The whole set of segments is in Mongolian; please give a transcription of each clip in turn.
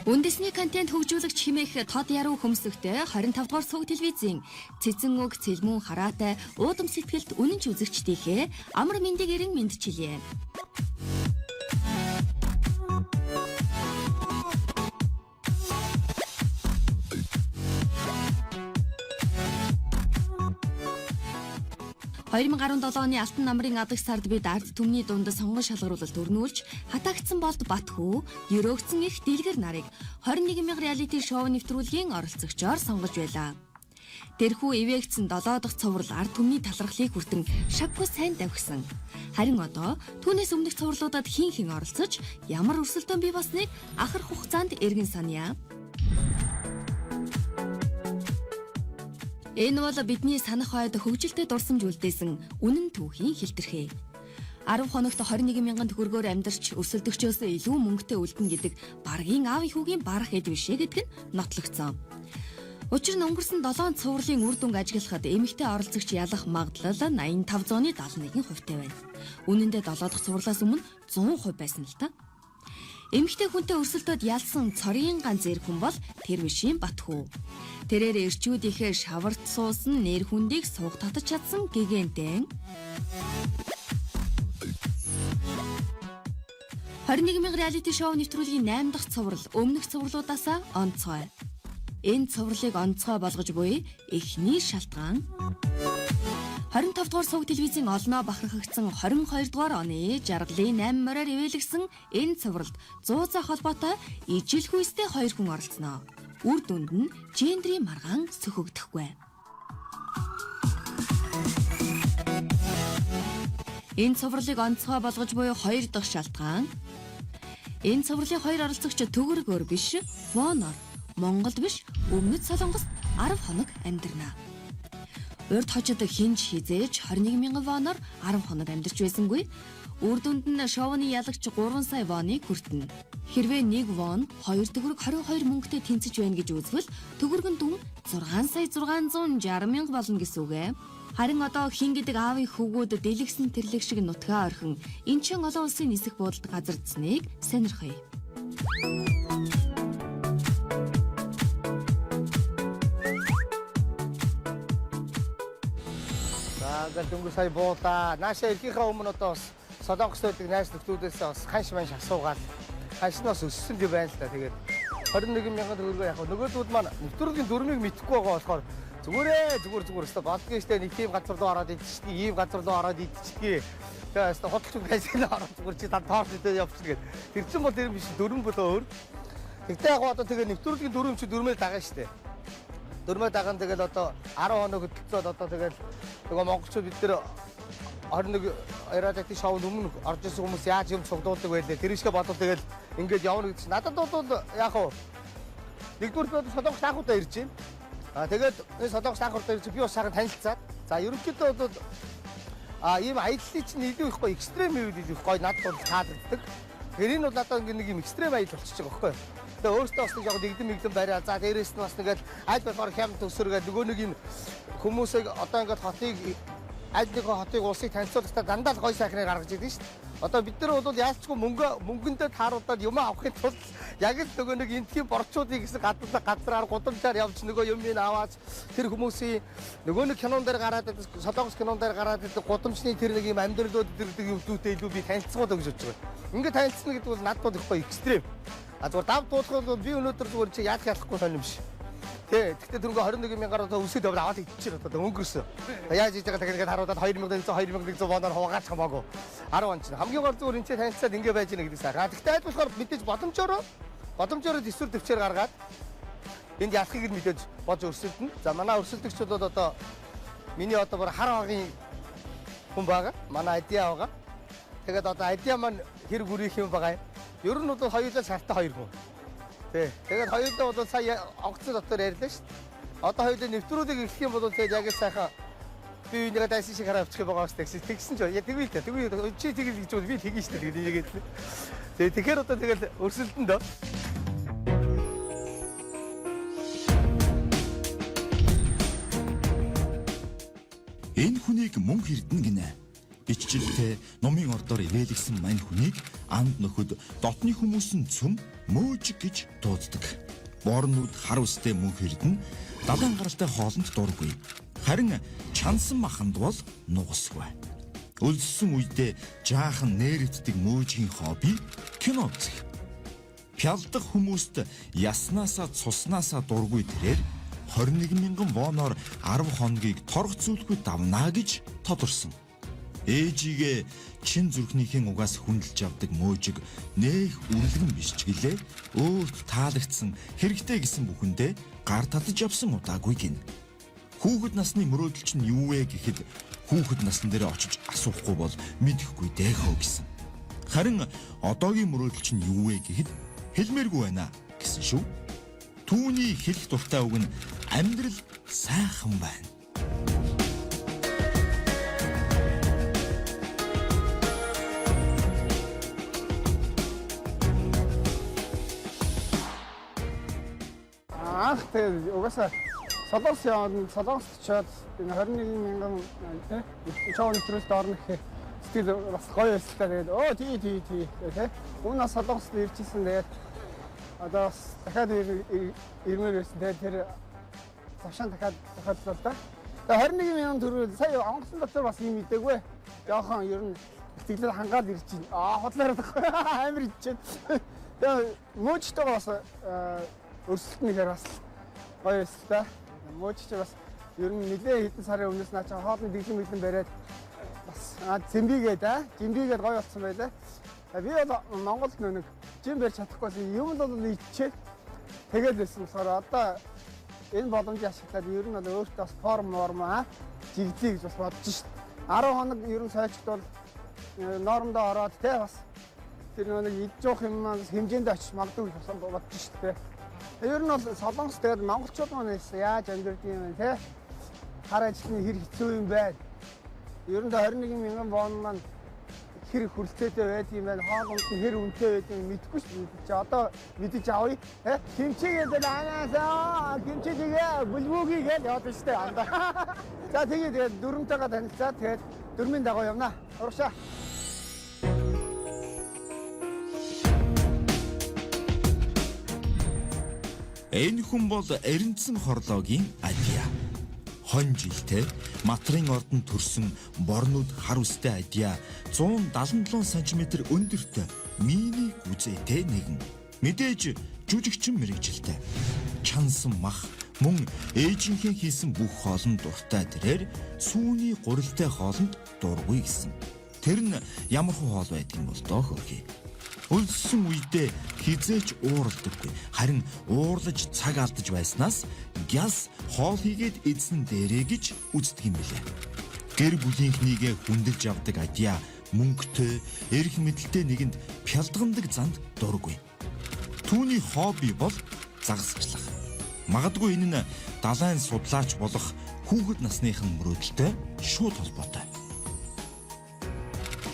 Үндэсний контент хөгжүүлэгч хэмээх тод яруу хөмсгтэй 25 дугаар сувг телевизийн цэцэн үг цэлмүүн хараатай уудам сэтгэлд үнэн ч үзэгчдийнхээ амар мэндийг эрен мэдчилээ. оны Алтан намрын адаг сард бид ард түмний дунд сонгон шалгаруулалт өрнүүлж хатаагдсан болд Батхүү, ерөөгцөн их дэлгэр нарыг 21,000 реалити шоу нэвтрүүлгийн оролцогчоор сонгож байлаа. Тэрхүү ивээгцэн 7 дахь цуврал ард түмний талархлыг хүртэн шавгүй сайн давхисан. Харин одоо түүнээс өмнөх цувралуудад хэн оролцож ямар өрсөлдөөн бий болсныг ахар хугацаанд эргэн санья. Энэ бол бидний санах хойд хөгжилтэй дурсамж үлдээсэн үнэн түүхийн хилтерхээ. 10 хоногт 21,000 төгрөгөөр амьдарч өрсөлдөгчөөс илүү мөнгөтэй үлдэнэ гэдэг баргийн аав ихүүгийн барах эд бишээ гэдэг нь нотлогдсон. Учир нь өнгөрсөн 7 цувралын үр дүнг ажиглахад эмэгтэй оролцогч ялах магадлал 85.71% байна. Үнэн дээр 7 дахь цувралаас өмнө 100% байсан л та. Эмэгтэй хүнтэй өрсөлдөд ялсан цорын ганц зэрэг хүн бол Тэрвишийн Батхүү. Тэрээр эрчүүдийнхээ шаварт суусан нэр хүндийг сууг татаж чадсан гэгэнтэн 21,000 реалити шоу нэвтрүүлгийн 8 дахь цуврал өмнөх цувралуудаасаа онцгой. Энэ цувралыг онцгой болгож буй эхний шалтгаан 25 дугаар сувг телевизийн олноо бахархагдсан 22 дугаар оны жаргалын 8 мороор ивэлгсэн энэ цувралд 100 холбоотой ижил хүйстэй 2 хүн оролцсноо. Үр дүнд нь гендрийн маргаан сөхөгдөхгүй. Энэ цувралыг онцгой болгож буй 2 дахь шалтгаан энэ цувралын 2 оролцогч төгөргөөр биш, воноор Монголд биш, өмнөд Солонгост 10 хоног амьдарна. Урд хожид хинж хизээж 21,000 воноор 10 хоног амьдарч байсангүй. Үр дүнд нь шоуны ялагч 3 сая воныг хүртэнэ. Хэрвээ 1 вон 2 төгрөг 22 мөнгөтэй тэнцэж байна гэж үзвэл төгрөгөн дүн 6,660,000 болно гэсэн үг ээ. Харин одоо хин гэдэг аавын хөвгүүд дэлгэсэн тэрлэг шиг нутгаа орхин энчин олон улсын нисэх буудалд газардсныг сонирхъя. Дөнгөж сая буула. Наашаа эрхийнхээ өмнө одоо бас Солонгост байдаг найз нөхдүүдээс бас ханш манш асуугаад ханшнаас өссөн юм байна л да. Тэгээд 21,000 төгрөгөө яг нөгөөдүүд маань нэвтрүүлгийн дүрмийг мэдэхгүй байгаа болохоор зүгээр өстө болдгийн штэ нэг тийм газар руу ороод идчихдэг, ийм газар руу ороод идчихдэг. Тэгээд өстө хотолч байсан ороод зүгээр чи та тоорч идэ явчихдаг. Тэр чинь бол тэр биш дүрм болоо өөр. Тэгтээ яг одоо тэгээд нэвтрүүлгийн дүрм чи дүрмээр дагаа штэ. Дүрмээр даган тэгэл одоо 10 хоног хөдөлцөөд одоо тэгэл нөгөө монголчууд бид нэр 21 реалити шоунд өмнө орж ирсэн хүмүүс яаж юм цугдуулдаг байлээ. Тэр ихэ бодвол тэгэл ингээд явна гэж. Надад бол яг хуу нэгдүгээр би Солонгос анхудаа ирж байна. Тэгээд энэ Солонгос анхудаа ирж би бас сайхан танилцаад. За ерөнхийдөө бол ийм аяллаа чинь илүү их гоё экстрем юу илүү их гоё надад бол таалагддаг. Тэр энэ бол надад нэг юм экстрем аял болчихж байгаа байхгүй. Тэгээ өөртөө бас нэг яг нэгдэн мэгдэн бариа. За дээрээс нь бас ингээд аль болохоор хямд төсөргээд нөгөө нэг юм хүмүүсийг одоо ингээд хотыг аль нэг хотыг улсыг танилцуулахдаа дандаа л гоё сайхныг гаргаж идэв шүү дээ. Одоо бид нар бол яалчгүй мөнгөндөө тааруулаад юм авахын тулд яг л нөгөө нэг энтхийн борчуудыг гэсэн газраар гудамжаар явж нөгөө юмыг аваад тэр хүмүүсийн нөгөө нэг кинон дээр гараад Солонгос кинон дээр гараад гудамжны тэр нэг юм амьдралууд дэрдэг юмдүүтэй илүү би танилцуулаа гэж бодож байгаа. Ингээд танилцна гэдэг бол надад бол их гоё экстрем. Зүгээр дав дуулах бол би өнөөдөр зүгээр чи яахгүй сонирм биш. Тэгтээ түрүүгээ 21,000-аар одоо үсэд яваад аваад идчихэж одоо өнгөрсөн. Яаж хийж байгаа тэгэхээр харуулаад 2,100 воноор хуваагач хамаагүй. 10 он чинь хамгийн гол зүгээр энэ танилцаад ингэ байж гэнэ гэдэг сайхан. Тэгтээ аль болохоор мэдээж боломжоор төсвөр төвчээр гаргаад энд ялахыг мэдээж бож өрсөлдөнө. За манай өрсөлдөгчд бол одоо миний одоо бүр хар хагийн хүн байгаа. Манай адиа байгаа. Тэгээд одоо адиа маань хэрэг үрэх юм байгаа юм. Ер нь бол хоёулаа шалтгаан 2 хүн. Тэгээд хоёулаа бол сая онгоцны дотор ярьлаа шүү дээ. Одоо хоёулаа нэвтрүүлэг эхлэх юм бол тэгээд яг сайхан би үүнийгээ дайсан шиг хараа авчих байгаа шүү дээ. Тэгсэн ч яг тэгвэл чи тэгэл гэж бол би тэгэн шүү дээ. Тэгээд тэгэхээр одоо тэгэл өрсөлдөн дөө. Энэ хүнийг мөнгө хэрдэн гинэ. Ичжилтэй номын ордоор ивэлгсэн мань хүнийг анд нөхөд дотны хүмүүс нь цөм мөөжиг гэж дууддаг. Борнууд хар үстэй мөнх хэрдэн далайн гаралтай хоолнд дургүй. Харин чансан маханд бол нугасгүй. Өлссөн үедээ жаахан нээрэддэг мөөжийн хобби кино үзэх. Пялдах хүмүүст яснаасаа цуснасаа дургүй тэрээр 21,000 воноор 10 хоногийг торох зүйлгүй давнаа гэж тодорсон. Ээжигээ чин зүрхнийхээ угаас хүндэлж авдаг мөөжиг нээх үрлэгэн биш ч гэлээ өөрт таалагдсан хэрэгтэй гэсэн бүхэндээ гар татаж явсан удаагүй гин. Хүүхэд насны мөрөөдөл чинь юу вэ гэхэд хүүхэд насн дээр очиж асуухгүй бол мэдэхгүй дэхөө гэсэн. Харин одоогийн мөрөөдөл чинь юу вэ гэхэд хэлмээргүй байна гэсэн шүү. Түүний хэлэх дуртай үг нь амьдрал сайхан байна. Анх тэгээд угаасаа Солонгост очиод энэ 21,000 чон нэвтрүүлэлт орно гэхээр сэтгэл бас гоё өсөлтөө тэгээд тий тий. Уунаас Солонгост ирчихсэн тэгээд одоо дахиад ирмээр байсан. Тэгээд тэр завшаан дахиад тохиолдлоо та. Тэгээд 21,000 төгрөг сая онгоцон дотор бас юм мэдээгүй. Яахан ер нь сэтгэлээ хангаад ирж байна. Хотлоор амар ичээд. Тэгээд мөөчтэй бас өрсөлт нэгээр бас гоё өсөлтөө. Мөөч чи бас ер нь нэлээ хэдэн сарын өмнөөс наа чи хоолны дэглэм мэдлэн бариад бас зэмбигээд жимбигээд гоё болсон байлаа. Би бол Монголд нэг жим барьж чадахгүй юм л бол ичээд тэгээд байсан болохоор одоо энэ боломжийг ашиглаад ер нь бол өөртөө бас форм жигдлээ гэж бас бодож шít. 10 хоног ер нь сойчд бол нормдоо ороод те бас тэр нэг идж явах юм хэмжээнд очиж магадгүй бас бодож шít те. Ер нь бол Солонгос тэгээд монголчууд маань яаж амьдардаг юм бэ те? Хар ажлын хэр хэцүү юм бэ? Ер нь 21,000 вон маань хэр хүрэлцээтэй байдаг юм байна. Хоолнд нь хэр үнэтэй байдаг юм мэдэхгүй шүү дээ. Одоо мэдэж авъя. Кимчигээд анаасаа кимчигээ бүлгүүгээ гэж яваад шүү дээ. За тэгээд дөрмтэйгээ танилцаад тэгээд дөрмийн дагуу явна. Урагшаа. Энэ хүн бол Эренцэн хорлоогийн Адиа. Хон жилтэй матрын ордонд төрсөн борнууд хар үстэй Адиа 177 см өндөртэй мини гүзээтэй нэгэн. Мэдээж жүжигчин мэрэгжилтэй. Чансан мах мөн ээжийнхээ хийсэн бүх хоолнд дуртай тэрээр сүүний гурилтай хоолнд дургүй гэсэн. Тэр нь ямар хоол байдгийг бол доо хөрхий. Өлссөн үедээ хизээч уурладаггүй. Харин уурлаж цаг алдаж байснаас гяс хоол хийгээд эзэн дээрээ гэж үздэг юм билээ. Гэр бүлийнхнийгээ хүндэлж авдаг Адиа мөнгөтэй, эрх мэдэлтэй нэгэнд пялдгандаг занд дургүй. Түүний хобби бол загасчлах. Магадгүй энэ нь далайн судлаач болох хүүхэд насныхан мөрөөдөлтэй шууд холбоотой.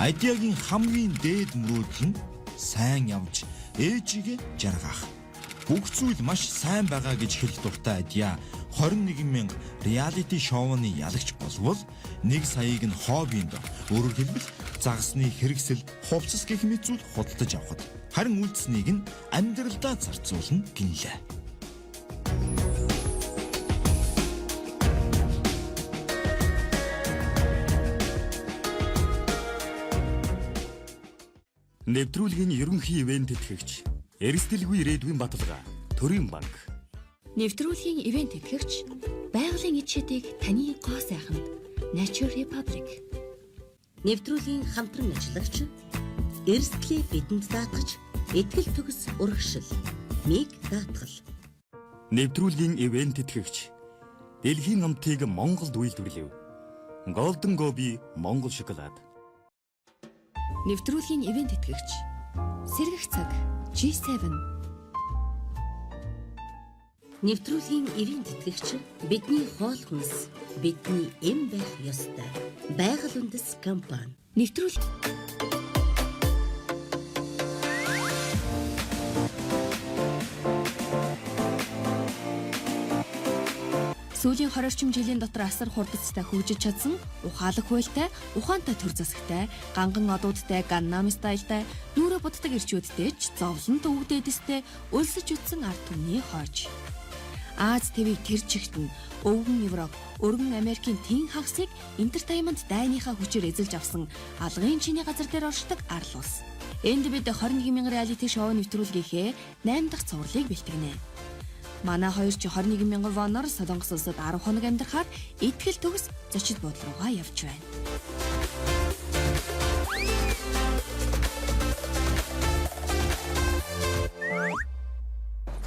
Адиагийн хамгийн дээд мөрөөдөл нь сайн явж ээжигээ жаргах. Бүх зүйл маш сайн байгаа гэж хэлэх дуртай Адиа 21,000 реалити шоуны ялагч болвол 1 саяыг нь хоббинд, өөрөөр хэлбэл загасны хэрэгсэл, хувцас гэх мэт зүйл худалдаж авахд, харин үлдсэнийг нь амьдралдаа зарцуулна гинлээ. Нэвтрүүлгийн ерөнхий ивент тэтгэгч Эрсдэлгүй ирээдүйн баталгаа Төрийн банк. Нэвтрүүлгийн ивент тэтгэгч байгалийн эд шидийг таны гоо сайханд Nature Republic. Нэвтрүүлгийн хамтран ажиллагч Эрсдлийг бидэнд даатгаж итгэл төгс урагшил миг даатгал. Нэвтрүүлгийн ивент тэтгэгч Дэлхийн амтыг Монголд үйлдвэрлэв. Golden Gobi Монгол шоколад. Нэвтрүүлгийн ивент тэтгэгч Сэргэх цаг G7. Нэвтрүүлгийн ивент тэтгэгч бидний хоол хүнс, бидний эм байх ёстой. Байгаль үндэс компани. Нэвтрүүл Сүүлийн 20 орчим жилийн дотор асар хурдцтай хөгжиж чадсан, ухаалаг хуйлтай, ухаантай төр засагтай, ганган одуудтай, ганнам стайлтай, нүрэ буддаг ирчүүдтэй ч зовлон төвөгдөөдөстэй өлсөж үтсэн ард түмний хойж. Аз ТV тэр чигт нь өвгөн Европ, өргөн Америкийн тэн хагасыг entertainment дайныхаа хүчээр эзэлж авсан алгын чиний газар дээр оршдог арал улс. Энд бид 21 мянган реалити шоу нэвтрүүлгийнхээ 8 дахь цувралыг бэлтгэнэ. Манай хоёр ч 21 мянган воноор Солонгос улсад 10 хоног амьдрахаар итгэл төгс зочид буудлын руугаа явж байна.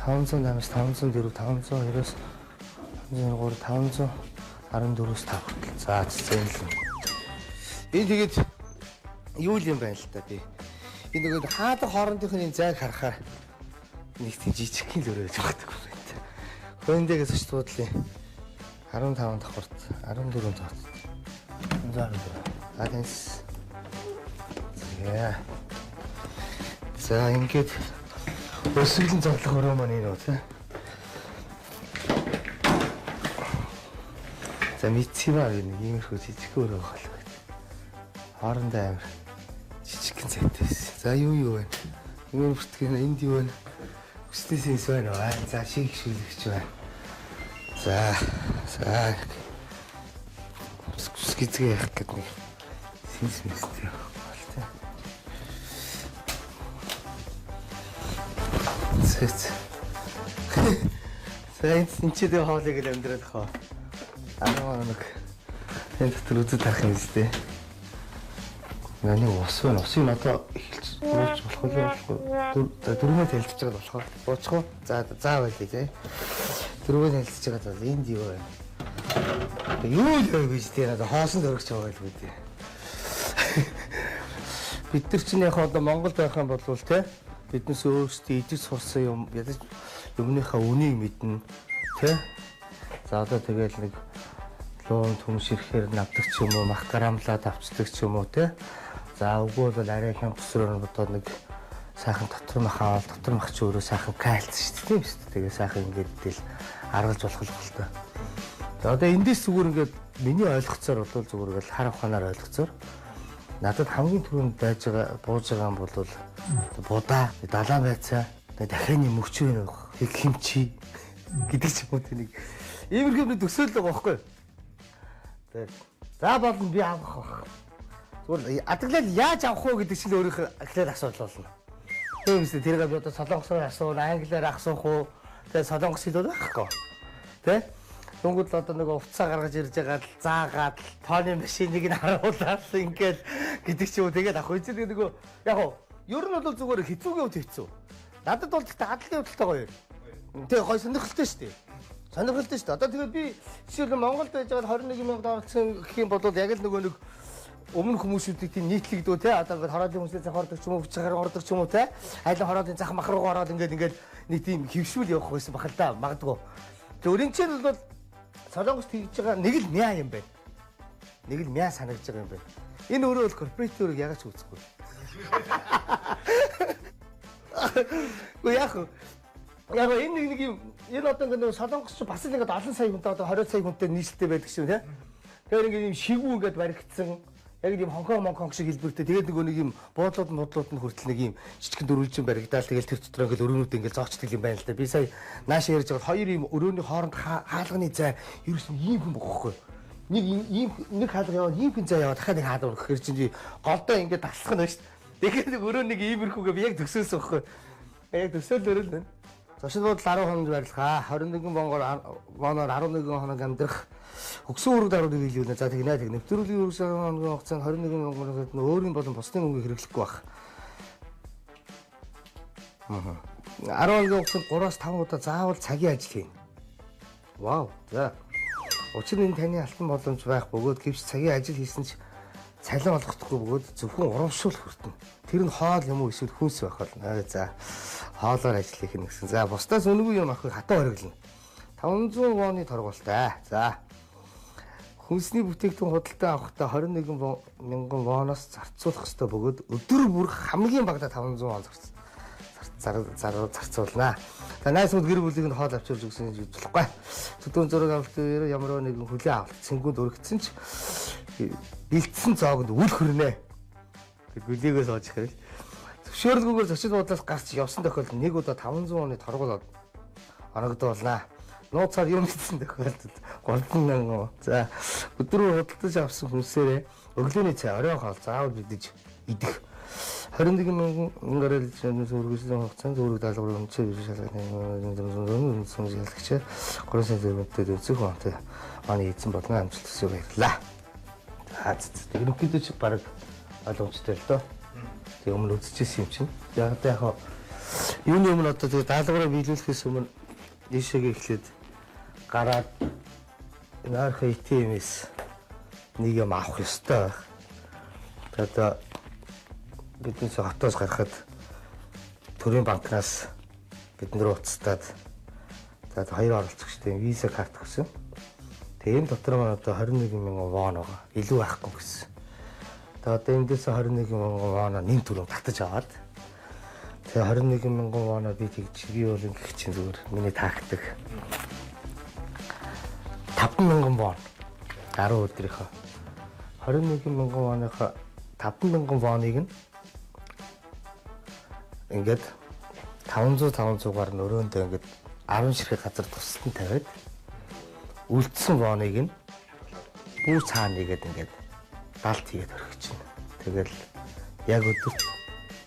$508-аас 504, 592-аас 503, 514-өөс 5 хүртэл. За зэн л. Энэ тэгээд юу юм байна л та би. Энэ нөгөө хаадаг хоорондынхын зайг харахаар нэг тийм жижигхэн л өрөөж багтдаг байна. Хөөндөгөөс ч туудлын 15 давхарт 14 давхарт. Адэнс. За ингээд өсвөлийн зодлох өрөө маань энэ үү те. За мициваа гэх нэг иймэрхүү жижигхэн өрөө болох байх. Хоорондоо амир жижигхэн зайтай. За юу вэ? Ийм бүртгэн энд юу вэ? Хүснээс байна уу? За шиг шүлэгч байна. За. Скицгээ явах гэдэг нэг синсмэстэй болтой. Сэт. Сайн ч дээ хоолыг л амьдрах хаа. Нэг энэ дотор үзэл тарах юм зү. Нэг ус байна. Усыг одоо эхэлж ууж болох уу? Дөрмөө тэлж байгаа болохоор уучих уу? За байлээ тий. Дөрмөө тэлж байгаа бол энд юу вэ? Юу л вэ гэж тий надад хоосон дөрөгч байгаа л үү тий. Бид нар чинь яг одоо Монголд байх юм бол тий биднээс өөрсдөө идэж сурсан юм ядаж өмнөхөө үнийг мэднэ тий. За одоо тэгэл нэг луун түмш ирэхээр навдаг ч юм уу мах гарамлаад авчдаг ч юм уу тий. За үгүй бол арай хямбсроор бодоод нэг сайхан дотор мах аваад дотор мах ч өөрөө сайхан кальц шүү дээ тийм шүү дээ. Тэгээ сайхан ингээд тэл аргалж болох л бол тоо. За одоо эндээс зүгээр ингээд миний ойлгоцоор бол зүгээр ингээд хар ухаанаар ойлгоцоор надад хамгийн түрүүнд байж байгаа бууж байгаа юм бол будаа далайн байцаа дахианы мөч вэ нэг химчи гэдэг ч юм уу тийм нэг иймэрхүү төсөөл байгаа байхгүй. Тэгээд за болно би авах байх. Зүгээр адаглал яаж авах вэ гэдэг чинь өөрийнхөө эхлээд асуудал болно. Тийм үстэй тэргээ би одоо солонгосоор асуuna, англиар асуух уу? Тэгээд солонгос хэлээр байхгүй. Тэ? Тэнгүүд л одоо нэг уцаа гаргаж ирж байгаа л заагаад тооны машиныг нь харуулаад ингээл гэдэг ч юм уу тэгээд авах үгүй нөгөө яг уу ер нь бол зүгээр хэцүүгийн үед хэцүү. Надад бол гэхдээ адлын хувьдaltaй гоё. Тэгээ гоё сонирхолтой шүү дээ. Сонирхолтой шүү дээ. Одоо тэгээд би жишээлбэл Монголд байж байгаа 21 мянга орцсон гэх юм бол яг л нөгөө нэг өмнө хүмүүсүүдийг тийм нийтлэгдөө те одоо ингээд хороолын хүмүүсээс хордог ч юм уу хүчээр хордог ч юм уу те айлын хороолын зах мах руу ороод ингээд нэг тийм хөвшүүл явах байсан бахал та магадгүй. Тэгээ өрийн чинь бол Солонгост хийж байгаа нэг л мяа юм байна. Нэг л мяа санагдаж байгаа юм байна. Энэ өөрөө бол корпоративыг ягаад ч үүсэхгүй. Яг энэ нэг юм энэ одоо ингээд Солонгос ч бас л ингээд олон сая хүнтэй одоо 20 сая хүнтэй нийслэлтэй байдаг шүү тий. Тэгэхээр ингээд юм шигүү ингээд баригдсан яг ийм хонхоо шиг хэлбэртэй тэгээд нөгөө нэг юм буудлууд нь хүртэл нэг юм жижигхэн дөрвөлжин баригдаал тэгээд тэр дотор ингээд өрөөнүүд ингээд зоочдөг юм байна л да. Би сая нааш ярьж байгаа хоёр юм өрөөний хооронд хаалганы зай ерөөс нь ийм хүн бохоггүй. Нэг хаалга яваад ийм хүн зай яваад дахиад нэг хаалга гэхэр чинь голдоо ингээд таслах нь шүү дээ. Тэгэхээр нэг өрөө нэг иймэрхүүгээ би яг төсөөсөн бохоггүй. Яг төсөөл өрөөл байна. Зочид буудал 10 хоног барилгаа 21 моноор 11 хоног амьдрах хөгсөн үрэг даруйд биелүүлнэ. За тэгнэ тэг нэвтрүүлгийн үргэлжлэх хоногийн хугацаанд 21 мянган өөрийн болон бусдын мөнгө хэрэглэхгүй байх. 10 хоногийн хугацаанд 3-5 удаа заавал цагийн ажил хийнэ. Вау. За. Учир нь таны алтан боломж байх бөгөөд гэвч цагийн ажил хийсэн ч цалин олгохдохгүй бөгөөд зөвхөн урамшуулах хүртэн. Тэр нь хоол юм уу эсвэл хүнс байх болно. За. Хоолоор ажил хийх нь гэсэн. За бусдаас үнэгүй юм авахыг хатаа хориглоно. 500 вон-ы торгуултай. За. Хүнсний бүтээгдэхүүн худалдаа авахдаа 21 мянган воноос зарцуулах ёстой бөгөөд өдөр бүр хамгийн багадаа 500 вон зарцуулна. зарцуулнаа. За найз мод гэр бүлийг нь хоол авчирж өгсөн гэж болохгүй. Төдөө зураг авалт дээр ямар нэгэн хүлээ авалт цэнгүүд өргөцсөн ч бэлдсэн цоогонд үл хөрнэ. Тэг гүлийгөө сууж хэрэг. Зөвшөөрлгүйгээр зочид буудлаас гарч явсан тохиолдолд нэг удаа 500 оны торгол оногдуулнаа. Нууцаар юм хийсэн тохиолдолд 30000. За өдрөөр худалдаж авсан хүнсээрээ өглөөний цай оройн хоол заавал бидэж идэх. 21000 гарал зөвөргөсөн хугацаанд зөвөрөг даалгаврын үнэтэй шалганы сүнжийлэгч 3 сая төгрөгтэй үзэх онтой манай эзэн болно амжилт хүсье баярлаа. За ерөнхийдөө чи баг ойлгомжтой л доо. Тэг өмнө үзчихсэн юм чинь. Яг юуны өмнө одоо тэг даалгавраа биелүүлэхээс өмнө ийшээгээ эхлээд гараад энэ архи итэмээс нэг юм авах ёстой байх. Тэгээд бидний хотоос гарахад төрийн банкнаас бидний уцтаад тэгээд хоёр оролцогчтой виза карт өгсөн. Тэгээд энэ дотор маань одоо 21000 вон байгаа. Илүү байхгүй гэсэн. Тэгээд одоо эндээс 21000 вон нэн төрөм татаж аваад тэгээд 21000 вон би тэгж би бол ингэх чинь зүгээр миний тактик 5000 вон 10 өдрийнхөө 21000 воныхоо 5000 воныг нь ингээд 500-500-аар нөрөөндөө ингээд 10 ширхэг газар тусалт нь тавиад үлдсэн воныг нь бүр цаана нэгээд ингээд далд хийгээд өргөж чинь. Тэгэл яг өдөрт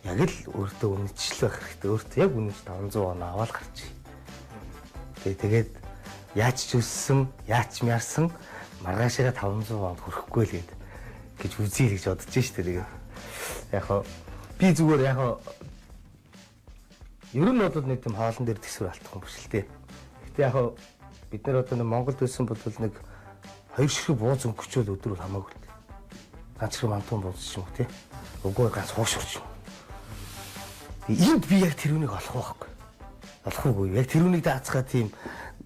яг л өөртөө үнэчлэх хэрэгтэй. Өөртөө яг үнэж 500 вон аваад гарчих. Тэгээд яаж ч өссөн, яаж ч мярсан маргаашаа 500 вон хүрэхгүй л гэж үзье гэж бодож штэ тэгээд. Яг би зүгээр яг ер нь бол нэг тийм хоолн дээр төсвөр алдах юм биш л дээ. Гэтэ яг бид нар одоо Монголд байсан бол нэг 2 ширхэг бууз өнгөчөөл өдөр бол хамаагүй л дээ. Ганц хэрэг мантун бууз ч юм уу тий. Үгүй ганц хуушурч юм. Энд би яг тэр үнийг олох байхгүй. Олох үгүй. Яг тэр үнийг даацгаа тийм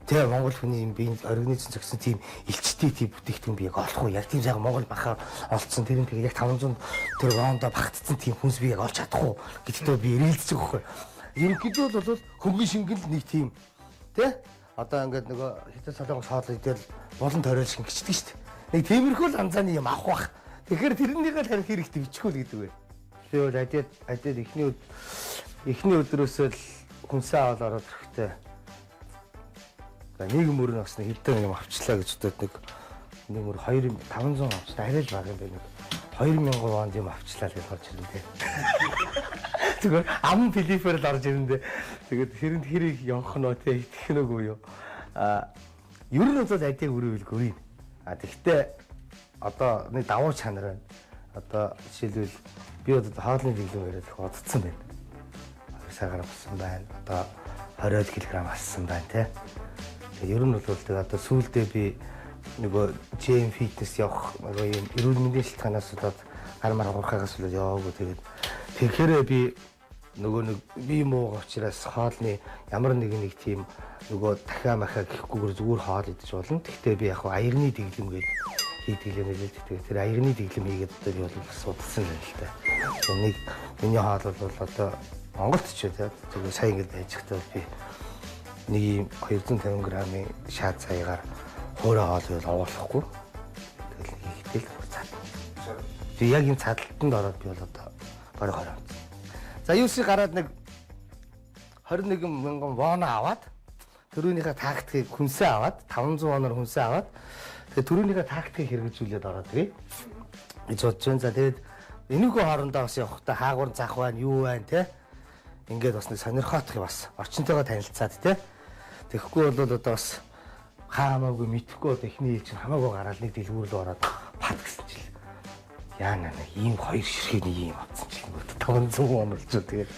тэгээ Монгол хүний юм би организм зөгсөн тийм элчтэй тийм бүтээгдэхүүн би яг олохгүй. Яг тийм сайхан Монгол бахаар олцсон тэр нь тэгээ яг 500 тэр воондоо багтцсан тийм хүнс би яг олж чадахгүй гэдэгтээ би эргэлдэж байгаа байхгүй. Ерөнхийдөө бол хөнгөн шингэл нэг тийм тий одоо ингээд нөгөө хятад солонгос хоол идэл болон тойрол шиг гिचдэг шүү дээ. Нэг тиймэрхүү л анзааны юм авах бах. Тэгэхээр тэрнийгээ тарих хэрэгтэй бичихгүй л гэдэг байна. Би бол адид эхний өдрөөсөө л хүнсээ аваад ороод ирэхтэй. Нэг мөрөн бас нэг хэдэн юм авчлаа гэж бодоод нэг мөр 2500 авчлаа. Арай л баг юм байна. 2000 вон юм авчлаа гэж гарч ирэндээ. Зүгээр ам филиппер л орж ирэндээ. Тэгээд хэрэнд хэрийг явах нь те итгэх нүггүй юу. Ер нь бол адиг өрөөлгүй. Тэгтээ одоо нэг давуу чанар байна. Одоо жишээлбэл би одоо хоолны дэглэм яриад их бодцсон байна. 2 сар авсан байна. Одоо 20 кг авсан байна те. Ер нь бол одоо сүүлдээ би нөгөө GM fitness явах нөгөө юм эрүүл мэндийн шалтгаанаас болоод гар мар хуурхаагаас болоод яваагүй тэгээд тэгэхээр би нөгөө нэг би муу учраас хоолны ямар нэг тийм нөгөө дахиа махаа гэхгүйгээр зүгээр хоол идэж болно. Гэхдээ би яг аярны дэглэм гээд хийдэг юм л л тэгээд тэр аярны дэглэм хийгээд одоо би бол судалсан л л та. Нэг миний хоол бол одоо Монголд ч тэгээд сайн ингэж байж хэвээр би нэг юм 250 г-ийн шаад цайгаар хоороо хоол бол овоолохгүй. Тэгэл хийхдээ л цаад. Би яг энэ цаадалтанд ороод би бол одоо бараг 20 онц. За юуси гараад нэг 21000 вон аваад төрөөнийхөө тактикийг хүнсээ аваад 500 воноор хүнсээ аваад тэгээ төрөөнийхөө тактикийг хэрэгжүүлээд ороод гээ. Би бодож байна. За тэгээд энийхүү хоорондоо бас явахдаа хаагур зах байна, юу байна те. Ингээд бас нэг сонирхоотх бас орчинтойгоо танилцаад те. Тэгэхгүй бол одоо бас хаамаагүй мэдхгүй одоо эхний ил чинь хамаагүй гараад нэг дэлгүүрлөө ороод пад гэсэн чил. Яана нэг ийм 2 ширхээний ийм авсан чил. 500 вон болчихоо тэгээд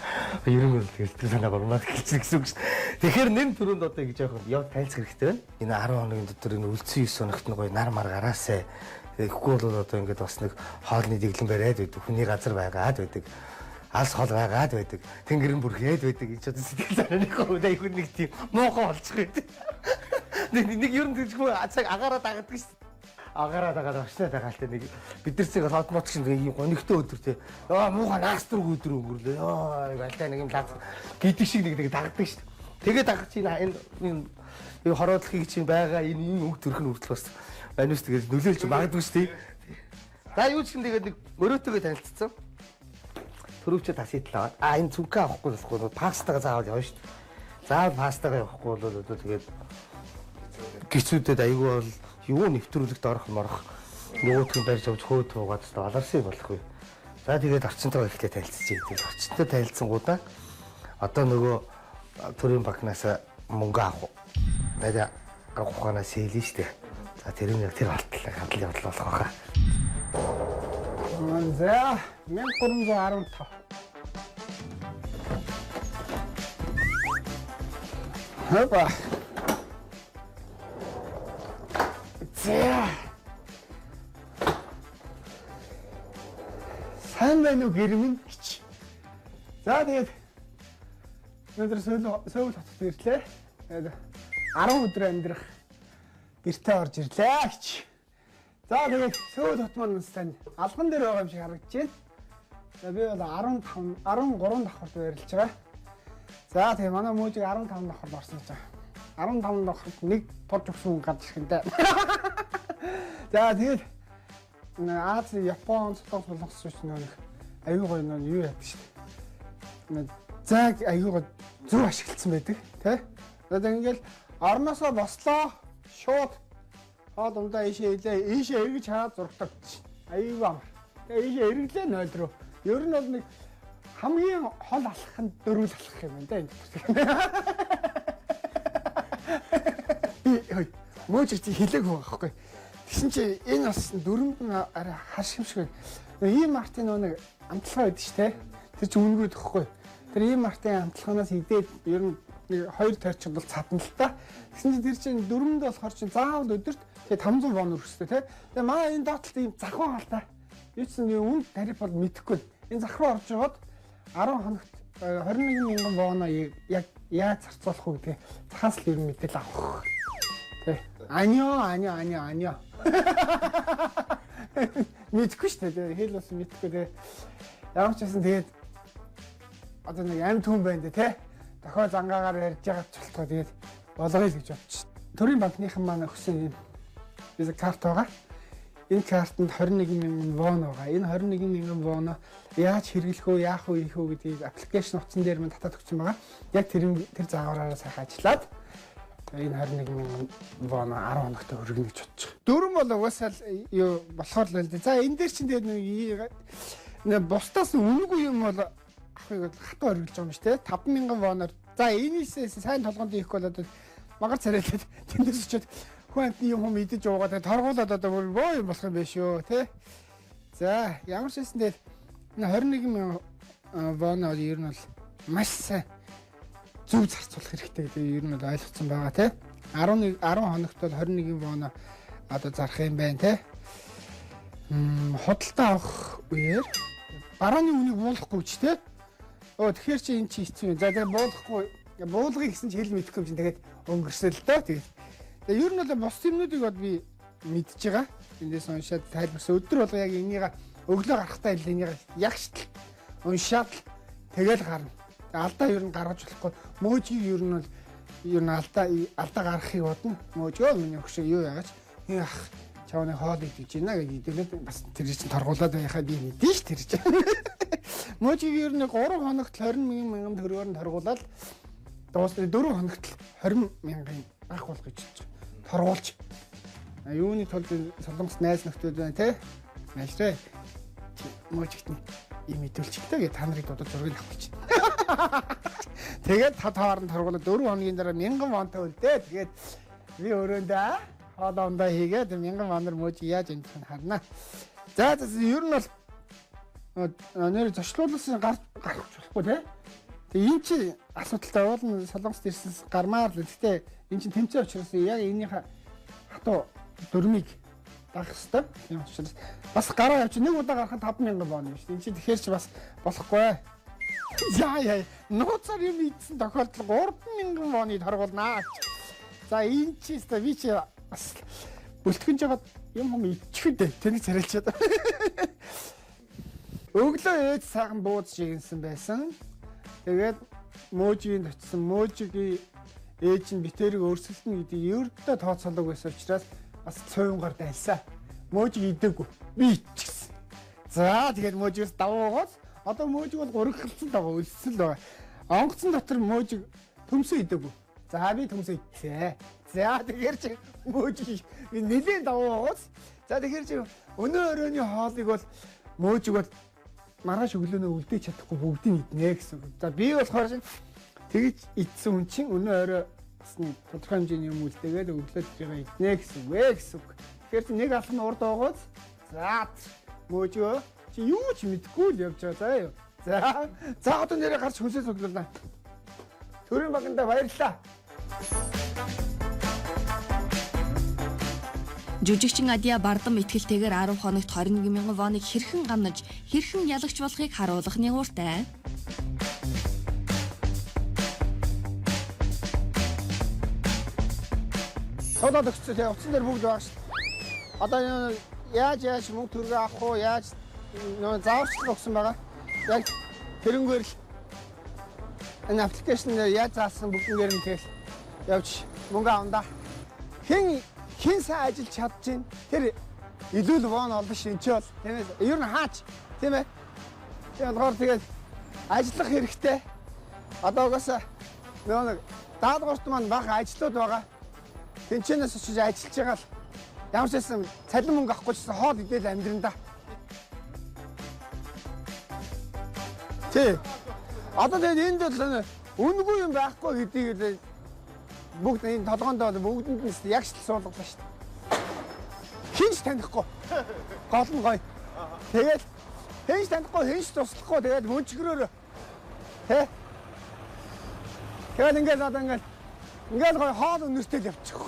ерөн бол тэгээд санаа гормаад хэлчих гэсэн үг шүү. Тэгэхээр нэм төрөнд одоо ингэж явах яв танилцах хэрэгтэй байна. Энэ 10 хоногийн дотор энэ үлдсэн 9 хоногт нь гоё нар мар гараасаа. Тэгэхгүй бол одоо ингээд бас нэг хоолны дэглэм бариад байдаг. Хүний газар байгаад байдаг. Алс хол байгаад байдаг. Тэнгэрэн бүрхээд байдаг. Энд ч одоо сэтгэл санааны хувьд айгүй нэг тийм муухай болчих байдаг. Нэг ер нь тэггүй цаг агаараа дагдаг шүү. агараад байгаа очноо тагаалтай нэг бид нар цэг автомат шиг нэг гонигтой өдөр те. Яа муухай наастраг өдөр өнгөрлөө. Яа галтай нэг юм лаг гэдэг шиг нэг дагдаг шүү дээ. Тэгээ дагч энэ хороодлохыг чинь байгаа энэ үг төрх нь хүртэл бас манус тэгээд нөлөөлж магадгүй шүү дээ. За юу ч юм тэгээд нэг өрөөтэйгээ танилцсан. Төрөвчөө тасидлаа. Энэ цүнхээ авахгүй болохгүй пастага заавал явна шүү дээ. Заавал пастага явахгүй бол тэгээд гисүүдэд аягүй бол юу нэвтрүүлэгт орох морох нөгөөдгөө барьж авч хөөд туугаад та аларсыг болохгүй. За тэгээд орчинтойгоо ихтэй танилцчих. Тэгээд орчинтой танилцсангуудаа одоо нөгөө төрийн банкнаас мөнгө авах. Надаа авахнаас хэлнэ шүү дээ. За тэр нь яг тэр болтлоо хадл явдал болох байхаа. За 1315. Хопа. За. Сайн байна уу гэрмэн гэж. За тэгээд өнөөдөр Сөүл хотод ирлээ. Тэгээд 10 өдөр амьдрах гэртээ орж ирлээ гэж. За тэгээд Сөүл хот маань сайн албан дээр байгаа юм шиг харагдаж байна. За би бол 13 давхарт байрлаж байгаа. За тэгээд манай мужиг 15 давхарт орсон гэж байгаа. 15 давхарт нэг турж өгсөн гарч ирэхэнтэй. За тэгээд Аз, Япон, Солонгос шиг нэг аюу гой нэг юу яадаг шүү дээ. Заг аюу гой зөв ашигласан байдаг тий. Тэгээд ингээл орноосоо бослоо шууд хоо дундаа ийшээ эргэж хараад зургдаг. Аюу амар. Тэгээд ийшээ эргэлээ 0 руу. Ер нь бол нэг хамгийн хол алхах нь дөрвөл алхах юм байна да энэ. Би мөчөж хэлээгүй байхгүй. Тэгсэн чи энэ бас дөрөнд нь арай харш юм шиг байна. Ийм мартын нэг амтлагаа байдаг шүү дээ. Тэр чинь үнгүүд гэхгүй. Тэр ийм мартын амтлагаанаас идээд ер нь хоёр тойрч бол цадна л та. Тэгсэн чи тэр чинь дөрөнд болохоор чинь заавал өдөрт тэгээ 500 вон өрсөй тий. Тэгээ маа энэ доотлолт ийм захваа гал та. Юу ч нэг үн тариф бол мэдэхгүй. Энэ захваа орж яваад 10 хоногт 21 мянган воно яг яаж зарцуулах вэ гэдэг захаас л ер нь мэдээл авах. Тий. Анио. Мэдгүй шүү дээ. Хэл бас мэдгүй дээ. Ямар ч байсан тэгээд одоо нэг амт хүн байна дээ, тэ. Дохой зангаагаар ярьж байгаа ч болтгоо тэгээд болгоё л гэж бодчих. Төрийн банкныхан маань өгсөн юм виза карт байгаа. Энэ картанд 21 мянган вон байгаа. Энэ 21 мянган воно яаж хэрэглэх вэ, яах вэ, ийх вэ гэдгийг аппликейшн утсан дээр маань татаад өгсөн байгаа. Яг тэр загвараараа сайхан ажиллаад энэ 21 мянган вон 10 хоногт өргөнө гэж бодож байгаа. Дөрөв бол угаасаа юу болохоор л дээ. За энэ дээр чинь тэгээд нэг бусдаас үнэгүй юм бол ахыг хатуу өргөлж байгаа юм шүү дээ. 5000 воноор. За энэсээс сайн толгонд ийх бол одоо магаар царайлаад тэндээс очиод хүн амтны юм идэж уугаад торгуулаад одоо боо юм болох юм биш үү, тэ? За ямар ч хэсэн дээр 21 мянган воноор ер нь бол маш сайн зөв зарцуулах хэрэгтэй гэдэг ер нь ойлгоцсон байгаа тий. 10 хоногт бол 21 воно одоо зарах юм байна тий. Худалдаа авах үеэр барааны үнийг буулгахгүй ч тий. Тэгэхээр чи эн чи хэцүү. За тэгээ буулгыг гэсэн чи хэл мэдэхгүй юм чинь тэгээд өнгөрсөл л доо тэгээд. Тэгээ ер нь бол бус юмнуудыг бол би мэдж байгаа. Эндээс уншаад тайлбарсан өдөр болго яг энийг өглөө гарахтаа ил энийг ягштал уншаад тэгэл гарна. Алдаа ер нь гаргаж болохгүй. Мөөжийг ер нь бол алдаа гаргахыг бодно. Мөөжөө миний өгшөө юу яагач. Ах чавны хоол идэж байна гэдэг бас тэр чинь торгуулаад байхаа би мэдэн ш тэр чинь. Мөөжийг ер нь 3 хоногт 20 мянган төгрөгөөр нь торгуулаад дуусна 4 хоногт 20 мянган ах бол гэж торгуулж. Юуны тулд Солонгос найз нөхдөд байна те. Найшраа. Мөөжигт юм идүүлчихлээ гэ та нарыг дуудаж зургийг авах чинь. Тэгээд та хооронд торгуулаад 4 хоногийн дараа 1000 вонтой үлдээ. Тэгээд би өрөөндөө хоолоондоо хийгээд 1000 воноор мөөж яаж амжих нь харна. За ер нь бол нэр зочлуулсан гарч болохгүй те. Тэгээ энэ чи асуудалтай уулын Солонгост ирсэнс гармаар л гэхдээ энэ чин тэмцээ учраас яг энийхээ хатуу дөрмийг дагах хэрэгтэй. Тийм учраас бас гараа явчих нэг удаа гарахад 5000 вон юм шүү. Энэ чи тэгэхээр чи бас болохгүй. Яа нууцаар юм ийдсэн тохиолдол 3000 воныг торгуулнаа. За энэ чи би чи бас бүлтгэнж жагаад юм ичхэдэ тэнийг царайлчаад. Өглөө ээж цагаан бууз шигэнсэн байсан. Тэгээд мөөжийн очсон. Мөөжигийн ээж нь битэрийг өрсөлдөн гэдэг ердөө тооцоолог байсан учраас бас цойнгаар дайлсаа. Мөөжиг идэггүй. Би ичсэн. За тэгээд мөөжигээс давуугоос одоо мөөжиг бол урагхалцсан байгаа өлсөл байгаа. Онгоцон дотор мөөжиг төмсөө идэггүй. За би төмсөө идсэн. За тэгэхээр чи мөөжиг нэлийн давуугоос. За тэгэхээр чи өнөө өрөөний хоолыг бол мөөжиг бол маргааш өглөөнөө үлдээж чадахгүй бүгдийг иднэ гэсэн. За би болохоор тэгж идсэн хүн чинь өнөө орой басны тодорхой хэмжээний юм үлдээгээд өглөөд байгаа иднэ гэсэн вэ гэсэн. Тэгэхээр чи нэг алхам урд оогоос за мөөжөө чи юу ч мэдгүй л явж байгаа заа юу. За одоо нэрээ гарч хөлсөө цуглуулна. Төрийн баганда баярлалаа. Жүжигчин Адия бардам итгэлтэйгээр 10 хоногт 21,000 воныг хэрхэн гамнаж, хэрхэн ялагч болохыг харуулах нэгуртай. Содод өгчөө тэгээ утсан дээр бүгд байгаа шүү. Одоо яаж мөнгө төргөө авах уу? Яаж нөө зааварчлал өгсөн байгаа. Яг тэрнгээр л энэ аппликейшн дээр яаж заасан бүгднгээр нь тэгэл явж мөнгө авандаа. Хин сайн ажиллаж чадчихээн. Тэр илүү л вон олно шинчээ бол тийм ээ. Ер нь хаач тийм ээ. Тэгээд болохоор тэгээд ажиллах хэрэгтэй. Одоо угаасаа нэг даалгаварт маань бага ажлууд байгаа. Тэнчэнээс очиж ажиллаж байгаа л ямар ч байсан цалин мөнгө авахгүй ч гэсэн хоол идэл амьдрандаа. Тий. Одоо тэгээд энд бол үнгүй юм байхгүй гэдгийг бүгд энэ толгоонд бүгдэнд нь яг шил суулгалаа шүү дээ. Хинч танихгүй. Гол нь гоё. Тэгээд хинч танихгүй, хинч туслахгүй тэгээд мөнчгөрөөр тий. Тэгээд ингээд одоо ингээд гоё хоол өнөртэй л явчих.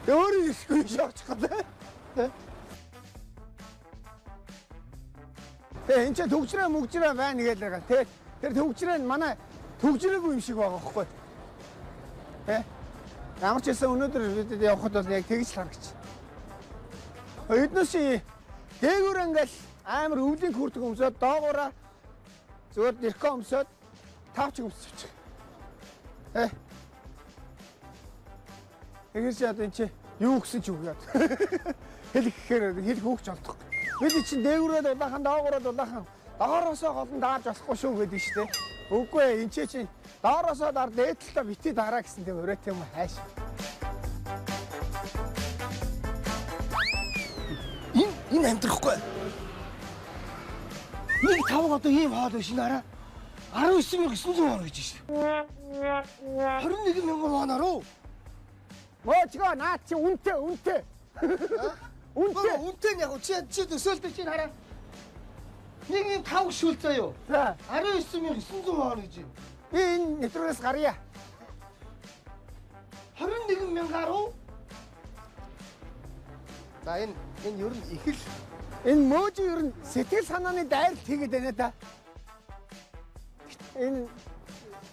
Өөрөө ирэхгүй шоогч гэдэг. Тэгээ энэ ч төгжрээ мөгжрээ байна гэж байгаа. Тэгээд тэр төгжрээ нь манай төгжрээгүй юм шиг байгаа байхгүй. Ямар ч байсан өнөөдөр бид явхад бол яг тэгж харагч. Эднээс дээгүүр ингээл амар өвлийн хүрдэг өмсөд доогоороо зүгээр нэрхэ өмсөд тавч өмсөж. Тэгээс яа энэ чи юу гэсэн ч үгүй яа. Хэлэхээр хэлэх үгч олдох. Бид чинь дээгүүрээ дулаахан доогоороо дулаахан доороосоо голон даарж болохгүй шүү гэдэг шүү дээ. Үгүй ээ энэ чи доороосоо даар дээдлээ бити дараа гэсэн тийм өрөөт юм хайш. Энэ амьдрахгүй. Нэг тавг одоо ийм хоол биш наараа 19,900 вон гэж байна. 21,000 воноор уу? Мөөчгөө наа чи үнтэй. Үнтэй яг чи төсөөлдөг чинь хараа. Нэг юм тавг шүл заяа. За 19,900 вон гэж байна. Би энэ нэвтрүүлгээс гарья. 21,000 уу? За энэ ер нь их л энэ мөөжи ер нь сэтгэл санааны дайралт хийгээд байна да. Энэ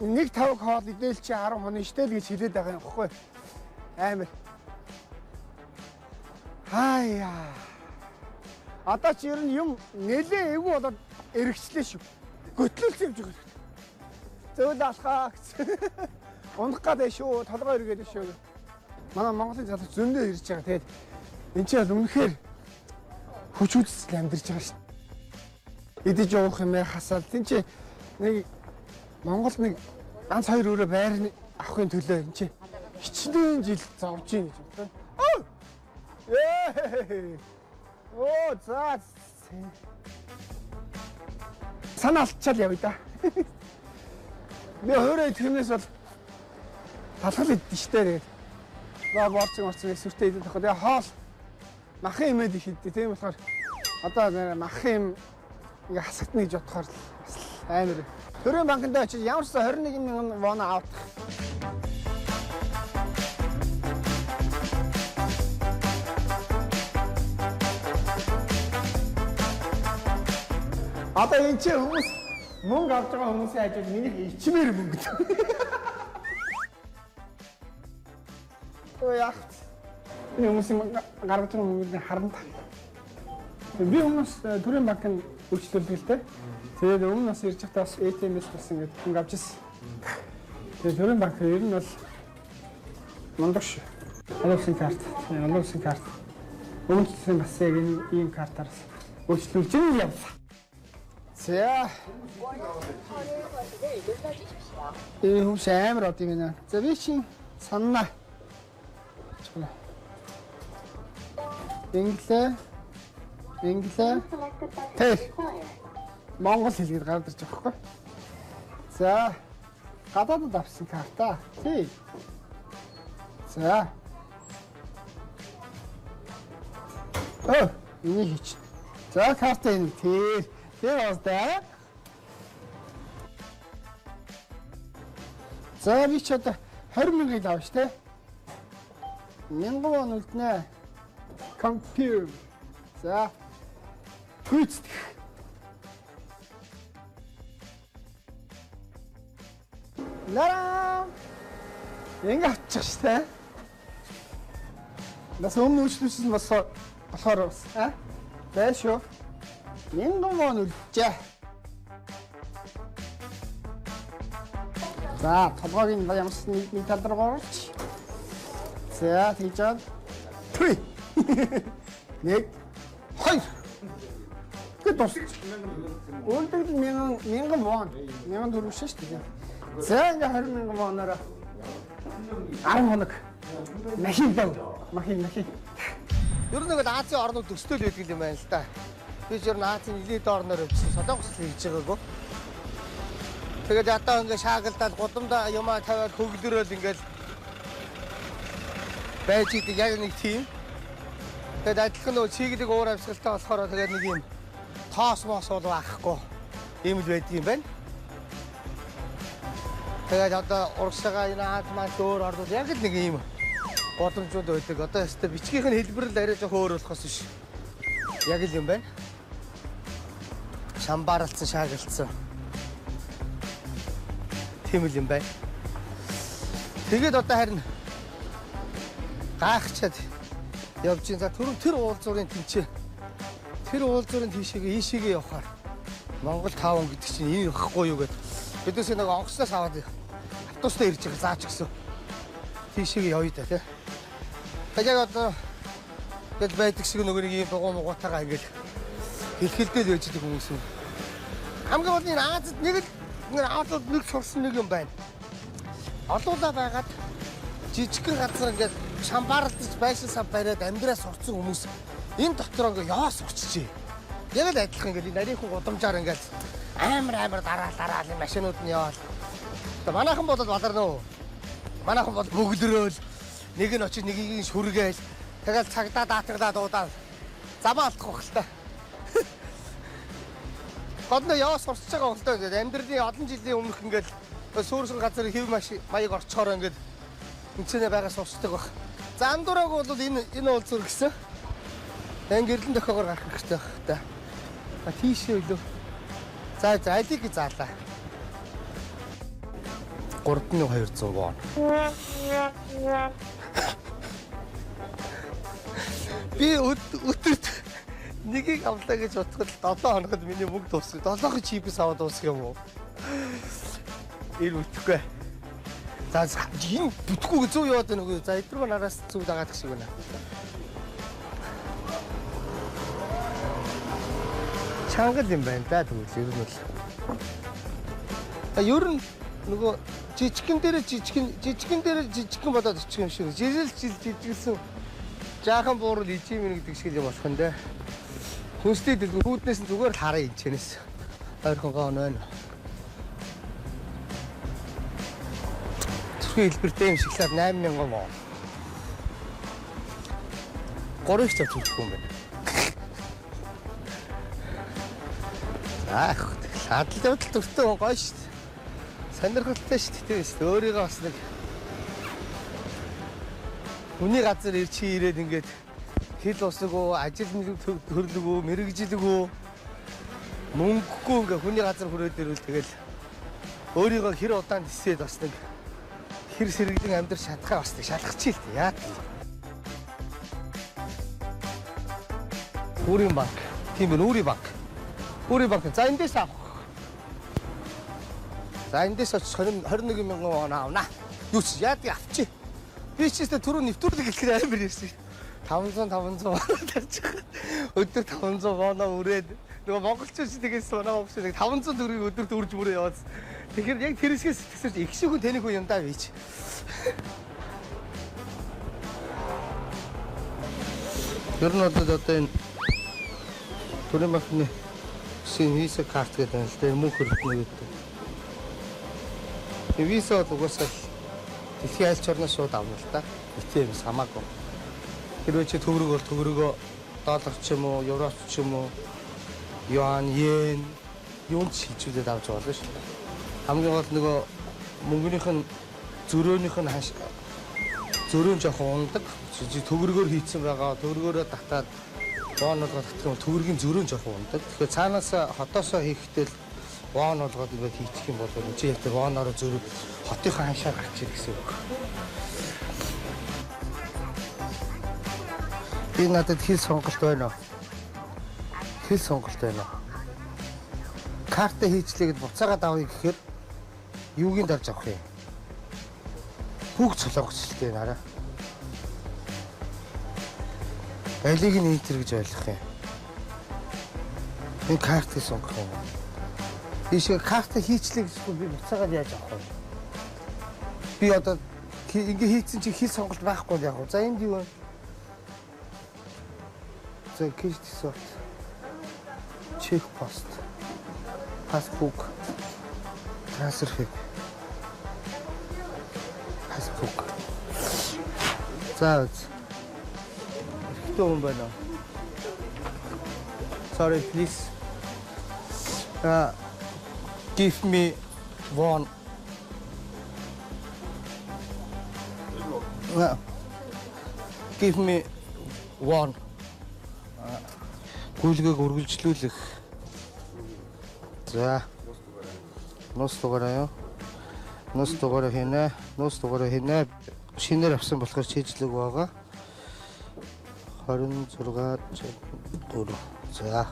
нэг тавг хоол идэл чи 10 хоног штэл гэж хэлээд байгаа юм баггүй. Амар. Хаяа. Одоо чи ер нь юм нэлээ эвгүй болоод эргэжлээ шүү. Göтлүүлсэн юм шиг. Зөөл алхаа гэсэн. Унах гэдэг шүү, толгой эргээд шүү. Манай Монголын залууч зөндөө ирж байгаа. Тэгээд энэ ч бол үнэхээр хүч үзэл амьдарч байгаа шүү. Идэж явах юм хасаад тэн чи нэг Монгол нэг ганц 2 өрөө байр авахын төлөө энэ чи хичнээн жил зовж ийн гэж байна. Оо за санаа алдчихал явъя да. Би өөрөө тэрнээс бол талхал идэж штэ. Наа борцсон эсвэртэй идэх тохоо. Тэгээ хоол махын имэд их идэ. Тийм болохоор одоо махын юм ингээ хасагдана гэж бодохоор бас амар. Төрийн банкнд очиж ямар ч 21,000 вон авах. Одоо энэ ч хүмүүс мөнгө авч байгаа хүмүүсийн хажууд миний ичмээр мөнгө. Ой яах. хүмүүсийн гаргаж байгаа хүмүүсийн харна. Би хүмүүс төрийн банкнд үйлчлүүлдэг л дээ. Тэгээд өмнө бас ирж байхдаа бас ATM-с бас ингээд хөнгө авч ирсэн. Тэгээд төрийн банк ер нь бол мундаг шүү. Олонсын карт, олонсын карт. Өмнөсөн бас яг ийм картаар үйлчлүүлж явлаа. За. Хүмүүс амар од юм байна. За би чинь санана. Инглээ. Тэг. Монгол хэлээр гардаг байхгүй. За. Гадаадд авсан карта. Тий. За. Энийг хийч. За карта энэ тэр. Тэр оостай. За би ч одоо 20,000-ыг авч тэ. 1000 вон үлднэ. Компьютер. За. Гүйцэтгэх. Лара. Ингээ авчих штэ. Нас өмнө үйлчлүүлсэн бас болохоор бас бай шүү. 1000 вон үлджээ. За, толгойн ямарс нэг тал руу орч. За, тийчээд. Түй. Нэг. Хоёр. Гэтос. Өндөр 1000 вон. 1000 төгрөг шүү дээ. За, ингээ 20,000 воноор 10 хоног. Махин дав. Махин. Ер нь нэг Азийн орнууд өсtöөл байдаг юм байна л да. Би ч ер нь Азийн нийт орноор өссөн солонгос хийж байгаагүй. Тэгээд одоо ингээ шаагалдаад гудамдаа юмаа тавиад хөгдөрөөл ингээл байж идэг яг нэг тийм. Тэгээд адилхан нөө чиглэг уур амьсгалтай болохоор тэгээд нэг юм тоос моос бол байхгүй. Ийм л байдаг юм байна. Тэгээд одоо урагшаага энэ Азмаас өөр орнууд яг л нэг юм боломжууд байдаг. Одоо өстө бичгийн хэлбэр л арай жоохон өөр болохоос биш. Яг л юм байна. Шамбаралцсан, шаагалцсан. Тийм л юм байна. Тэгээд одоо харин гайхчаад явж ин за тэр уулзуурын тэнцээ. Тэр уулзуурын ийшээгээ явахаар Монгол 5 он гэдэг чинь энэ ихгүй юу гэд. Бидээс нэг онгоцноос аваад автобустай ирж байгаа заач гисэн. Тийшээгээ явъя да тий. Тэгээд одоо тэгэл байдаг шиг нөгөө нэг юм дугуй мугуутайгаа ингээл хэлхэлдэл байж байгаа хүмүүс юм. Хамгийн гол энэ Азад нэг нэг сурсан нэг юм байна. Олуулаа байгаад жижигхэн газар ингээд шамбаарлаж байшин сав бариад амьдраа сурцсан хүмүүс энэ дотор ингээд яваа сурчжээ. Яг л адилхан ингээд нарийнхан гудамжаар ингээд амар дараал машинууд нь яваал. Одоо манайхан бол баларна уу? Манайхан бол бөглөрөөл нэг нь очиж нэгийг шүргээл тэгэл цагдаа даатгалаа дуудаад замаа алдах бах л та. Годно яваа сурч байгаа бол тоо амьдралын олон жилийн өмнөх ингээд суурсан газар хэв маяг орчхоор ингээд үнцэнэ байгаа сурчдаг баг. За андуураг бол энэ уулзуур гэсэн. Гэрлэн дохоогоор гарах хэрэгтэй баг та. А тийшээ үлээ. За алиг заалаа. 3200 вон. Би өдөрт нэгийг авлаа гэж бодоход 7 хоногт миний мөнгө дуусах. 7 чипс аваад дуусах юм уу? Ир үтгэхгүй. За энэ бүтггүй зөв яваад байна уу? За эдрүү нараас зөв дагаад гэх шиг байна. Чангал юм байна да тэгвэл ер нь бол. Ер нь нөгөө жижигхэн дээр болоод очих юм шиг. Жижигсэн жаахан буурал ижим юм гэдэг шиг юм болох нь дээ. Хүнстэй дэлгүүр хүүднээс нь зүгээр хараа ичэнэс. Ойрхон гоон байна. Түрхий хэлбэртэй юм шиглаад 8000 вон. 3-ыг ч авч үзэхгүй юм байна. Аах, хадал явдал төртөө гоё шүү дээ. Сонирхолтой шүү дээ. Өөрийгөө бас нэг хүний газар ирээд ингээд хил усгүй, ажил төрлөгөө, мэрэгжилэгөө, мөнгөгүй ингээ хүний газар хүрээд ирвэл тэгэл өөрийгөө хэр удаан тисээд бас нэг хэр сэргэлэн амьдрах шатхаа бас нэг шалгачих л дээ. Яа. 우리만큼. 팀은 우리만큼. 우리만큼. 자, 인데서. 자, 인데서 저는 허르느기 명거 나오나. 요시 야띠 앞지. 이시스테 두루 닙두르게 그래 버렸어. 다운선 어떻게 다운선 와나 우리 누가 먹을지 되겠어 나 없어. 다운선 두르고 어떻게 우리 모르요. 되게 그냥 데리시겠어. 익숙은 되는 거 연다 위치. 이런 어떤 도레마크네 신위스 카트가 되는데 뭐 그렇게 이 위서 두고서 디티알 처럼서 담을다. 디티알 삼아고. 그렇지 도그르고 따닥치 뭐 요라치 뭐 요한 용치 주제 다 좋아서. 아무튼 같은 거 몽골이큰 주론이큰 하시 주론 저 혼딱 지 도그르고 хийсэн байгаа. 도그르고로 татаад воонод татсан 도그르гийн 주론 저 혼딱. 그 цаанаасаа хотоосоо хийхдээ воон болгоод ингээд хийчих юм бол чи яг вооноор зүрх хотынхаа хашаа гарч ирэх гэсэн үг. Би надад хэл сонголт байна уу? Хэл сонголт байна уу? Карта хийчлээгээд буцаагаад авъя гэхээр юугийн дарж авах юм? Хүүг солонгочлээ нараа. Алиг нь интер гэж ойлгох юм. Энэ картыг сонгох юм. Ишээ карта хийчлээ гэхгүй би буцаагаад яаж авах вэ? Би одоо ингээ хийцэн чи хэл сонголт байхгүй яг. За энд юу вэ? За кэштсот. Чекпост. Паспорт. Трансфер. Паспорт. За. Ихтэй хүн байна. Sorry please. Give me one. Give me one. Гүйлгээг үргэлжлүүлэх. За. Нус дугаараа юу? Нус дугаараа хийнэ. Шинээр авсан болохоор чийжлэг байгаа. 26 4. За.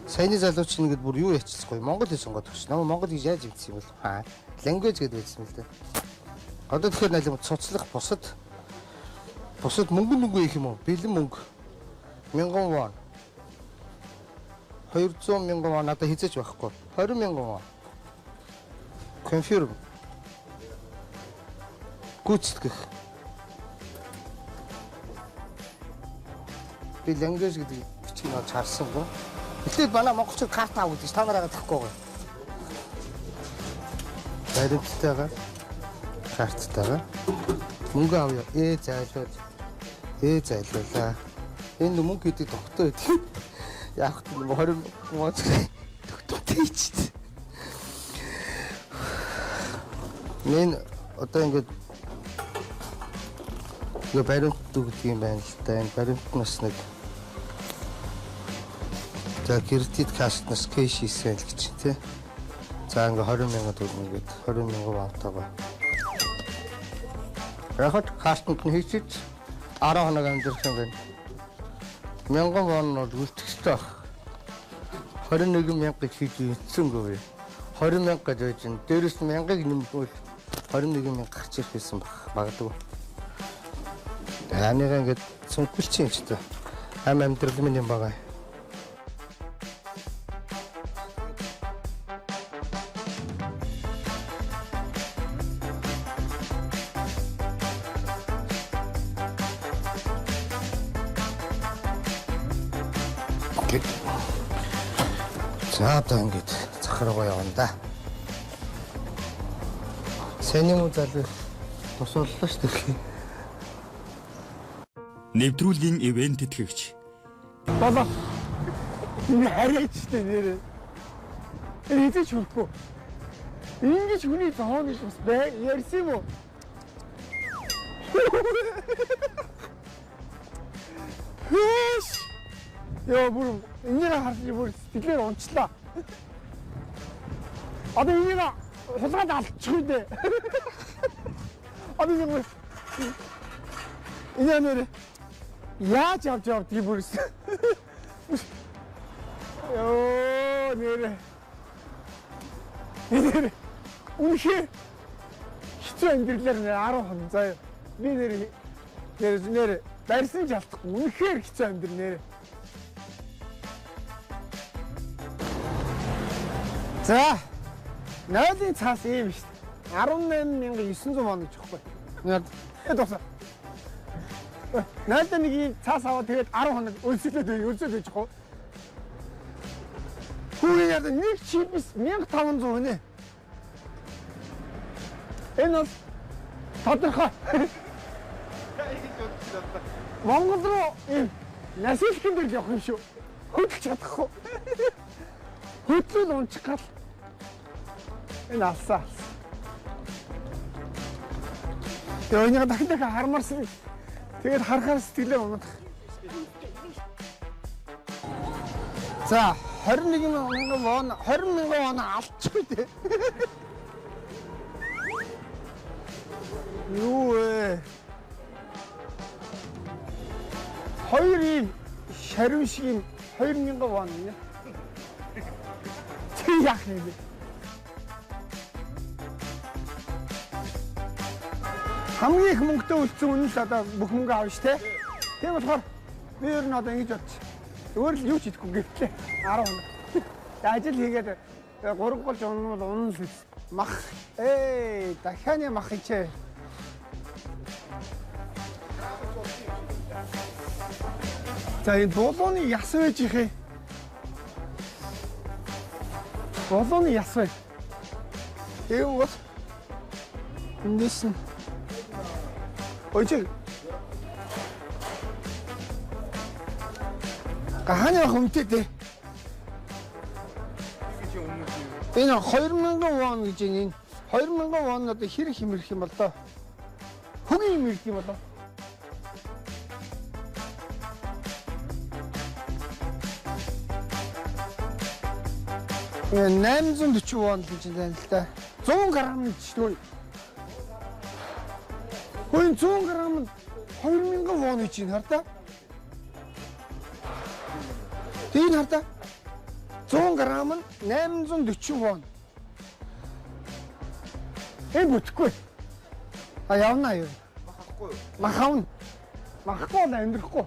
Саяны залууч нэгэд бүр юу яцчихгүй. Монгол хэл сонгоод өгч. Намайг монгол гэж яаж ивдсэн юм бол? Language гэдэг байсан юм л дээ. Одоо тэгэхээр нэлээд цуцлах бусад мөнгө их юм уу? Бэлэн мөнгө. 1000 вон. 200,000 вон надад хизэж байхгүй. 20,000 вон. Confirm. Гүйцэтгэх. Би language гэдэг бичиг нөө чарсангүй. Гэтэл манай монголчууд карта авах гэж та нараа тахгүй гоё. Баримттайгаа карттайгаа мөнгө авъя. Зайлуулаа. Энэ мөнгө гэдэг тогтоо байдаг. Яг нь 20 мод тогтоотой ч. Мен одоо ингээд баримт гэдэг юм байна л да. Энэ баримтнаас нэг за кредит картнаас кэш хийсэн л гэж тий. За ингээ 20,000 төгрөг ингээд 20,000 баатаа. Яг картнд нь хийчих 10 хоног амьдрах юм байна. 1000 вон бол үлдэхтэй баг. 21,000 гэж хийж ийцсэнгүй. 20,000 гэж байж ин. Дээрээс 1000-ыг нэмвэл 21,000 гарч ирэх байсан баг. Магадгүй. Анийгаа ингээд цүнхэлчих юм ч та. Амьдрал минь юм байгаа. За одоо ингэж захаргаа явна да. Сэний муу залуу тусууллаа шүү дээ. Нэвтрүүлгийн ивент тэтгэгч. Болоо. Энэ хараач дээ нэрээ. Энэ хэзээ ч хүрэхгүй. Ингэж хүний зоон гэж бас бай ярьсан юм уу? Хэш. Яа бүр энэнийг харж бүр сэтгэлээр унчлаа. Одоо энийг хулгайд алдчих үү дээ. Одоо ингэ энэ нэр Яаж явж явдгийг бүрс. Йоо нэрэ. Үнэхээр хэцүү амьдралаар 10 хон заяа. Би нэр барьсан ч алдахгүй. Үнэхээр хэцүү амьдрал нэрэ. За. Нойлын цаас ийм шүү дээ. 18,900 вон гэж өгөхгүй. Яа дуусаа. Нойлын нэг ийм цаас аваад тэгээд 10 хоног өлсөлөд байж хоо. Хүүгийн яд нэг чипс 1500 үнэ. Энэ бол тодорхой. Монгол руу ийм насилхэн дээр явах юм шүү. Хөдлөж чадахгүй. Хөдлөл унчих гал. Энэ алсаа. Тэгээ энийг дахин хармарсан. Тэгээд харахаар сэтгэлээ унах. За 21,000 вон 20,000 вон алчихгүй дээ. Юу вэ? Хоёрын шарим шиг юм 2,000 вон нэ. Тэг яах юм бэ? Хамгийн их мөнгөтэй үлдсэн үнэн л одоо бүх мөнгө авна шүү дээ. Тийм болохоор би ер нь одоо ингэж бодчих. Өөр л юу ч хийхгүй гэвчлээ. 10 хоног. Ажил хийгээд 3 гол унал унал мах. Дахианы мах ичээ. За энэ болооны яс байж ихэ. Болооны яс бай. Тийм бол эндээс нь Ojig. Гаханы хүмтэй дээ. Энэ 2000 вон гэж энэ 2000 вон одоо хэрэг хэмэрх юм бол доо. Хөгийн юм ирэх юм болоо. Энэ 840 вон гэж байна л да. 100 грамм ч шүү. Хөөе 100 грамм 2000 вон гэж байна хар та. Тийм хар та. 100 грамм нь 840 вон. Бүтэхгүй. Явна юу? Махахгүй юу? Махавна. Махахгүй л амьдрахгүй.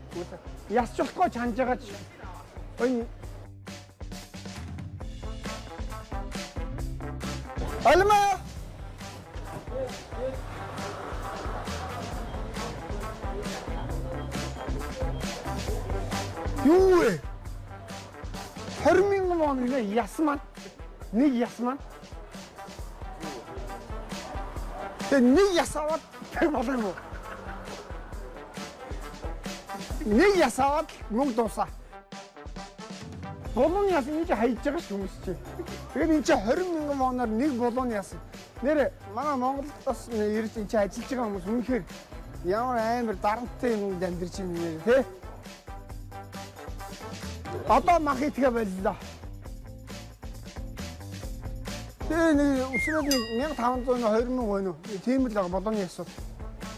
Ясч болохгүй чанж байгаа ч. Ой. Алма. Юу вэ? 20,000 вон нэ ясман. Нэг ясман. Тэг нэг ясаваад болоогүй. Нэг ясаваад мөнгө дуусаа. Болон яс энэ хайж байгаа ш хүмүүс чи. Тэгээд энэ чи 20,000 воноор нэг болон яс. Нэр манай Монголоос ирж энэ чи ажиллаж байгаа хүмүүс үнэхээр ямар амар дарамттай юм амьдарч юм нэ тий. Одоо мах итгэе байлаа. Тэгээ өсрөөд 1500 2000 байна уу? Тийм л байгаа болооны ясуу.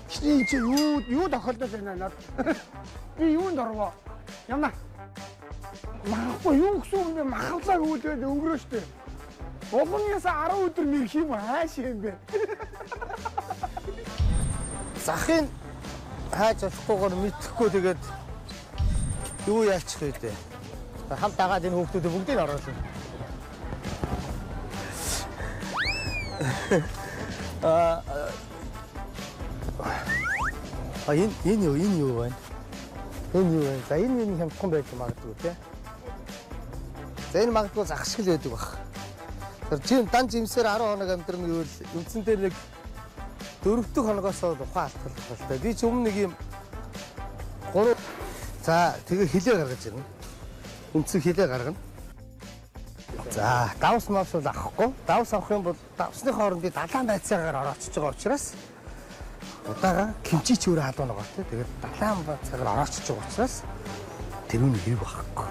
Чи чи юу тохиолдож байна надад? Би юунд орвоо? Ямна. Махгүй юу гэсэн юм бэ? Махаллаа үүлээд өнгөрөө штэ. Болооны ясаа 10 өдөр мэрх юм хааш юм бэ? Захын хайж болохгүйгээр мэдхгүй тэгээд юу яачих вэ дээ? Хамт дагаад энэ хүүхдүүдээ бүгдийг оруулсан. Энэ юу вэ? Энэ юу вэ? За энэ хямдхан байж магадгүй тий. За энэ магадгүй зах шиг л байдаг баг. Тэр жим дан жимсээр 10 хоног амьдрын гэвэл үндсэн дээр нэг 4 дэх хоногоос ухаан алдах болтой. Би ч өмнө нэг юм 3 за тэгээ хилээ гаргаж ирнэ. Үндсэн хилээ гаргана. За давс мавс бол авахгүй. Давс авах юм бол давсны хооронд би далайн байцаагаар ороочж байгаа учраас удаага кимчич өөрөө халуун байгаа тийм. Тэгээд далайн байцаагаар ороочж байгаа учраас тэр нь хэрэг байхгүй.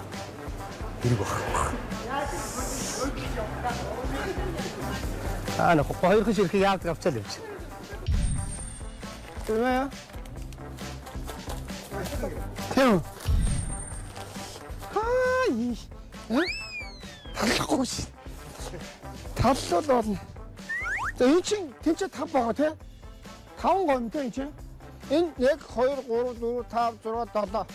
Хэрэг байхгүй. Нөх хоёрхан ширхэг яадаг авчаал юм чи. Тэрмээ. Тийм. Аа талахгүй шин. Таллал болно. За энэ чинь тэнцээ 5 байгаа тий. 5 гомтой энэ чинь. Энэ 1 2 3 4 5 6 7.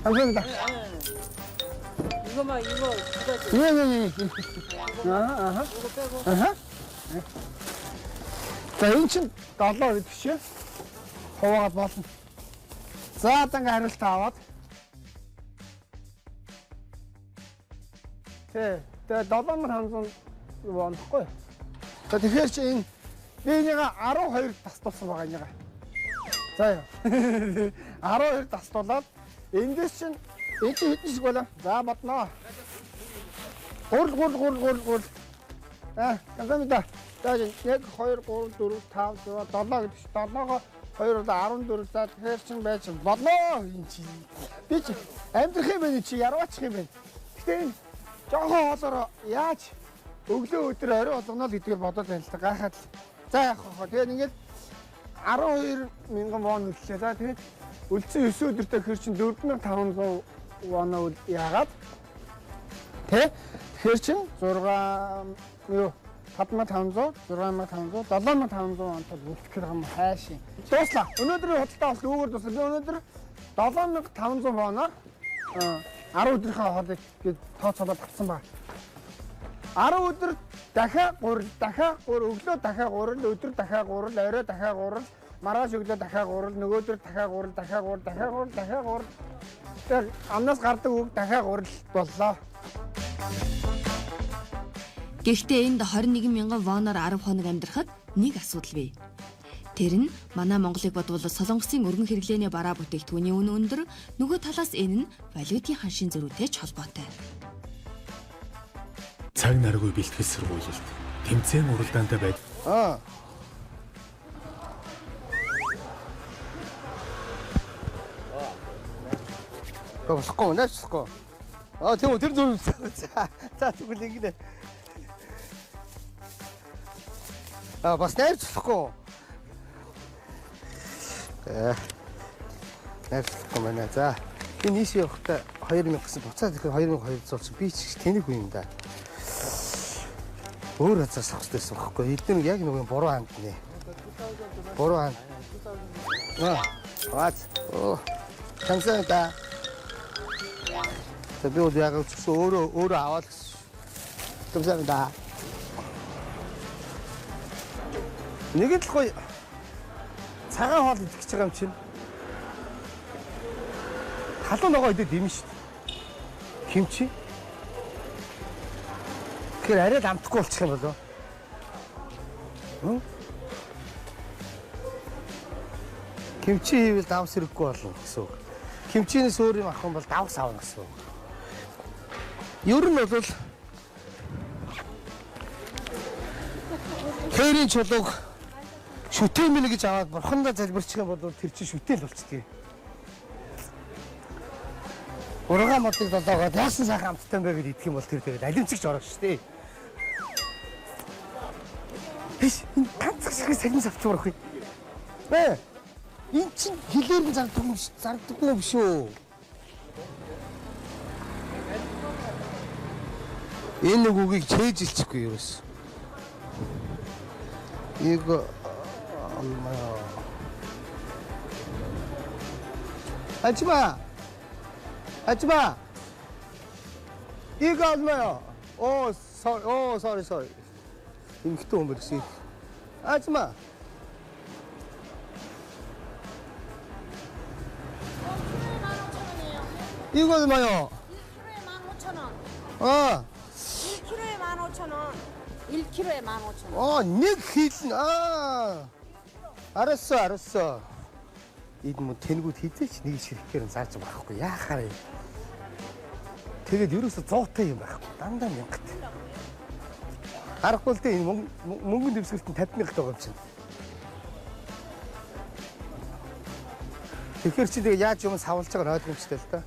감사합니다. 이거만 이거 두 가지. 예. 아하. 이거 빼고. 아하. За энэ чинь 7 гэдэг чинь хуваагаад болно. За одоо ингээ хариулт аваад. Тэгээ 7500 юу онохгүй. За тэгэхээр чи энэ би энийг 12 тасдуулсан байгаа энийг. За яа. 12 тасдуулаад эндээс чинь энэ чинь хэдэн шиг байна? За бодноо. Гурл. 감사합니다. За 1 2 3 4 5 6 7 гэдэг чинь 7-го 2-оор 14 за тэгэхээр чинь байж болно энэ чи. Би чи амьдрах юм байна чи яруучих юм байна. Гэтэ энэ жоохон хоолоор яаж өглөө өдөр орой болгоно л гэдгээр бодоод байна л та гайхаад. За яах вэ? Тэгээд ингээд 12 мянган вон үлдлээ. За тэгээд үлдсэн 9 өдөртөө хэр чинь 4500 вон яагаад тэгэхээр чинь 6 юу 5500 6500 7500 онтой үлдэх юм хайшин. Дууслаа. Өнөөдрийн худалдаа авалт үүгээр дуусна. Би өнөөдөр 7500 воноо 10 өдрийнхөө хоолыг тооцоолоод авсан баг. 10 өдөр дахиад 3 өглөө дахиад 3 өдөр дахиад 3 орой дахиад 3 маргааш өглөө дахиад 3 нөгөөдөр дахиад 3 дахиад 3 тэр амнаас гардаг үг дахиад 3 боллоо. Гэхдээ энд 21 мянган воноор 10 хоног амьдрахад нэг асуудал бий. Тэр нь манай Монголыг бодвол Солонгосын өргөн хэрэглээний бараа бүтээгдэхүүний үн өндөр, нөгөө талаас энэ нь валютын ханшийн зөрүүтэй ч холбоотой. Цаг наргүй бэлтгэл сургуулилт. Тэмцээн уралдаантай байд. Болохгүй наачихгүй. Тийм үү тэр зөв. За тэгвэл ингэнэ. Бас найрчлахгүй. Найрчлахгүй байна. За би нийс явахдаа 2000 гэсэн буцаад ирэхэд 2200 болсон. Би ч тэнэг үе юм да. Өөр хазаас авах хэрэгтэйсэн байхгүй. Эдгээр яг нэг буруу ханд нэ. Буруу ханд. 감사합니다. 자, 비 яг өөрөө аваад 감사합니다. Нэг л гоё цагаан хоол идэх гэж байгаа юм чинь. Халуун ногоо идээд юм шүү дээ. Кимчи. Тэгэхээр арай л амтгүй болчих юм болоо. Кимчи хийвэл давс хэрэггүй болно гэсэн үг. Кимчинээс өөр юм авах юм бол давс авах гэсэн үг. Ер нь бол хэрийн чулууг шүтэмэл гэж аваад бурхандаа залбирчих юм бол тэр чинь шүтэл болцдгийг. Ургаан модыг долоогоод яасан сайхан амттай юм бэ гэж идэх юм бол тэр тэгээд алимцэгч орох шүү дээ. Эс энэ ганцхан шиг сагнас авчмаар ах. Энэ чинь хилээр нь зарддаг юм биш үү? Энэ нэг үгийг чэйжилчихгүй юус. Иго Ачма. 이거 얼마요? sorry. 임기도 못 버리지. 아줌마. 이거 얼마요? 1kg에 15,000원. 1kg에 15,000원. 1kg에 15,000원. 닉 히든 알았어. 이거 뭐 되는거 뒤지지 네 실력은 살지 말고 야하래. 되게 뉴로서 좋대 юм байхгүй. Дандаа мянгат. Харахгүй л дээ энэ мөнгөнд дэвсгэлтэн 50,000 төгрөг юм чинь. Тэгэхээр чи тэгээ яаж юм савлж байгааг ойлгомжтой л та.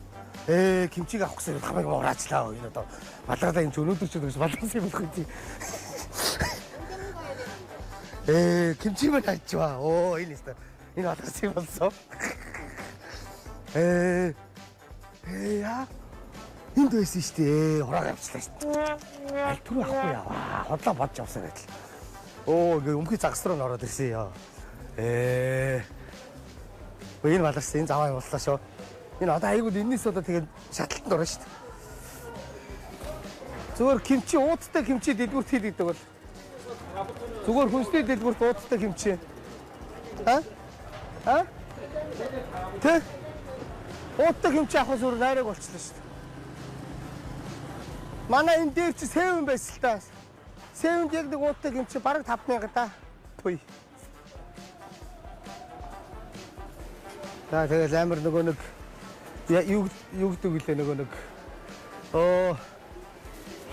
김치가 혹시 가만히 몰아치라. 이러다 바다다 이 өнөөдөр ч гэж баланс юм болох юм. 김치만 다 좋아. 오, энэ 있어. Энэ баланс юм болсон. Яа. Энд байсан шүү дээ. Хураа авчлаа шүү дээ. Аль түрүү ахгүй яваа. Хотлоо бодж явсан гэдэг. Оо, ингээ өмхий загас руу ороод ирсэн яа. Энэ баларс энэ заваа явууллаа шүү. Энэ одоо айгууд энэс одоо тэгээд шатлалтанд орно шүү дээ. Зүгээр 김치 уудтай 김치 дэлгүүрт хийдэг бол. Зүгээр хүнсний дэлгүүрт уудтай 김치. Тэ? Уудтай 김치 авах зүгээр найраг болчихлоо шүү дээ. Манай энэ дээр чи сэвэн байсан л та. Сэвэнд яг нэг уудтай 김치 бараг 5,000 та. Туй. Тэгээд амар нөгөө нэг юу гэдэг вүлээ нөгөө нэг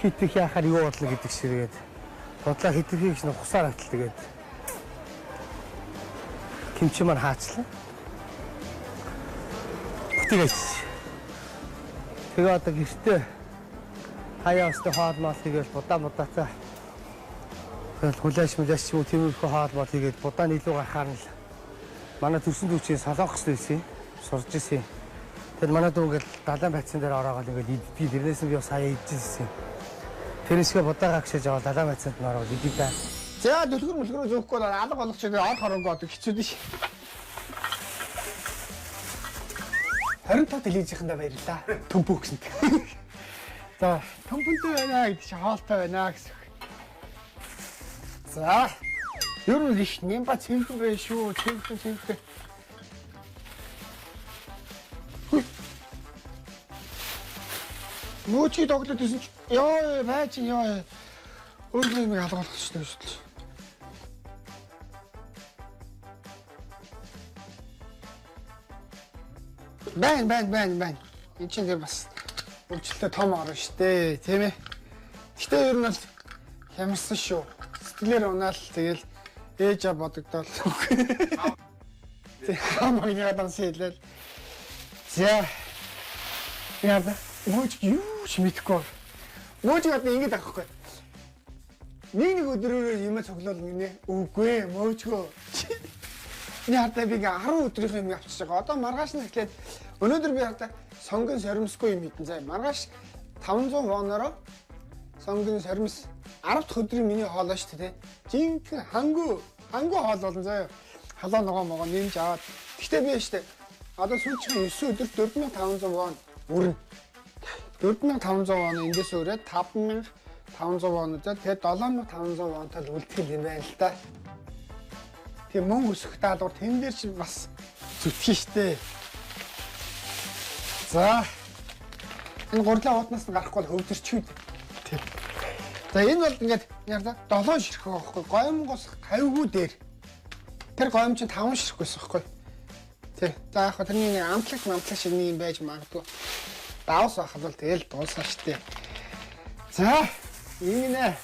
хитэх яхаар юу бодлоо гэдэг ширгээд бодлоо хитэхийг ч хусаар хатал тэгээд 김치 маань хаачлаа. Бүтээч. Тэгээ одоо гэртээ хаяа өстө хоол мал хийгээл будаа тэгэл гулааш мулааш юм тиймэрхүү хоол мал хийгээд будааны илүү гарахаар нь манай төрсөн дүүчийн солонгос байсан сурж ирсэн. Тэр манай дүү ингээл далайн байцсан дээр ороогоо ингээл иддэг. Тэрнээс нь би сая идчихсэн. Тэрнээсгээ будаагаа гшиж аваад далайн байцсанд нь ороод иддэг да. За дүлгэр мүлгэрөө зөөхгүй бол алга болох ч ор хоронго одоо хэцүү дэш. 25 телевизийнхэндээ баярлаа. Төмпөө гэсэнт. За төмпөнтэй байна гэдэг чи хоолтой байна гэсэн. За ер нь их нямба цэвэрхэн байх шүү. Цэвэрхэн. Мөчи тоглоод байсан чи ёо байж ёо. Өөрөө нэг алга болох шүү дээ. Байн. Энд чинь тэр бас өөрчлөлтөө том орно шүү дээ. Тийм ээ. Гэтэ ер нь бол хямарсан шүү. Сэтгэлээр унаал тэгэл ээжа бодогдол. Тэг хамаг яадан сэлэл. За. Яа. Мөч юу ч мэдэхгүй. Мөч гад ингэж авахгүй. Нэг өдрөөр юм цоглол гинэ. Үгүй мөчгөө. Яартай би 10 өдрийнх юм авчиж байгаа. Одоо маргааш нь эхлээд өнөөдөр би хата сонгон соримсгүй юм идэн заа. Маргааш 500 вонороо сонгон соримс 10 дахь өдрийн миний хоолоо шүү дээ. Жинхэнэ хангу хоол болон заа. Халаа ногоо нэмж аваад. Гэхдээ би шүү дээ. Одоо сүүлчийн 9 өдөр 4,500 вон өрнө. 4,500 вон эндээс өрөөд 5,500 вон үзээд тэгээд 7,500 вонтой л үлдэх юм байна л да. Тэгээ мөнгө өсөх даалгавар тэн дээр чи бас зүтгэн штэ. За энэ гурлаа уутнаас нь гарахгүй бол хөвдөрчүүд. Тийм. За энэ бол ингээд яарда 7 ширхэг байхгүй гомгоос 50-гүй дээр. Тэр гом чинь 5 ширхэг байсан байхгүй. Тий. За яг тэрний амтлагч нэг юм байж магадгүй. Давс байх бол тэгэл дуусна штэ. За энэ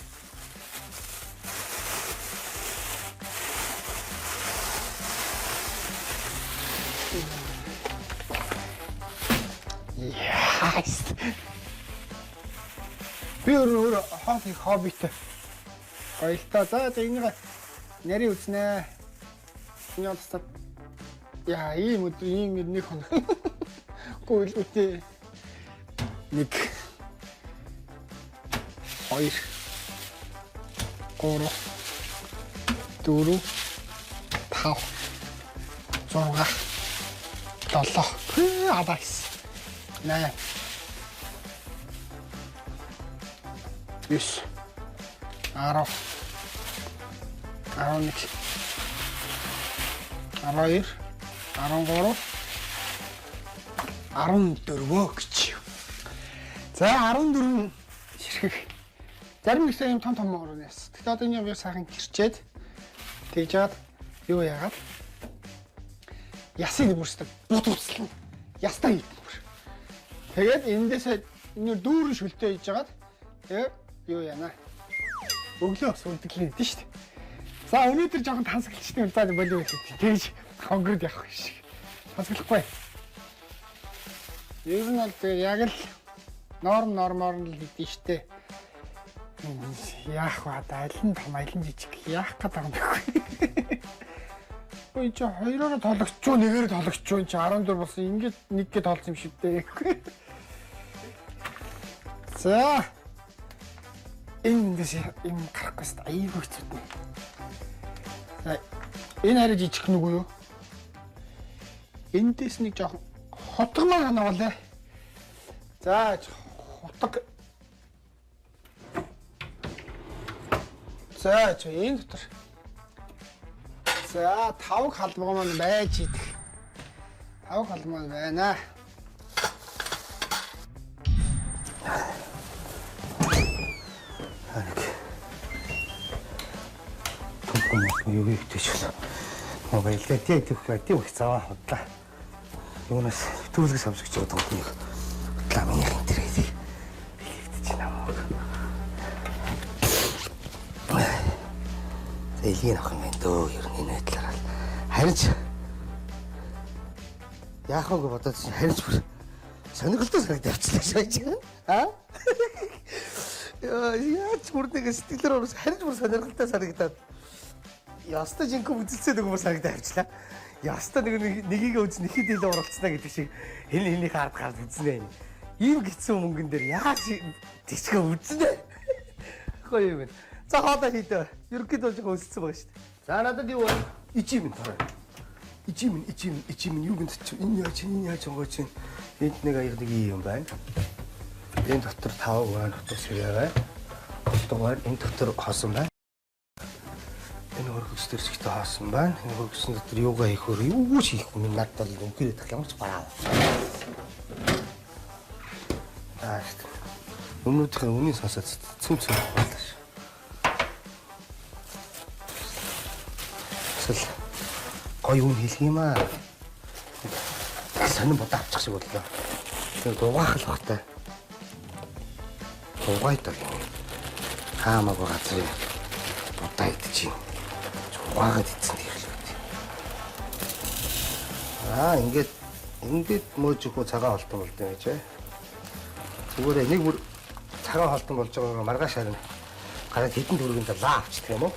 Яас. Би өөр хоолыг хоббитэй. Баялтаа. За энийг нарийн үзнэ. Энэ бол яа ийм өдөр ийм нэг хоног. Гүйл үтээ. 1 2 3 4 5 6 7 адайс 8 9 10 11 12 13 14 гэж. За 14 ширхэг. Зарим их юм том орно яс. Тэгтээ одоо энэ яг сайхан гэрчээд тэгж жаад юу яагаад ясыг бүрсдэг бут уцлаа. Ястаа хийдмэр. Тэгээд эндээсээ энэ дүүрэн шүлтээ хийж жагаад тэгээд юу яана. Өглөө бас үлдэглэн идэв шүү дээ. За өнөөдөр жоохон тансаглалчтай үлдээд болов уу. Тэгж хонгорд явах шиг. Тансаглахгүй. Ер нь бол тэгээ яг л нормоор л хийдэж штэ. Яах вэ? Аль нь том, аль нь жижиг яах гэдэг юм бэ? Ой чи хоёроо тоглогчгүй, нэгээр тоглогчгүй чи 14 болсон. Ингээд нэг гээд тоглосон юм шиг дээ. За. Эндээс юм гарахгүй шүү дээ. Айгүй хэцүү дээ. За энэ хараа жижиг нүгөө юу? Эндээс нэг жоохон хотгомоор ханавалаа. За хотг. За чи энэ дотор. За 5 халбаг маань байж идэх. 5 халбаг маань байна. Юу хийчихсэн. Мобайл дээр тийм их цаваа худлаа. Юунаас төвлөгс авчиж байгаа түүнийг ламын интернет хэлэгдэж байна. Элийн ах юм дөө ер нь энэ байдлаар харин ч яах вэ бодоод харин ч сонирхолтой санагдаж авчлаа шойж байгаа. Яач бүрдээ сэтгэлээр орос харин ч бүр сонирхолтой санагдаад. Яста жинхэнэ үзэлцээ нөгөө санагдаж авчлаа. Яста нэгийг үзэн нэхэд илүү оролцснаа гэдэг шиг хэний хард үзнэ. Ийм гитсэн мөнгөн дээр яаж тийчгээ үзнэ. Гоё юм. За хоолой хийдэ. Ерөнхийдөө жоохон өссөн байгаа шүү дээ. За надад юу вэ? Ичимэн тарай. Ичимэн юу гэнэ чи энэ яаж онгой чинь энд нэг аяг нэг юм байна. Энэ дотор 5 байна. Дотор сэрээ байна. Дотор энэ дотор хоосон байна. Энэ хөргөс дээр чигтэй хоосон байна. Энэ хөргөсөн дотор юугаа хийхөөр юу ч хийхгүй минь надад л өнгөрөөд байх ямар ч бараа. Өмнөдхөө үнийн сонсоод цөм боллоо ш. Гоё юм хэлэх юм аа. Сонин бодоо авчих шиг боллоо. Тэр дугаах л багтай. Дугайтай юм. Хаамаагүй газрын бодоо идчих. Дугаагаад идсэн хэрэг л. Ингээд мөөжихгүй цагаан холтон болд юм гэж. Зүгээр нэг бүр цагаан холтон болж байгаагаа маргааш харна. Гараад хэдэн төгрөгийн лаа авчихдаг юм уу?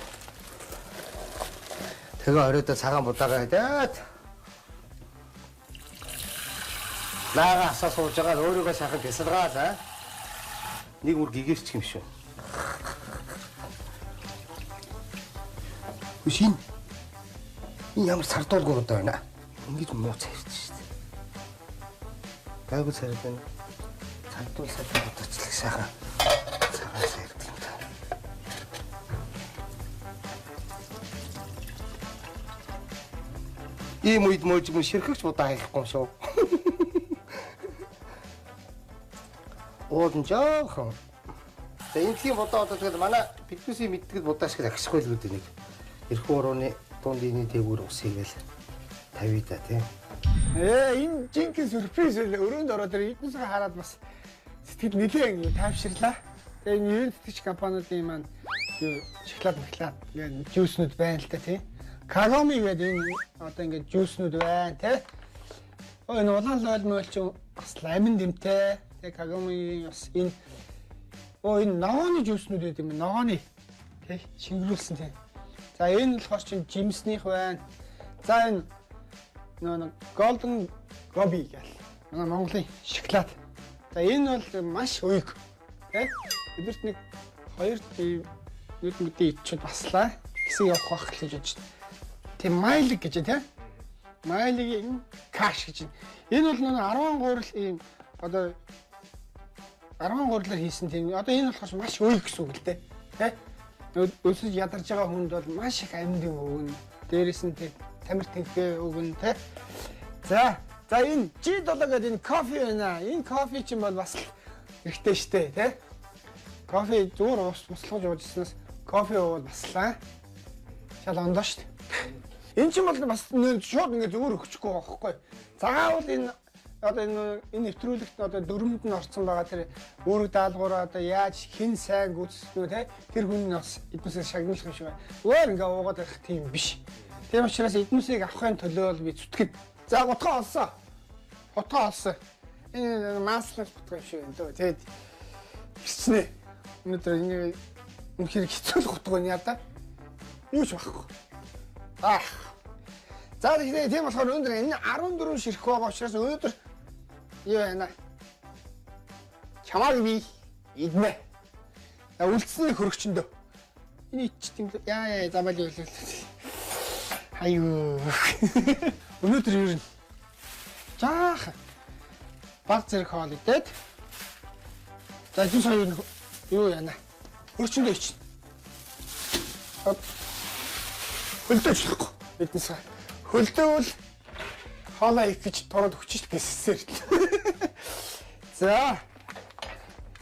Тэгээ оройдоо цагаан будаагаа хадаад лаага асаа сууж байгаа өөрийгөө сайхан тесэлгаалаа. Нэг үр гэгэрч юм шүү. Үшин. Энэ ямар сардуулгүй бодоо байна. Ингэж муу цайрч шүү дээ. Гайгүй цайрч байна. Сардуулсаад бодочлаа сайхан. Цагаан цайрч юм та. Ийм үед мөөж ширхэгч будаа хийхгүй юм шүү. Уулын жоохон. Энэ тийм будаа одоо тэгэл манай фитнесийн мэдтгэл будаа шиг агшихгүй л үүдээ нэг. Эрхүү урууны дунд иний дээгүүр ус хийгээл 50 да тийм. Энэ жинхэнэ сюрприз л өрөөнд ороод эднээсээ хараад бас сэтгэл нэлээд тайвширлаа. Тэгээ энэ юун тэтгэж компаниудын маань юу шоколад ингээд жууснууд байна л та тийм. Кагоми гэдэг энэ одоо ингээд жууснууд байна тий. Энэ улаан лойл мойл ч бас ламин дэмтэй. Тэгээ кагоми бас энэ энэ ногооны жууснууд гэдэг юм. Ногооны тий шингэрүүлсэн тий. За энэ болохоор чинь жимснийх байна. За энэ нөө голден гоби гэл. Манай Монголын шоколад. За энэ бол маш уйг тий. Бидэрт нэг 2 нүдэн идчихэд баслаа. Гэсэн явах байх гэж бодож байна. Тийм майлиг гэж тий. Майлигийн каш гэж. Энэ бол нэг 10 гурил ийм одоо 10 гурилаар хийсэн тийм. Одоо энэ болохоор маш уйг гэсэн үг л дээ. Тий. Өсөж ядарч байгаа хүнд бол маш их амьдын өгнө. Дээрээс нь тамир тэнхээ өгнө тий. За энэ G7 гэдэг энэ кофе байна. Энэ кофе чинь бол бас ихтэй штэ тий. Кофе зүгээр услахж уужснаас кофе уугаад баслаа. Шал ондоо штэ. Энэ чинь бол бас шууд ингэ зүгээр өгчихгүй байхгүй. Заавал энэ одоо энэ нэвтрүүлэгт одоо дөрөмд нь орсон байгаа тэр өөрөг даалгавраа одоо яаж хэн сайн гүйцэтгэв те тэр хүн нь бас эднээсээ шагналах юм шиг байна. Өөр ингээ уугаад байх тийм биш. Тийм учраас эднээсийг авахын төлөө би зүтгэд. За готгоо олсон. Хотгоо олсон. Энэ маслер бутгах юм шиг байна дөө. Тэгээд ирчнэ. Өнөөдөр энэ үнэхээр хэцүү л утга байна яа да. Юу ч байхгүй. За тэгэхээр тийм болохоор өнөөдөр энэ 14 ширхэг байгаа учраас өнөөдөр юу байна? Чамааг би идмэ. Үлдсэн хөрөгчөндөө. Энэ ичт юм яа замал юу л. Аюу. Өнөөдөр юу нэ? Жаах. Баг зэрэг хоол идээд. За энэ сая юу яана? Хөрөгчөндөө ичнэ. Хөлдөөчлөхгүй. Биднээс хөлдөөвөл хоолоо их гэж тураад өгч гэсээр. За.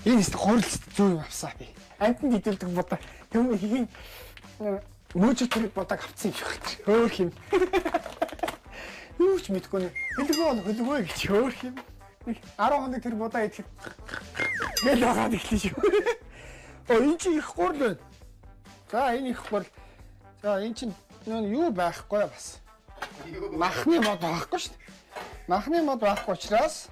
Энэ их гурилт зүй авсаа би. Амтнд идэлдэг бодоо. Тэм хийх мөжөтрийг бодог авцсан юм шиг байна. Хөөх юм. Юу ч мэдгүй нэ. Хөлгөө гэж хөөх юм. 10 хоног тэр бодоо идэх. Гэл байгаа гэхлээ шүү. Энэ чи их гурл байна. За энэ их гурл. За энэ чинь юу байхгүй бас. Махны мод байхгүй шүү дээ. Махны мод байхгүй учраас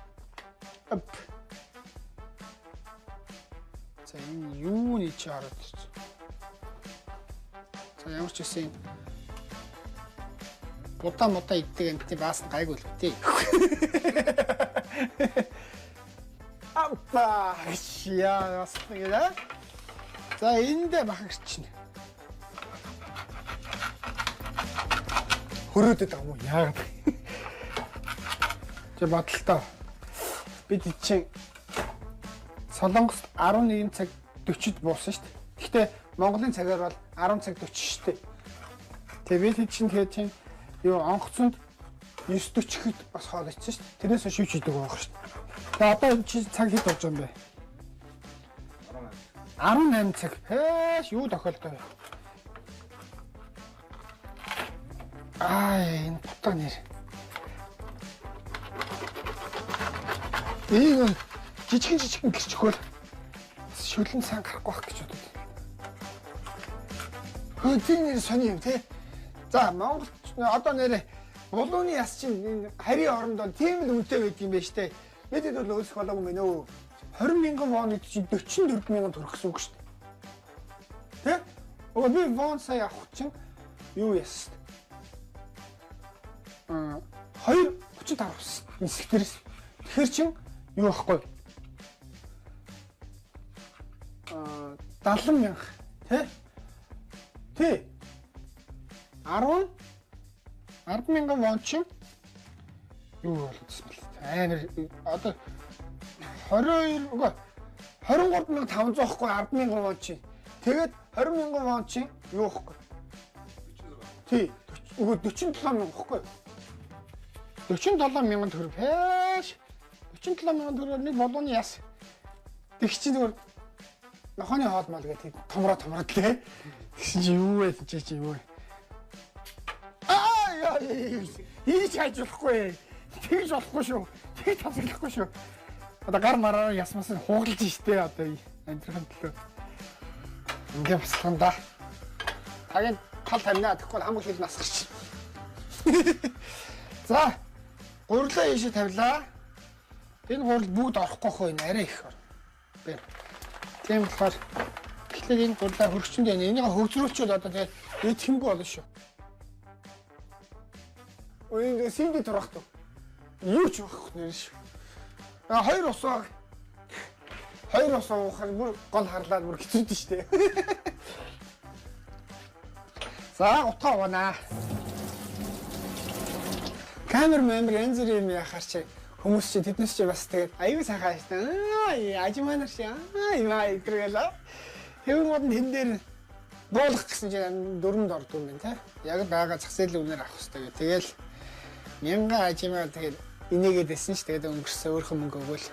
за энэ юуны чи хараад байна. За ямар ч үсэн будаа иддэг амтны баас нь гайгүй л битээ. Апа яа яа. За эндээ махагч нэ. Хөрөөдөд байгаа юм уу? Яагаад? Тэ бодлоо. Бид чинь Солонгост 11 цаг 40-д буусан шүү дээ. Гэхдээ Монголын цагаар бол 10 цаг 40 шүү дээ. Тэгээ бид чинь тэгээд чинь юу онгоцонд 9:40-д бас хоол ичсэн шүү дээ. Тэрнээс хойш юу ч хийдэг байгаа шүү дээ. Тэгээ одоо чи цаг хэд болж байгаа юм бэ? 18 цаг. Хээш юу тохиолдоо вэ? Энэ бутга нэр. Энэ жижигэн гэрчхөөл шүлэн сан гарахгүй байх гэж бодод. Хөөдийн нэр сони юм те. За Монгол одоо нэрээ булууны яс чинь харийн орондоо тийм л үнэтэй байдаг юм байна штэ. Мэдээд бол өсөх болоогүй мэн өө. 20 мянган вон чинь 44 мянган төгрөх гэсэн үг штэ. Тэ? Би вон сая авах чинь юу яс? 2.35 авсан. Нисгтэрс. Тэгэхээр чин юу байхгүй? 70 мянга, тий? 10 мянган вон чин юу болчихсон бэ? Амар одоо 23,500 ахгүй 10 мянган вон чин. Тэгээд 20 мянган вон чин юу байхгүй? Тий. 47 мянга ахгүй? 47 мянган төгрөг. Хэш. 47 мянган төгрөгөөр нэг болооны яс. Тэг чи зүгээр нохооны хоол мал гэдэг томроод лээ. Тэгсэн чи юу вэ чи юу вэ? Ийч хайж болохгүй. Тэгж болохгүй шүү. Тэг тасаглахгүй шүү. Одоо гар мараа ясмаас нь хуугалж штэ одоо амьдрахын төлөө. Ингээ басхан да. Тагийн тал тамина тэгэхгүй хамгийн хэл насгарч. За. Гурлаа ийшээ тавилаа. Энэ гурал бүгд орохгүй хөө энэ арай их орно. Тийм болохоор тэгэхээр энэ гурлаа хөргчөнд байна. Энийг хөгжрүүлчихвэл одоо тэгээд идэх юмгүй болно шүү. Энэ синди турах туу. Юу ч байхгүй нэр шүү. Хоёр ус уухаар бүр гол харлаад бүр хэцүүдэв штэ. За утгаа уунаа. Камер янз бүрийн яхаар чи хүмүүс чи тэднес чи бас тэгээд аюу сайхан штэ. Ажиманаар чи гэрэлээ. Хэвэн мод тэн дээр буулгах гэсэн чинь 4-д ордог юм байна те. Яг байгаа зах зээлийн үнээр авах хэрэгтэй. Тэгэл 1000 ажимаа тэгээд инээгээд байсан ш. Тэгээд өнгөрсөн өөрхөн мөнгө өгөөл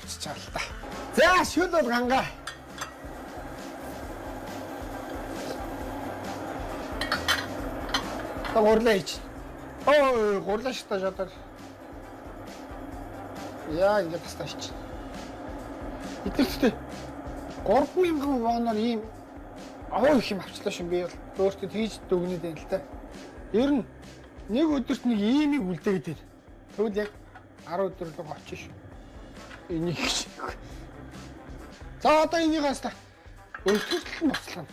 авчиж байгаа л та. За шүл бол гангаа. Гурлаа ич. Гурлаа шта жадар. Яа ингэ тастаач. Итгэвчтэй 3000 воноор ийм аваа их юм авчлаа шүү би бол өөртөө хийж дүгнээд байна л та. Ер нь нэг өдөрт нэг иймийг үлдээгээд байна. Тэгвэл яг 10 өдөр л очиж шүү. Энийг гэж. За одоо энийг хаста. Өлтөлтөл боцлоо.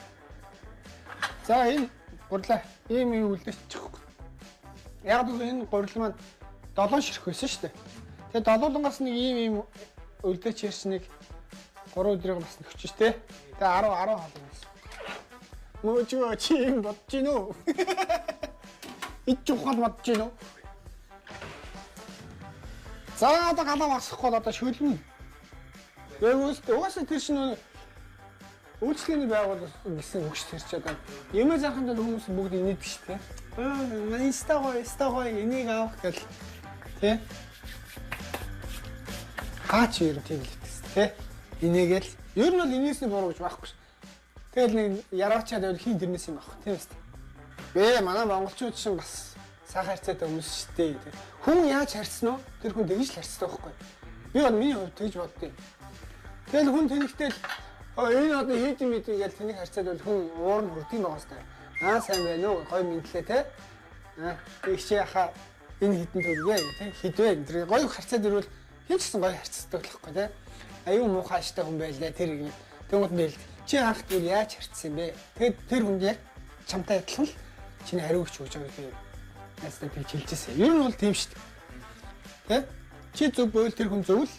За энэ гурлаа ийм юм үлдээчихгүй. Яг л энэ гурил маань 7 ширх байсан шүү дээ. Тэгээ долуулангаас нэг ийм үлдээч ярьсныг 3 өдрийг бас нөхчих тээ. Тэгээ 10 хоол юмсэн. Мөчөө чи юм бодож гин үү? Ич ухаал бодож гин үү? За одоо галаа багсахгүй одоо шөлмөн. Угаасаа тэр чинь үйлчлэгийн байгууллага гэсэн өгч төрч одоо юм зааханд хүмүүс бүгд инээдэг шүү дээ. Инстагой энийг авах гэл тий. Гаач ер нь тийм л гэсэн тий. Инээгээл ер нь бол инээсний буруу гэж байхгүй ш. Тэгэл нэг яраачаад байвал хин тэрнээс юм авах тийм үст. Бэ манай монголчууд чинь бас сайхан харьцаатай хүмүүс шүү дээ. Хүн яаж харьцсан уу? Тэр хүн тэгж л харьцдаг байхгүй. Би бол миний хувьд тэгж боддیں۔ Тэгэл хүн тэнэгтэл энэ одоо хийд юм гэдэг гэж тэнийг харьцаад бол хүн уур нь хүрдэг юм байгаа сте. Сайн байна уу? Гой мэдлээ те. Тийч яха энэ хитэн төргөө те. Хидвэ энэ гой харьцаад ирвэл хин ч гэсэн гой харьцдаг л байхгүй те. Аюу муухайштай хүн байлаа тэр юм. Тэгмэд мэл чи анх түр яаж харьцсан бэ? Тэгэд тэр хүн яг чамтай адилхан л чиний хариу өгч өгч байгаа би ястаа би хэлчихсэн. Ер нь бол тийм шүү дээ. Тэ? Чи зөв бөөл тэр хүн зөв л.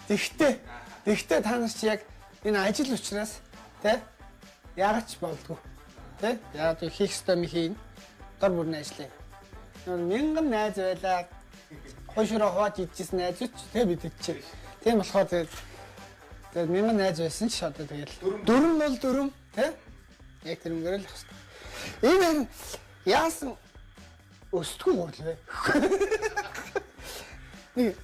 Тэгтээ та нар чи яг энэ ажил учраас тэ яагач болдгоо. Тэ? Яг хийх ёстой ми хийн. Дор бүрний ажиллая. Мянган найз байлаа. Хойшроо хувааж идчихсэн найзууч тэ бид идчихээ. Тийм болохоор тэгээд мянган найз байсан ч одоо тэгэл дөрөв бол дөрөв тэ? Яг тэр өнгөрөө л хэвчээ. Энэ яасан өсдгөө гурлаа. Нэг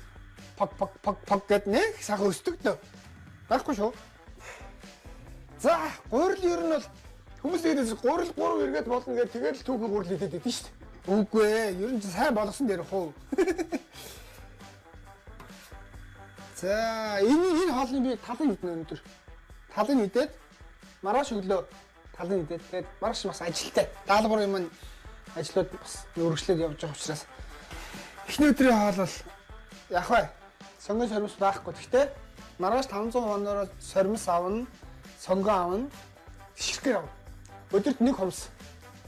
пак гэд нэг сайхан өсдөг дөө. Байхгүй шүү. За, гурил ер нь бол хүмүүс дээрээс гурил 3 эргээд болно гэж тэгэл түүхэн гурил идэд байдсан шүү дээ. Үгүй ээ, ер нь сайн болгосон дээр хөө. За, энэ хоолны би талын идэнэ өнөдөр. Талын идээд маргааш өглөө талын идээд тэгээд маргааш бас ажилтай. Даалгавар юм ажлууд бас өргөжлөд явж байгаа учраас эхний өдрийн хоол бол яг бай сонгон сормос байхгүй. Гэхдээ маргааш 500 хоноор сормос авна, сонгон авна, ширхэг авна. Өдөрт нэг хумс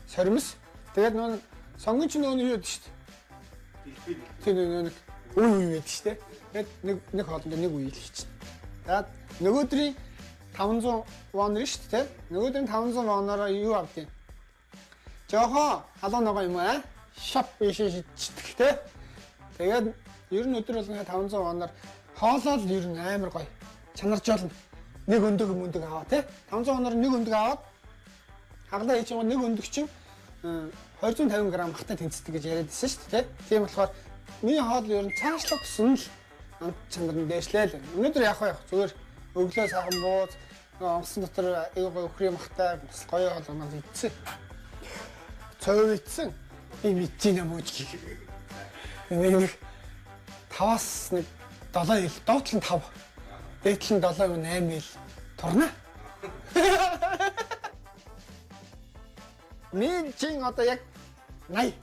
сормос. Тэгээд нөө сонгон ч нөө юу гэдэг шүү дээ. Тэр нэг үе байдаг шүү дээ. Тэгээд нэг хоолнд нэг үе л хийчихнэ. Тэгээд нөгөөдрийн 500 вон риш шүү дээ. Нөгөөдрийн 500 воноор юу авдیں۔ Жохоо халуун байгаа юм аа. Шап биш шидчихдэг те. Тэгээд ер нь өдөр болгоно 500 оноор хоолоо л ер нь амар гоё. Чанаржуулна. Нэг өндөг аваа те. 500 оноор нэг өндөг аваад хаглаа хийж байгаа нэг өндөг чинь 250 г хатаа тэнцдэг гэж яриад байсан шүү дээ. Тийм болохоор миний хоол ер нь цаашлах тусан л амт чанар нь дээшлээ л. Өнөөдөр яг зүгээр өглөө сайхан бууз онцсон дотор аюу өхрийн махтай бас гоё хоол оноо идсэн. Цойвцсан юм ичнэ мөж. Нэг 5-аас нэг 7 ил доотлон 5. Дээдлэн 7 8 ил турна. Мен чин одоо яг 80.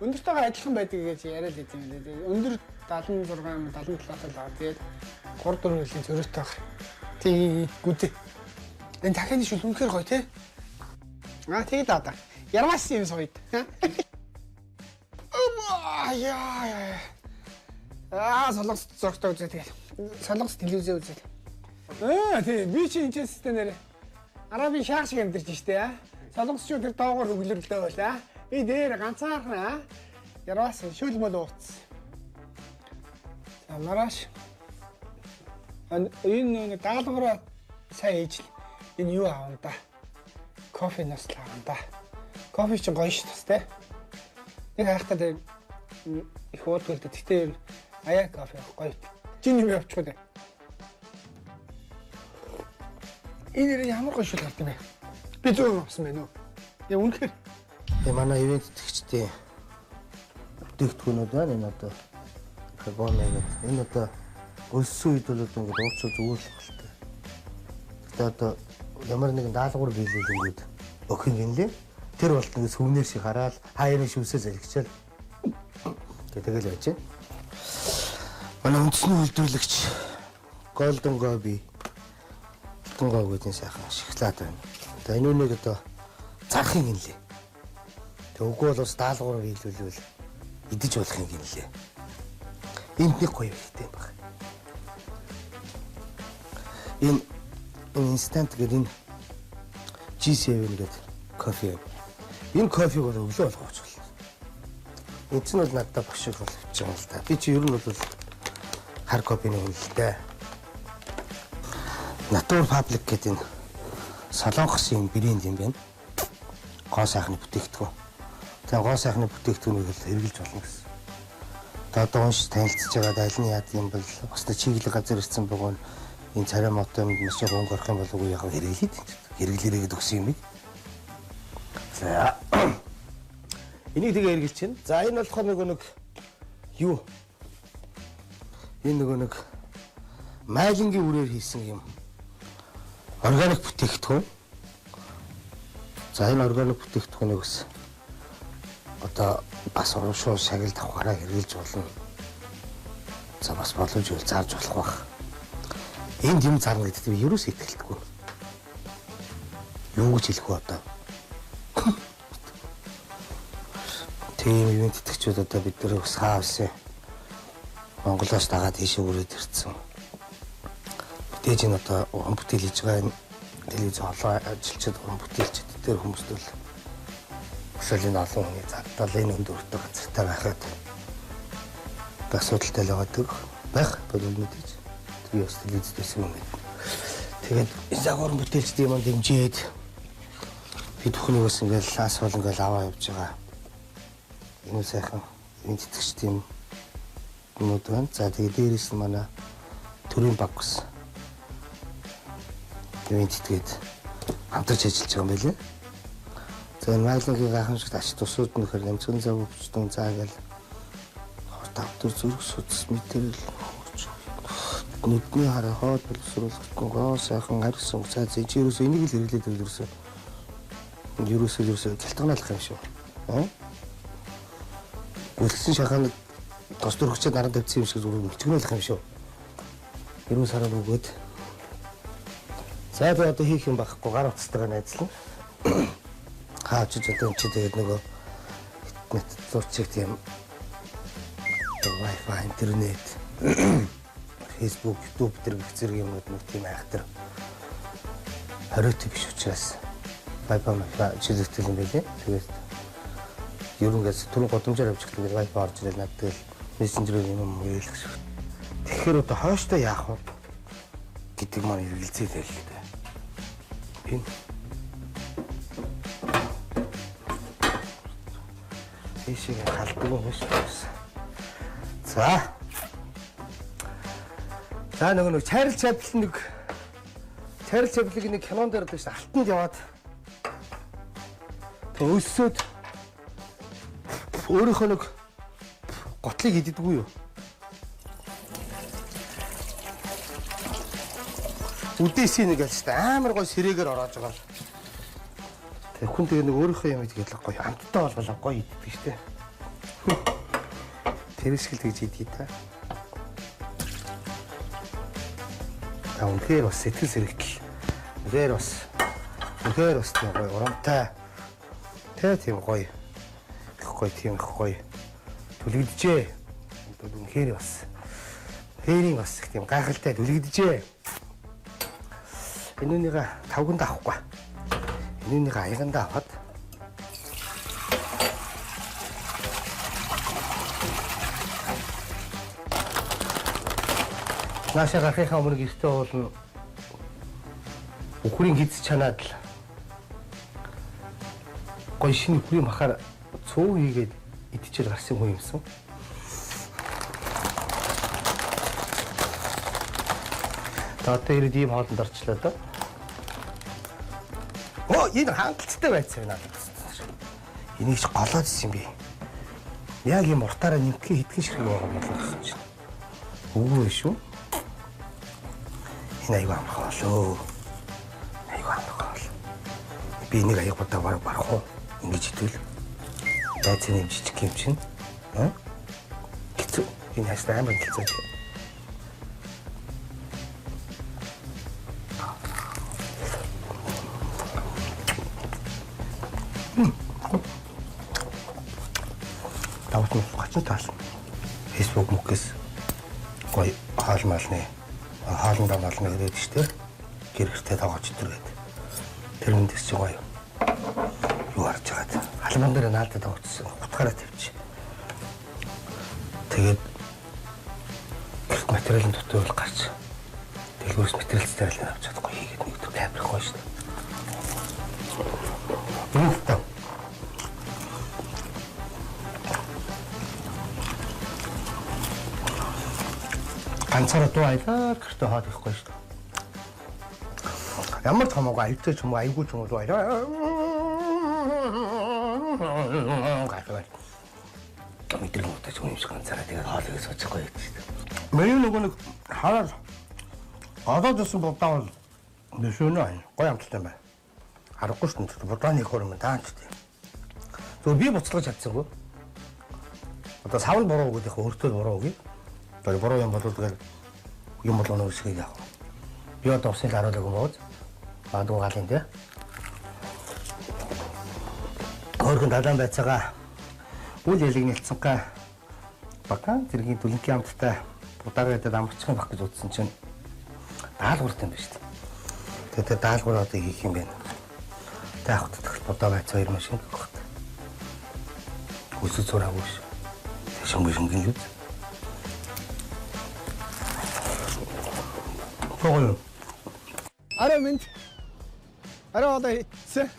Өндөртөөгөө адилхан байдаг гэж яриад байт юм лээ. Өндөр 76 77 тал. Тэгээд 3-4 жилийн зөрөөтэй баг. Тийм гүдээ. Энэ дахины шүл үнэхээр гоё тий. Тэгээд одоо ярмаас юм сойд. Солонгос зургтай үзээ тэгэл. Солонгос телевизээ үзээ. Тийм би чи энэ системээр арабын шаах шиг амьдарч штэ. Солонгосчууд тэр доогоор хөглөрлөө байлаа. Би дээр ганцаархан ярмаас шүлмөл ууц. Мараш. Энэ даалгавраа сайн ээж энэ юу аавна да. Кофе наслаа да. Кофе ч гоё шүү дээ. Нэг хайхтаа их уудвал гэхдээ аяа кофе гоё. Чин юм явуучих үү. Энэ ямар гоё шүл гард юм бэ? Би зөв авсан байна уу? Яа үнэхээр. Манай ивент тэтгэгчтэй бүтээгдэхүүнүүд байна. Энэ одоо карбон гэдэг. Энэ одоо өссөн үед бол ингээд ууцаа зүгээр л багтай. Гэтэ одоо ямар нэгэн даалгавар биелүүлээд өгөх юм лээ. Тэр бол нэг сүмнэр шиг хараад хаярын шүсээ зэрэгчээл. Тэгэл байж. Манай үндэсний үйлдвэрлэгч Golden Gobi гэдэг сайхан шоколад байна. За энэ үнийг одоо зарахын гинлээ. Тэг үгүй бол бас даалгавар хийлүүлвэл идэж болохын гинлээ. Энд нэг гоё ихтэй юм байна. Энэ instant гэдэг энэ G7 гэдэг кофе. Энэ кофег бол өглөө болгож болно. Энд нь бол надад багш шиг болж байгаа юм л да. Би чи ер нь бол хар кофений үнэлтэй. Natur Public гэдэг энэ солонгосын брэнд юм байна. Гоо сайхны бүтээгдэхүүн. Тэгээ гоо сайхны бүтээгдэхүүнийг л хэрэгжилж болно гэсэн. Одоо унш танилцж байгаа аль нь яад юм бол бас чиглэг газар ирсэн бөгөөд энэ царай мото юм маш их өнгө орох юм болов уу яг хэрэглээд хэрэглээрээ гэдэг өгсөн юм. За. Энийг тэгээ хэрэгжилж чинь. За энэ болохоор нэг юу? Энэ нэг майлингийн үрээр хийсэн юм. Органик бүтээгдэхүүн. За энэ органик бүтээгдэхүүнийг бас одоо бас уушуу шагнал давхаараа хэрэгжилж болно. За бас боломжгүй зарж болох байх. Энд юм зарна гэдэг би ерөөсөө итгэлдэггүй. Юу гэж хэлэх вэ одоо? Тийм юм итгэжүүд одоо бид нэр бас хаавсан. Монголоос дагаад ийшээ үрээд ирсэн. Мэдээж энэ одоо уран бүтээл хийж байгаа энэ телевиз холоо ажилчид уран бүтээлчид тэр хүмүүст бол өсөл энэ олон хүний зардал энэ өндөртэй газартай байхад асуудалтай л байх болов мэдээж. Би бас телевизтэйсэн юм байна. Тэгээд энэ уран бүтээлчдийн юм дэмжиж бид бүхнийг бас ингээл лаас бол ингээл аваа явж байгаа. Энэ сайхан энэ тэтгэж тийм юмуд байна. За тэгээд дээрээс нь манай төрийн баг ус энэ тэтгээд хамтарч ажиллаж байгаа юм байлээ. За энэ майлынгийн гайхамшигт ач тусууд нөхөр нэмцэн зав өвчтөн заагаал хортавтар зүрх судас мэдэрэл нүдний хараа хоод боловсруулахгүй гоо сайхан харсан цаа зэжирөөс энийг л хэрэглээд өлөрсөн. Ерөөсөө гялтганаалах юм шүү. Үлдсэн шаханад тос дөрөгчөд наран тавьсан юм шиг зүгээр үлчгнүүлэх юм шүү. Ерөө сараа өгөөд. За одоо хийх юм байхгүй гар утастайгаа найзлаа. Хаач одоо чи тэгээд нөгөө интернет зурчиг тийм Wi-Fi интернет Facebook, YouTube тэр гэх зэрэг юмуд нэг тийм айхтар хориотой биш учраас Wi-Fi чиглэлтэй юм байлээ. Тэгээд ерөнгөөс түрүү годомжоор авч ихтэй Wi-Fi орж ирэл надад тэгэл мессенжерээр юм хэлэх шүү. Тэгэхээр одоо хооштой яах вэ гэдэг маань хэрэгэлцээ л дээ. Энэ ийшээ халддаг юм шүү. За. За нэг Charles Chaplin нэг кинон дээр л шүү. Алтанд яваад өөсөөд өөрийнхөө нэг готлыг иддэггүй юу? Үдээсийн нэг ялч та амар гой сэрээгээр ороож байгаа л. Тэг хүн тэгээ нэг өөрийнхөө юм идгээд л гоё амттай болголоо гоё иддэг штэ. Тэрсгэл тэгж идэх та. Та үнхээр бас сэтгэл сэрэгтэл. Үнхээр бас тийм гоё урамтай. Тийм гоё. Их гоё тийм их гоё. Түлэгдэжээ. Үнхээр бас. Хээрийн бас их тийм гайхалтай түлэгдэжээ. Энүүнийг тавганд авахгүй. Энүүнийг аяганд аваад наашаа гарахынхаа өмнө гэртээ уулна. Үхрийн гиз чанаад л гоё шинэ үхрийн бахаар цуу хийгээд идчихэл гарсан хүн юмсан. Одоо ирээд ийм хоолнд орчлоо доо. Оо, энэ хангалттай байцсан надад. Энийг ч голоод исэн би. Яг юм уртаараа нэмтгэн хитгэн ширхэг байгаа юм байна гэж. Үгүй шүү. Энэ аюу амхаалаа. Аюу амхаал. Би нэг аюу бодоо барах уу? Ингэж итгэл. Байцны жижиг юм чинь. Хэцүү. Энэ хаштай амар хэцүү. Зочин тал. Facebook мөгөөс гоё хаалмалны хаалнда малны ирээд штэ. Гэрхтээ тоогооч төргээд. Тэр үндэс чи гоё. Юу харж байгаад халман дээр наалтад тавьчихсан. Утгаараа тавьчих. Тэгээд материалын дотор бол гарч. Дэлгүүрс материалс дээр л авч чадахгүй хийгээд нэг төр камер гоё штэ. ганцаараа дуу аялаа гэртээ хаад ихгүй шүү дээ. Ямар ч хамаагүй аялцаа ч юм уу айгүй ч юм уу дуу аялаа. Гайхав. Мэдрэг утаач юм шиг ганцаараа тэгээд хоолыг суучихгүй шүү дээ. Миний нөгөө нэг хараа одоо зөсөн бодоо бол нэшүүнэ гоё амттай байна. Харахгүй шүү дээ. Бодааны хөрмөн таач тийм. Зөв би буцалгаж чадсангүй. Одоо савн буруу гэдэг өөртөө буруу үгүй. Тэр буруу юм бол тэгэл юм болоно үсгийг яах вэ? Би одоо усын харуулаг юм бооз. Бадуу галын тий. Өөрхөн далайн байцаага үл ялыг нэлцэнгээ бакан зэргийн дүлэнгийн амттай будаагаад амарчхан байх гэж утсан чинь даалгавар юм байна шүү дээ. Тэгээд даалгавар одоо хийх юм байна. Таах хөтөлбөр будаа байц хоёр машин гэх хөт. Үсэг зураагүй ш. Шонгын л үз. Кооло. Арай минь. Арай одоо хийсэн.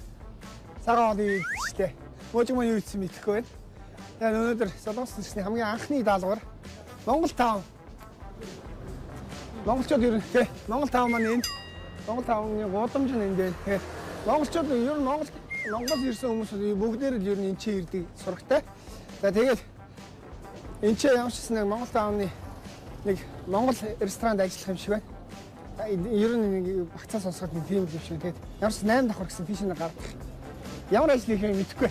Цагаан одоо хийжтэй. Мужиг маань юу хийсэн мэдэхгүй байна. Тэгээд өнөөдөр Солонгос улсны хамгийн анхны даалгавар Монгол 5. Монголчууд ер нь тий Монгол 5 маань энэ Монгол 5-ны гудамж нь энэ дээр. Тэгээд монголчууд ер нь Монголоос ирсэн хүмүүс бүгдээр л ер нь энэ чинь ирдэг сурагтай. За тэгээд энэ чинь ямар ч гэсэн Монгол 5-ны нэг Монгол ресторанд ажиллах юм шиг байна. Ер нь нэг багцаа сонсоход нэг тийм юм шиг. Тэгээд ямар ч 8 давхар гэсэн тийш нэг гардаг. Ямар ажил хийх юм мэдэхгүй.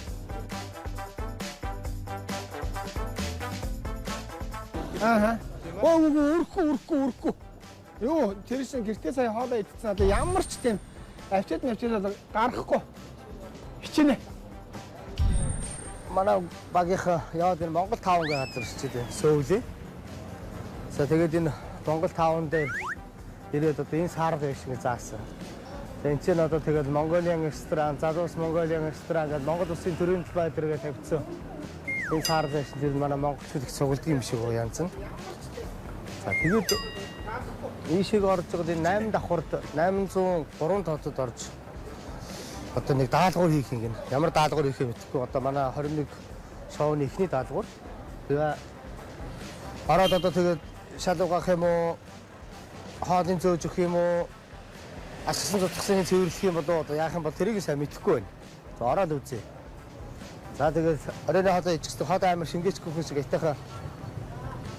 Ааха. Өрөхгүй. Юу, тэр чинь гэртээ сая хоолоо идсэн одоо ямар ч тийм авчид одоо гарахгүй. Хичнээн. Манай багийнхаа яваад энэ Монгол 5 гэ газар читэй сөүлээ. За тэгээд энэ Монгол 5 дээр ирээд одоо энэ сар байж шиг заасан. Тэгээд энэ чинь одоо тэгээд Mongolian ресторан, Залуус Mongolian ресторан гэдэг Монгол улсын төрийн талбай дээрээ тавьчихсан. Энэ сар байж тэр манай монголчууд их цуглдаг юм шиг уу янз нь. За тэгээд энэ шиг орж байгаа энэ 8 давхарт 803 тооцоод орж одоо нэг даалгавар хийх юм гин. Ямар даалгавар хийх юм мэдэхгүй. Одоо манай 21 шоуны эхний даалгавар. Тэгээ ороод одоо тэгээд шал угаах юм уу? Хоолын зөөж өгөх юм уу? Ассан цуцганы цэвэрлэх юм болоо одоо яах юм бол тэрийг сайн мэдэхгүй байна. За ороод үзье. За тэгээд оройн хоолоо ичсэн хоол амар шингээчгүй хүн шиг айтайхан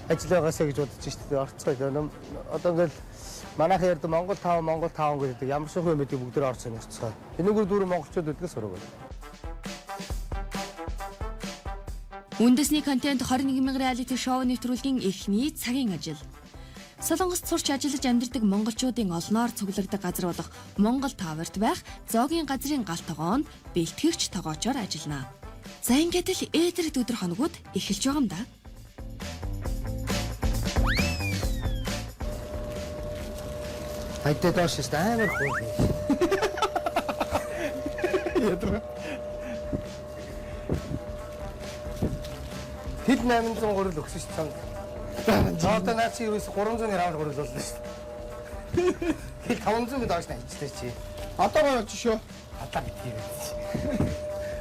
ажил байгаасаа гэж бодож штэ орцгоо. Одоо ингээл манайхан ярд Монгол 5 гэдэг ямар шиг юм бэ бүгд орцсон орцгоо. Энэгээр дөрөв монголчууд өдгөөс сураг байна. Үндэсний контент 21,000 реалити шоу нэвтрүүлгийн эхний цагийн ажил. Солонгост сурч ажиллаж амьдардаг монголчуудын олноор цуглардаг газар болох Монгол Таверт байх зоогийн газрын галт тогоонд бэлтгэгч тогоочоор ажиллана. За ингээд л ээдрэгт өдөр хоногуд эхэлж байгаа юм да. Хайдаа доош шүү амар хөө. Ядраа. Хэд 800 гурил өгсөн шүү цанг. Одоо наач юус 300-ны раунд гурил болно шүү. Хэд 500 доош найчтай чи. Одоо гоё ч шүү. Одоо битгий байж.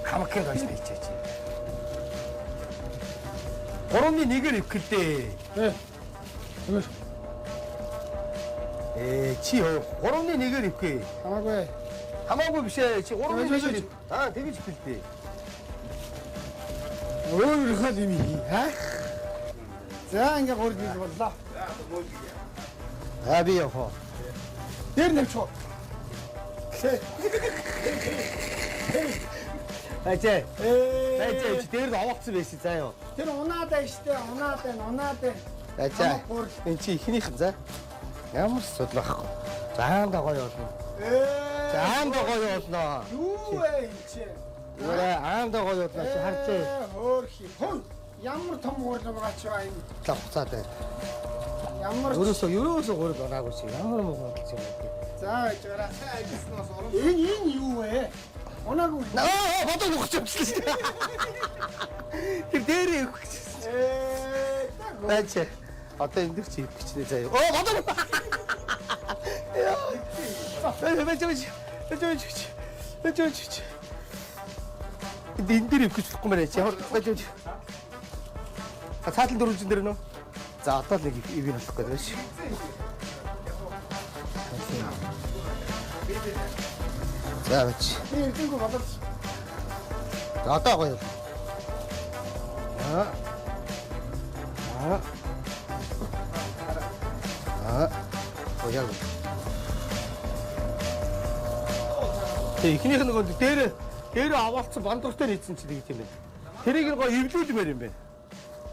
Хамаагийн доош найчаа чи. 3-1-ээр ивгэлдээ. Чи 3-1-ээр ивхээ. Хамаагүй биш ээ. Чи 3-1-ээр. Тэгэж ивгэлдээ. Өөрийнхөө юм хаа. За ингээ гурил бий боллоо. Би яах вэ? Тэр нэмчгүй. Ажээ. Тэр овоцсон байсан заа юу. Тэр унаадаа штэ, унаад. Ажээ. Энд чи ихнийх за. Ямар судлахгүй. Заанда гоё болно. Заанда гоё болно. Юу вэ энэ чи? Яа, аанда гоё болно чи харчээ. Хөөх. Ямар том гурил байгаа ч баа энэ. За хуцаад байна. Ямар Ерөөсөө гурил онаагүй чи ямар муу бодолч юм бэ? За гэж байгаа. Ажилласнаас орон. Энэ юу вэ? Унаагүй. Бодоо нухч явчихлаа шүү дээ. Тэр дээрээ өгөх гэж. Бач. Одоо энэ чи хийх гэж заяа. Бодоо. Бач. Энэ дээр өгөх болохгүй мэрэ чи ямар бач. Цаатлын дөрвөлжин дээр нөө. За одоо л нэг ивэн болох гэдэг шүү. За бач. Эндгүй бодож. За одоо гоё. Гоёо. Эхнийх нь нөгөө дээр аваалцсан бандуртай нийцсэн чи нэг юм байна. Тэрийг нь гоё эвлүүлмээр юм байна.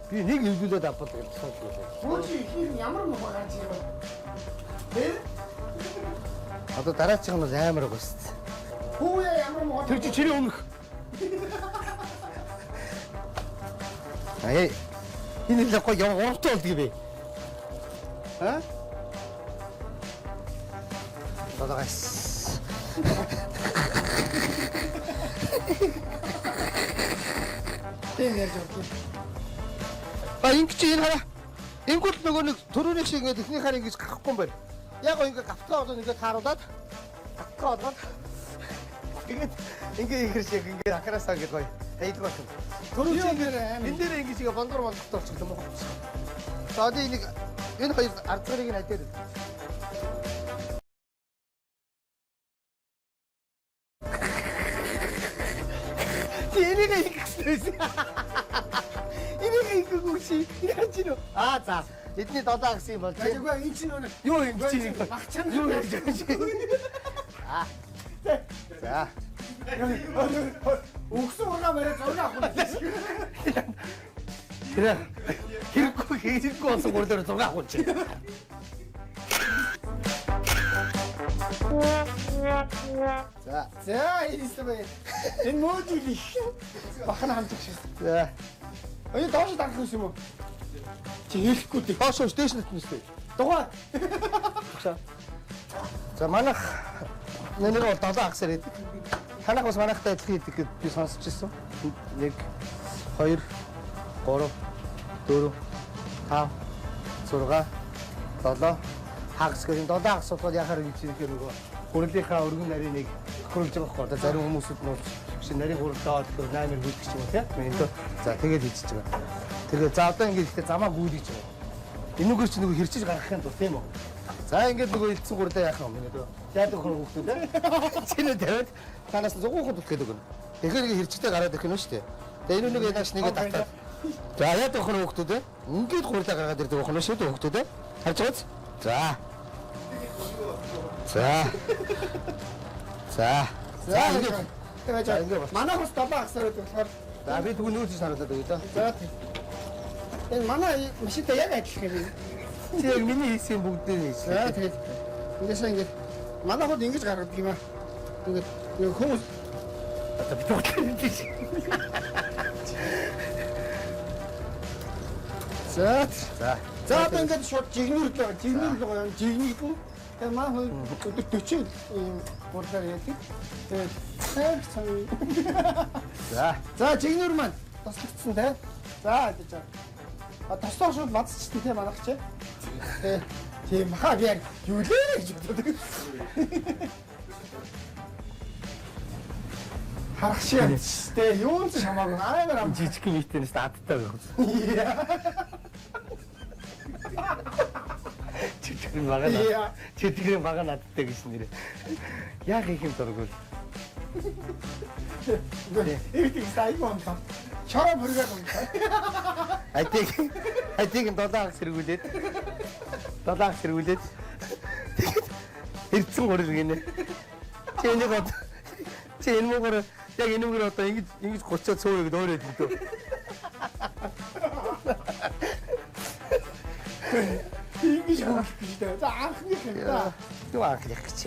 Би нэг эвлүүлээд авбал гэж сонслоо. Мөн чи ихийг ямар муу байгаа чи юм. Тэ? Одоо дараачих нь бол амар гоёс. Хүүе ямар муу. Тэр чи чиний өмнөх. Ай. Энэ л гоё уралтай болдгий бэ. Аа? Бадагас. Тийм яаж вэ? Ингэж энэ хараа. Ингүүл нөгөө нэг төрөний шиг ингэж эхний хараа ингэж гарахгүй юм байна. Яг ингэ гавтгаа одоо ингэ тааруулаад гавтгаа болоод тэгээд ингэ ихэр шиг ингэ ахараасаа ингэ гоё. Айдаг байна. Төрөний шиг энэ дээр ингэ шиг бондор болчихсон юм уу? За одоо энэ хоёр ардгарыг нь адил. Энийг ихсэн. Энийг ихгүйг чи яаж юу? За. Эдний додоо гэсэн юм бол. Тэгвэл энэ чинь өнө. Юу юм чи? Багчаан Юу яаж чи? За. Өгсөн ургаа барай зураг авах юм. Хэрэггүй болсон гурлаар зураг авах чи. За ийсвэ. Энэ модуль их бахна хамтдаг шиг. За. Энэ доош дагах юм уу? Чи хэлэхгүй дээ. Хоошоо стэйшн нэстэ. Дугаа. За манайх нэг бол 7 агсаар идэг. Танах бас манайхтай адилхан идэг гэж би сонсч ирсэн. 1 2 3 4 5 6 7 хагас гэх юм 7 хагас бол яхаар гэж хэлэхээр нөгөө гурилынхаа өргөн нарийн нэг хөрөлж байгаа хгүй. Одоо зарим хүмүүсүүд нууц шиг нарийн гурилдаа тэгэхээр 8 гүйдэг юм тийм. Энд за тэгээд хийчихэж байгаа. Тэгээ за одоо ингэж ихтэй замаа гүйдэж байгаа. Энүүгээр чи нөгөө хэрчиж гаргахын тулд тийм үү? За ингэж нөгөө элдсэн гурилаа яах юм бэ? Яадаг хүн хүмүүс тийм. Чиний тавиад танаас зугуухад утгээд өгнө. Тэгэхээр ингэ хэрчтэй гараад ирэх нь шүү дээ. Тэгээ энэ нэг яаш нэгэ татаад. За яадаг хүн хүмүүс тийм. Ингээд гурилаа гаргаад ирдэг хүн шүү дээ хүмүүс тийм. Харж байгааз. За. Тэгээд манай хос 7 агсаар байдаг болохоор за би тэгвэл нүүрч сануулаад өгье дөө. за тийм. Энэ манай машинтай яг адилхан юм. Чи яг миний хийсэн бүгдийг хийсэн. За тэгээд ингэсэн ингэ манай хот ингэж гаргадаг юм аа. Ингээд нэг хүмүүс Одоо би бүгдийг хийсэн. За одоо ингээд шууд жигнүүр байгаа. Жигнүүр юм. Тэгээд маа хөө өдөр 40 юм гурлаар яадаг. Тэгээд За жигнүүр маань тослогдсон те. За гэж байна. Тослоо шууд бацчихдээ те манайх чи. Тийм хаа би яг юу лээ гэж боддог. Харах шиг те юун ч хамаагүй амар ам Жижиг митэнээс адтай байх. Читгэрийн бага надтай гэж нэрээ. Яг их юм дургуул. Эвтиг сайгон та. Чороо бүргээр юм. Айтиг 7 хагас сэргүүлээд. 7 хагас сэргүүлээд. Хэрцэн гурил гинэ. Чи энийг бод. Чи энэ муугаар яг энэ муугаар одоо ингэж гуцаад цөөрөг дөөрөөд өгдөө. Ингэж явах гэж дээ. За анхных юм да. Юу анхных гэж.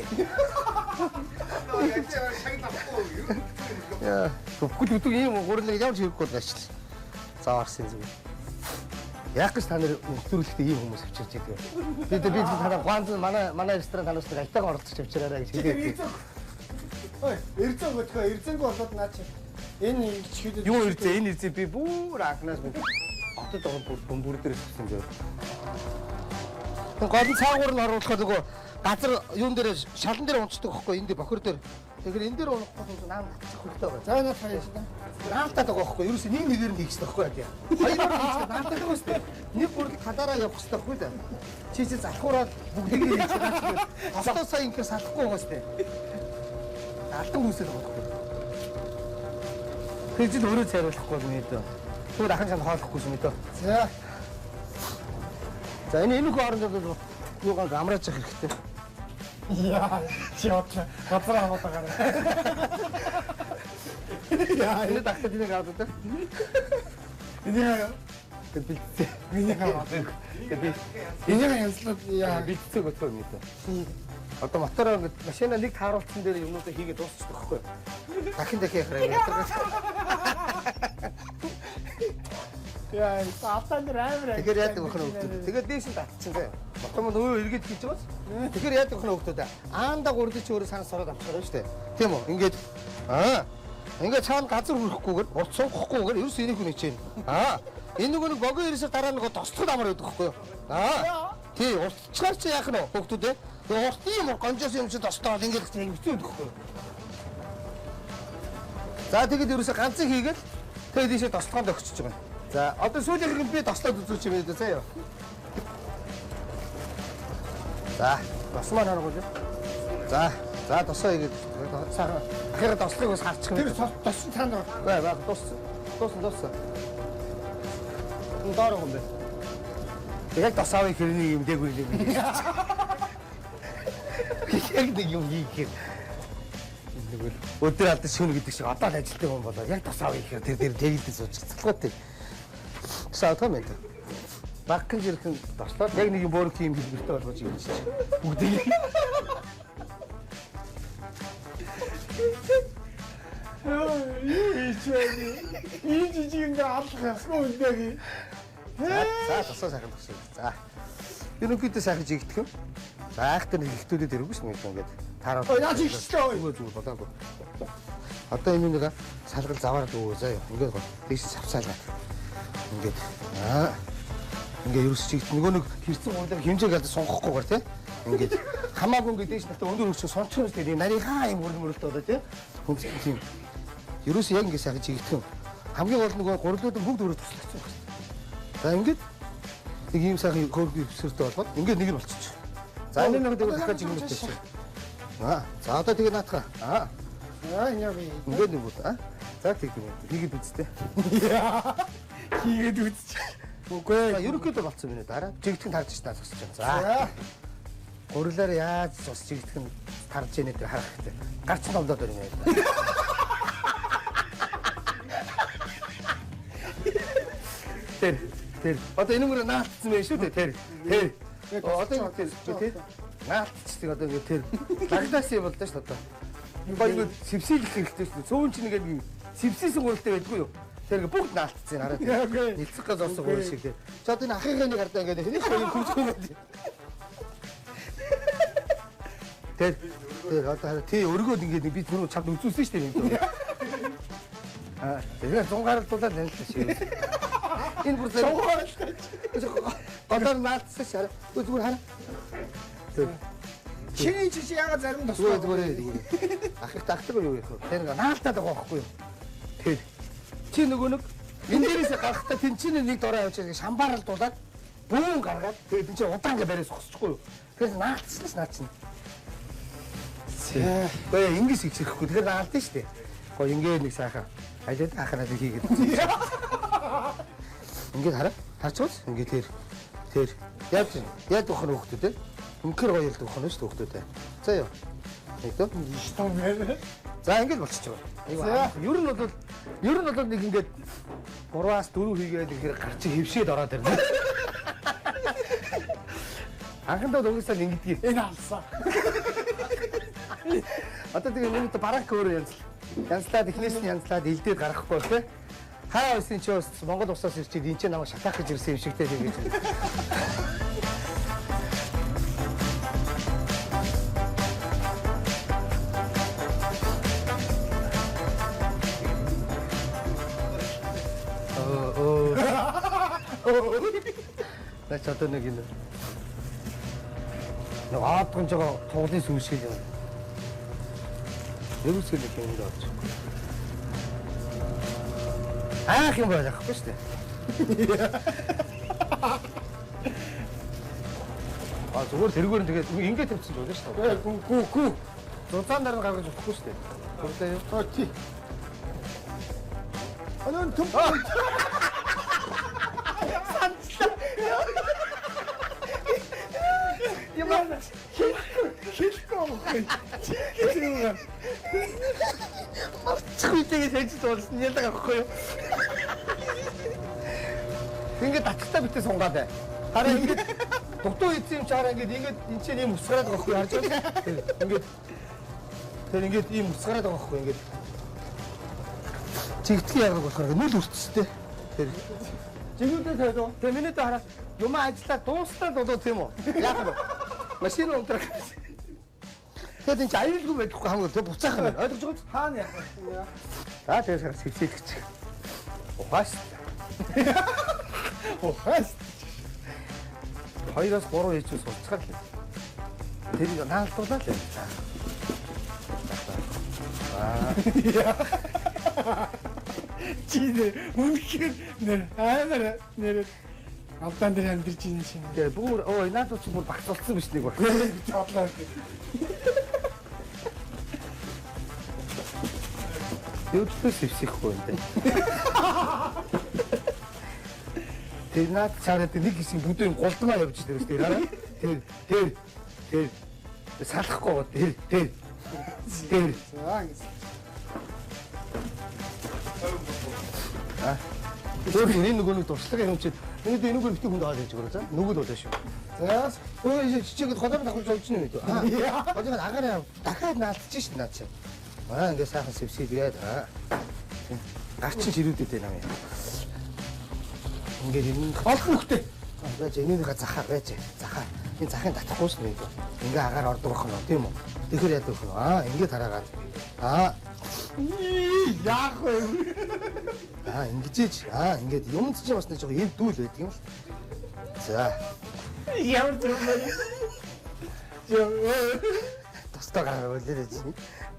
Яа, бүгд үгүй ийм гурлыг ямар ч хэрэггүй болооч. зааварсан зүг. Яг гэж та нар нэвтрүүлэхдээ ийм хүмүүс авчирч байдаг. Би танаа ганц манай ресторан танаас нэг айтайгаа оролцож авчираарай гэж хэлээд. Ой, эрзэн готхоо эрзэнгүй болоод наа чи. Энэ чихэд Юу ирзээ энэ ирзээ би бүр анхнаас хотод бүр дээр ирсэн зөө. Гол нь цаагуур нь оруулахад нөгөө газар юун дээр шалан дээр унцдаг байхгүй энэ бохор дээр. Тэгэхээр энэ дээр унахгүй юм наам татчих хэрэгтэй байгаа. За наад хаяа шин. Наалтаад байгаа байхгүй юу? Ерөөсөө нэг нэгээр нь хийх хэрэгтэй байхгүй яа. Хоёроор хийчихээ наалтаад байгаа шүү дээ. Нэг бүр талаараа явах хэрэгтэй байхгүй да. Чи залхуураад бүгдийг нь хийчихээ. Тостоо сая ингээд салахгүй байгаа шүү дээ. Алтан хүсэл байгаа байхгүй. Тэр чинь өөрөө цайруулахгүй юм дөө. Түр ахын чанд хоолохгүй юм дөө. За. За энэ хүү орондоо юугаар амрааж явах хэрэгтэй. Яа, чи отч. Газар аваад Яа, энэ дахиад нэг аваад дээ. энэ Бэлдээ. миний хаваа. Энэ янзлаад яа. Бэлдээ готов юм дөө. Одоо мотороо ингээд машина нэг тааруулсан дээр юмнуудаа хийгээд дуусчихдаг байхгүй. Дахин хараа. Яа, саатан драйвер. Тэгэхээр яадаг өхөн хөвгүүд. Тэгээд дээш нь татчихсан заяа. Мотом нь өө эргээд хийж байгаас. Тэгэхээр яадаг өхөн хөвгүүд. Аанда гурдч өөрөө санаас ороод авчихараа шүү дээ. Тийм үү? Ингээд ингээд цаана газар хүрхгүйгээр, урт суугахгүйгээр ерөөс энийг хүн хичээнэ. Энэ нөгөө нэг богино ирсээр дараа нөгөө тосцод амар байдаг байхгүй юу? Тий, уртчгаар чи яах нь хөвгүүд ээ? Тэгээ урт юм гонжоос юм чи тостоод ингээд хэвчээд байхгүй юу? За тэгээд ерөөсө ганцыг хийгээл тэгээд дээшээ тослоход өгчөж байгаа. За одоо сүүлийн хэрэг би тослоод үзүүлчих юм даа заяа. За тосмаар харгуул. За тосоо игээд сайхан ахира тослыг бас харчих юм. Тэр тоссон цаана бай тоссон. Энэ доор юм бэ. Яг тосаавыг хэрний юм дээгүүр юм. Яг нэг юм хийх. Өдөр алдан шөнө гэдэг шиг одоо л ажилтдаг юм болоо. Яг тосаав ихээр тэр тэгэлдээ суучих цалгуутай. Саатаа мэд. Багхан жирхэн тослоод яг нэг юм бөөрөх юм хэлбэртэй болгож юм чи. Бүгдийг. ийм жижиг ингээ алах ясгүй үндэ. За тосоо сайхан тосоо. За. Ерөнхийдөө сайхан жигдэх юм. За айхтар нэг ихтүүдэд ирвгүй шүү дээ ингээд. Таараа. Яаж хийчихлээ. Зүгээр болоогүй. Одоо энэ нэг салгал заваард өгөө заяа. Ингээд гоо. Тийш савсаалаа. Ингээд ингээд ерөөс чигт нөгөө нэг хэрцэн гуйлаа хэмжээг аль сунгахгүйгээр тий. Ингээд хамаагүй ингээд дээш натаа өндөр өчөө сончхоос тий нарийнхаа юм хөрмөрөлт болоо тий. Хүмс тийм. Ерөөс яг ингээд сайхан чигдэх юм. Хамгийн гол нөгөө гурлууд нь бүгд өөрөө туслагдсан байна. За ингээд нэг ийм сайхан хөргөв өсөртэй болгоод ингээд нэг нь болчихчих. За энэ нэг дахиад юм болчихчих. За одоо тэгээ наатах. Яа би. Ингээд нэг үү? За тэг юм. Хийгээд үзтээ. Хийгээд үзчих. Үгүй ээ. Ерөнхийдөө болцсон минь дараа. Жигтгэн тарж штаа зогсож байна. За. Гурлаар яаж ус жигтгэн тарж яанэ гэдэг харах хэрэгтэй. Гарч нь олдоод байна юм. Тэр. Одоо энэ мөр наалтсан байх шүү дээ. Тэр. Одоо тэр. Наалтчдаг одоо ингэ тэр. Лагнаас юм бол даа шүү одоо. Баяг сивсийлэх хэрэгтэй шүү. Цөөн чинь нэг сивсисэн гуралтай байдгүй юу? Тэр бүгд наалтцсан хараад. Нэлцэх газ орсон гурал шиг тийм. Чи одоо энэ ахыхын нэг ардаа ингэ хэний хоёр хүчгүй байд. Тэр одоо тий өргөөд ингэ би түрүү чамд үзүүлсэн шүү дээ. Тэгээ 100 гаралтуулаад нэлсэн шүү. Энэ бүр зөв. Гадар наалтсан шар. Зүгээр хараа. Чиний чи яагаад зарим тосгоо. Зүгээр. Ахих тагтаг юу яах вэ? Тэр наалтаад байгаа байхгүй юу? Тэр. Чи нөгөө нэг энэ дээрээс гарахтаа тэн чинь нэг дорой авчиж шамбааралдуулаад бүүн гаргаад тэгээд тэн чинь удаан гэ барьж зогсчихгүй юу? Тэгэхээр наалтсан ш наад чинь. Гэхдээ ингээс ихсэхгүй тэгэхээр наалтсан шүү дээ. Гоо ингээд нэг сайхан алид ахнаад хийгээд. Ингээд хараа. Харцуус ингээд тэр яаж ухах хөхтүүд те. Үнэхээр гоё ялдаг ухах нь шүү хөхтүүд. За ёо. Нэг дөө. Стон мэ. За ингээд болчихж байгаа. Ер нь бол нэг ингээд 3-аас 4 хийгээд ихээр гарч хөвшөөд ороод ирнэ. Анхандаа угсаа ингэдэг. Энэ алсаа. Одоо тэгээ нэг бараак өөр янзлаад эхнээс нь янзлаад илдээд гаргахгүй тий. Хаа байсан ч бас Монгол усаас ирчээд энэ ч намайг шатаах гэж ирсэн юм шигтэй тэгээд. Наач одоо нэг юм. Нэг аадгон жоо тоглын сүм шиг юм. Ерөөсөө нэг юм дооч. Аах юм байна ахгүй шүү дээ. Зүгээр тэргээр тэгээд ингээд тавьчихсан байна шүү дээ. Гүү. Зузаан дараа гаргаж өгөхгүй шүү дээ. Хүрдээ юу? Тий. Анаа төм. Ямаа хэлэхгүй. Чигээр. Марцгүйтэйгээ хэлж дуусна ялгаа авахгүй юу? Ингээд таталтаа битээ сунгаад бай. Хараа ингээд дугтуу хийсэн юм чаараа ингээд энэ чинь ийм усгараад байгаа байхгүй харж байна. Ингээд тэр ингээд ийм усгараад байгаа байхгүй ингээд. Чигтгэн яг болохоор нүл үрцтэй. Тэр жигүүдэд хайдуу. Тэр минут хараа юм ажиллаа дуустал болоо тийм үү? Яг нь. Машин унтрах. Тэгээд энэ аюулгүй байхгүй хамгийн зөв буцаах юм байна. Ойлгож байгаа хаана яах вэ? За тэгээд хараа сэвсэлгч. Ухаас. Ухаас. 2-3 хийчихвэл суулцгаар л. Тэрийг наалдуулаад л. Чи үнэхээр амар нэр авдаан дээр амьдэрч байна шиг. Тэгээ бүр наадууд чи бүр багцуулсан биш нэг баг. Бодлоо. Юутай сэвсэхгүй юм бэ? Тэр наад цаараад нэг хэсэг бүдүүн голдмаа явж тэр үстэй хараа. Тэр салахгүй гоо тэр. За ингэ. Тэр энэ нөгөө нэг туршлага юм чи энэ нөгөө битгий хүнд аваад байж байгаа за нөгөө л болоо шүү. За өө чичээгээд холоор давхиж явж байна үү? Хожоод агаараа дахиад наалтчих шин наад чи. Ингээ сайхан сэвсэгээд гарчин ширүүдэд байна юм. Ингээ энэ олон хөхтэй. Байж энийнийхээ захаар байж. Захаа. Энэ захын татахгүй шнэ нэг. Ингээ агаар ордог байх нь тийм үү? Тэгэхээр яадаг вэ? Ингээ тараагаад. Яах вэ? Ингэж ингээд юм чинь бас нэг жоо ийм дүүл байдаг юм л. За. Ямар ч юм бэ? Тостоо гараа үлээрэй чи.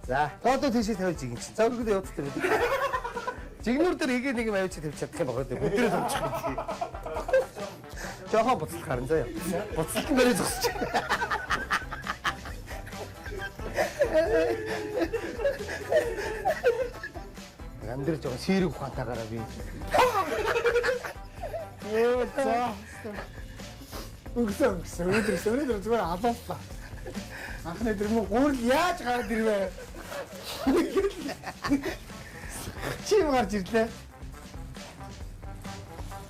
За. Тоодоо тийшээ тавьж игэн чи. За өргөдөө явуулдаг юм. Жигнүр дээр игээ нэг юм авчиж тавьчих чадах юм байна. Бүдрээ тавьчих юм чи. Жохоо буцалт харин заяа. Буцалтан дээрээ зогсож. Амдэр жоо сэрэг ухаантайгаараа би. За. Өгсөн. Өнөөдөр зүгээр алууллаа. Анхны тэр мөн гурал яаж гараад ирвэ? Чим гарч ирлээ.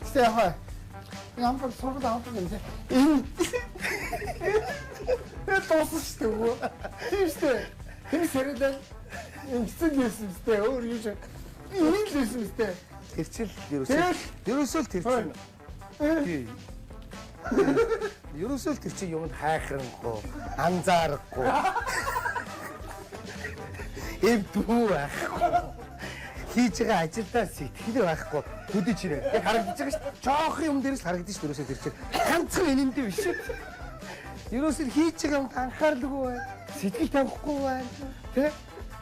Стэ хаа. Ямар сургал авах юм бэ? Энэ тоосон шүү дээ. Тийм шүү дээ. Тэр сэрэлэн ингэсэн байсан шүү дээ. Өөр юу ч энэ л байсан шүү дээ. Тэрчил ерөөсөө л тэрчил. Ерөөсөө л тэр чинь юмд хайхрангуй, анзаарахгүй. Эвдүү байхгүй. Хийж байгаа ажилдаа сэтгэл байхгүй. Хөдөж ирээ. Яг харагдаж байгаа шүү дээ. Жоох юм дээрс харагдаж шүү ерөөсөө тэр чинь. Ганцхан энэндээ биш шүү. Ерөөсөө хийж байгаа юмд анхааралгүй байна. Сэтгэл тавихгүй байна. Тэ?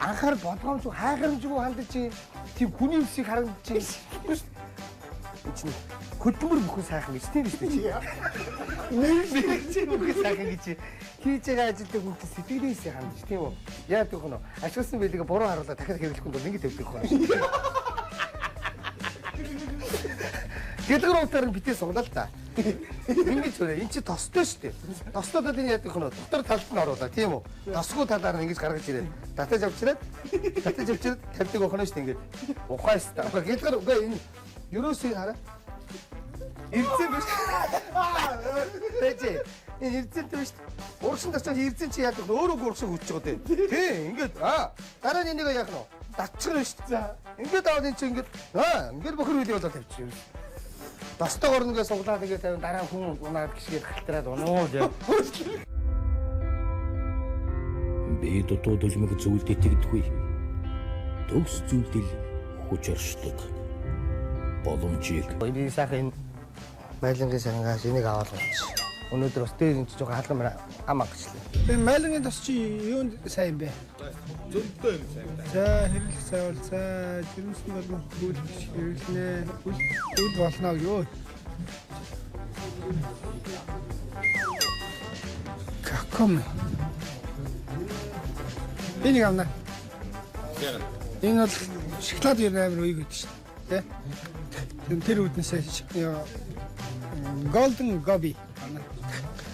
Анхаар бодгоомжгүй, хайхрамжгүй хандаж юм. Тийм хүний үсийг харагдаж юм. Эцний хөдөлмөр бүхэн сайхан гэж тийм шүү дээ. Нэг чи бүхэн сайхан гэж хийж байгаа ажилд бүгд сэтгэлээсээ хандж тийм үү? Яа гэх вэ? Ашигласан байлгаа буруу харуулаад дахиад хэрэглэхгүй бол ингэ тавьдаг байна. Гэлгэр утаар битээ суглаа л та. Ингэж үү? Энд чи тостой шүү дээ. Тостоод энэ яа гэх вэ? Дотор талд нь оруулаа тийм үү? Тосгүй талаар нь ингэж гаргаж ирээд татаж авчираад тавьдаг охно шүү дээ ингэж. Ухаас та. Гэлгэр үгүй энэ ерөөсөө хараа. Ирцэн биш. Тэжээ. Энэ ирцэн биш. Уршин тасч ирцэн чи яадаг өөрөө уршин хүчж байгаа дээ. Тий, ингээд дараа нь энийг яах нь вэ? датчихна шүү дээ. Ингээд аваад энэ чинь ингээд бохор үлий болоод тавьчих. Достой орногээ суглаад тэгээд тавин дараа хүн унаад гიშгээд халтраад унуу л яа. Би дутууд үлмэг зүйлд итгэдэггүй. Төгс зүйлдэл хүч оршдог. Боломжийг Би сайхан энэ майлангийн сангаас энийг аваад явчих. Өнөөдөр бас дээр энэ ч жоохон халуун ам агчлаа. Тэгээ майлангийн тос чи юунд сайн бэ? Зөвдөө юм сайн. За хэрэглэх сайвал за жирэмсэн болгон хөлж хэрэглэнэ. Үл болно юу? Каком. Энийг авна. Энэ бол шоколад ер нь амар үе гэдэг шүү дээ. Тэр үүднээс Golden Gobi.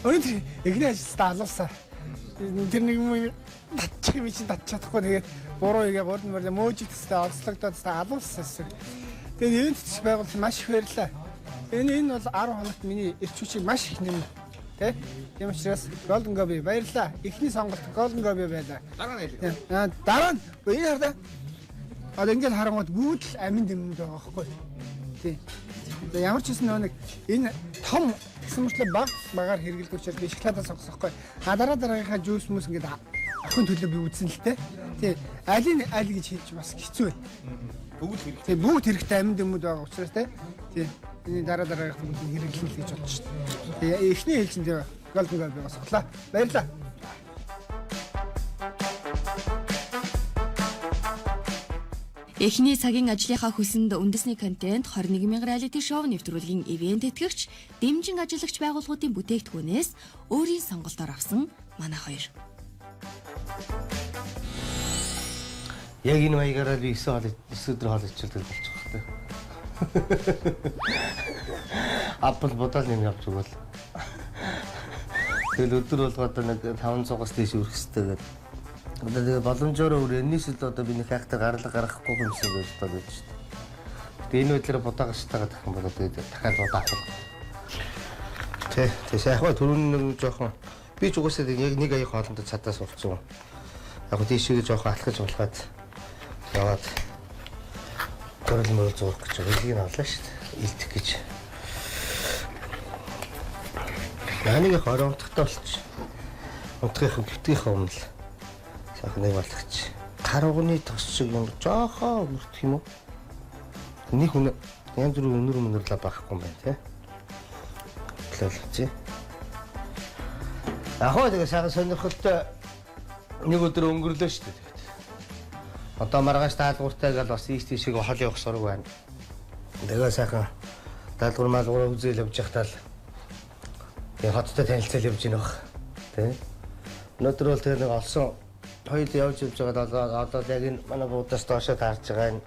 Өнөөдөр игнэ ажилтаа алуулсан. Тэр нэг юм татчих юм чинь татчих чадахгүй тэгээд буруу игээ гурд мөр мөөжид тест орслогдоод алуулсан. Тэгээд энд байгуулсан маш их баярлаа. Энэ бол 10 хоногт миний эрч хүчийг маш их нэмнэ. Тэ? Тийм учраас Golden Gobi баярлаа. Эхний сонголт Golden Gobi байлаа. Дараа нь хэлээ. Дараа нь энэ хардаа. Ингээд харангууд бүгд л амин дэмэнд байгаа байхгүй. Тий. Ямар ч юм нэг энэ том гэсэн мэтлээ багаар хэрэглэдэг учраас би шоколадаа сонгосохгүй. Дараагийнхаа жуус мүс ингээд ахын төлөө би үзсэн л те. Тий. Аль гэж хэлж бас хэцүү байна. Бүгд хэрэгтэй. Тий. Бүгд хэрэгтэй амин дэмэнд байгаа учраас те. Тий. Энэ дараагийнхаа хэрэглэн л гэж бодчих шүү дээ. Тий. Эхний хэлжиндээ Golden Gobi соглоо. Баярлалаа. Эхний цагийн ажлынхаа хүсэнд үндэсний контент 21,000 реалити шоу нэвтрүүлгийн ивент тэтгэгч, дэмжин ажиллагч байгууллагуудын бүтээгдэхүүнээс өөрийн сонголтоор авсан манай хоёр. Яг энэ маягаараа би 9 өдөр хоол ичүүлдэг болчих واخ. Апл бодол юм явж өгвөл. Тэгэл өдөр болгоод нэг 500-аас дээш өрөх хэрэгтэй гэдэг. Одоо тэгээ боломжоор өөр энэс л одоо би нэг хайхтар гарлаг гаргахгүй юмсан гэж бодож шүү дээ. Тэгээ энэ үдлээр будаагаш тагаад тахын болоод тэгээд дахиад будаа авах. Тэ сайхан түрүүн нэг жоохон би ч угаасаа яг нэг аяг хоолндоо цадаас урцсан. Яг тийшээ жоохон алхаж болоход яваад гөрөл мөрөл зурх гэж үлгийг авлаа шүү дээ. Илдэх гэж. Яаныг хоромтохтой болчих. Унтахын битгийнхаа өмнө л сайхан нэг болгоч. Гарууны тос шиг юм жоохоо өртөх юм уу? Нэг хүн янз бүрийн өнөрлөө байхгүй юм байна те. Төлөвлөж. Ахоо тэгээ сайхан сонирхолтой нэг өдөр өнгөрлөө шүү дээ. Одоо маргааш даалгавартай гал бас ийш тийшээ хол явах сураг байна. Тэгээ сайхан даалгавар малгавар үзэл явж явахтаа л тэгээ хоттой танилцал явж гинэ баг. Тэ. Өнөөдөр бол тэгээ нэг олсон хоёул явж байгаа одоо яг энэ манай буудаас доошоо таарж байгаа энэ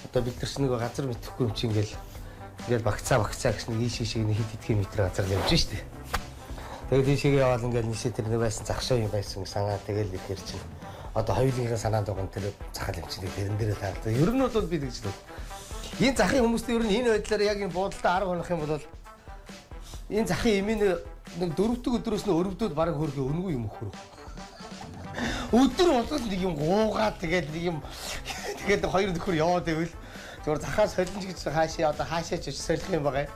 одоо бид нар ч нэг газар мэдэхгүй юм чи ингээл багцаа гэсэн нэг ийш шиг нэг хэд хэдхэн метр газар явж штэ. Тэгээд тийшээ яваад ингээл нийсээ тэр нэг байсан зах шоо юм байсан санаа тэгэл ихээр чинь одоо хоёулынхаа санаанд байгаа тэр захал юм чинь тэрэн дээрээ таалаа. Ер нь бол би тэгж л энэ захын хүмүүстэй ер нь энэ байдлаар яг энэ буудалтай 10 хонох юм бол энэ захын эмийн нэг 4-р өдрөөс нь өрөвдөд бараг хөргөө өнгөө юм өхөрөө. Өдөр болгол нэг юм гуугаад тэгээд нэг юм тэгээд хоёр нөхөр яваад байвал зүгээр захаас солинж гэж хаашаа одоо хаашаач солих юм байгаа.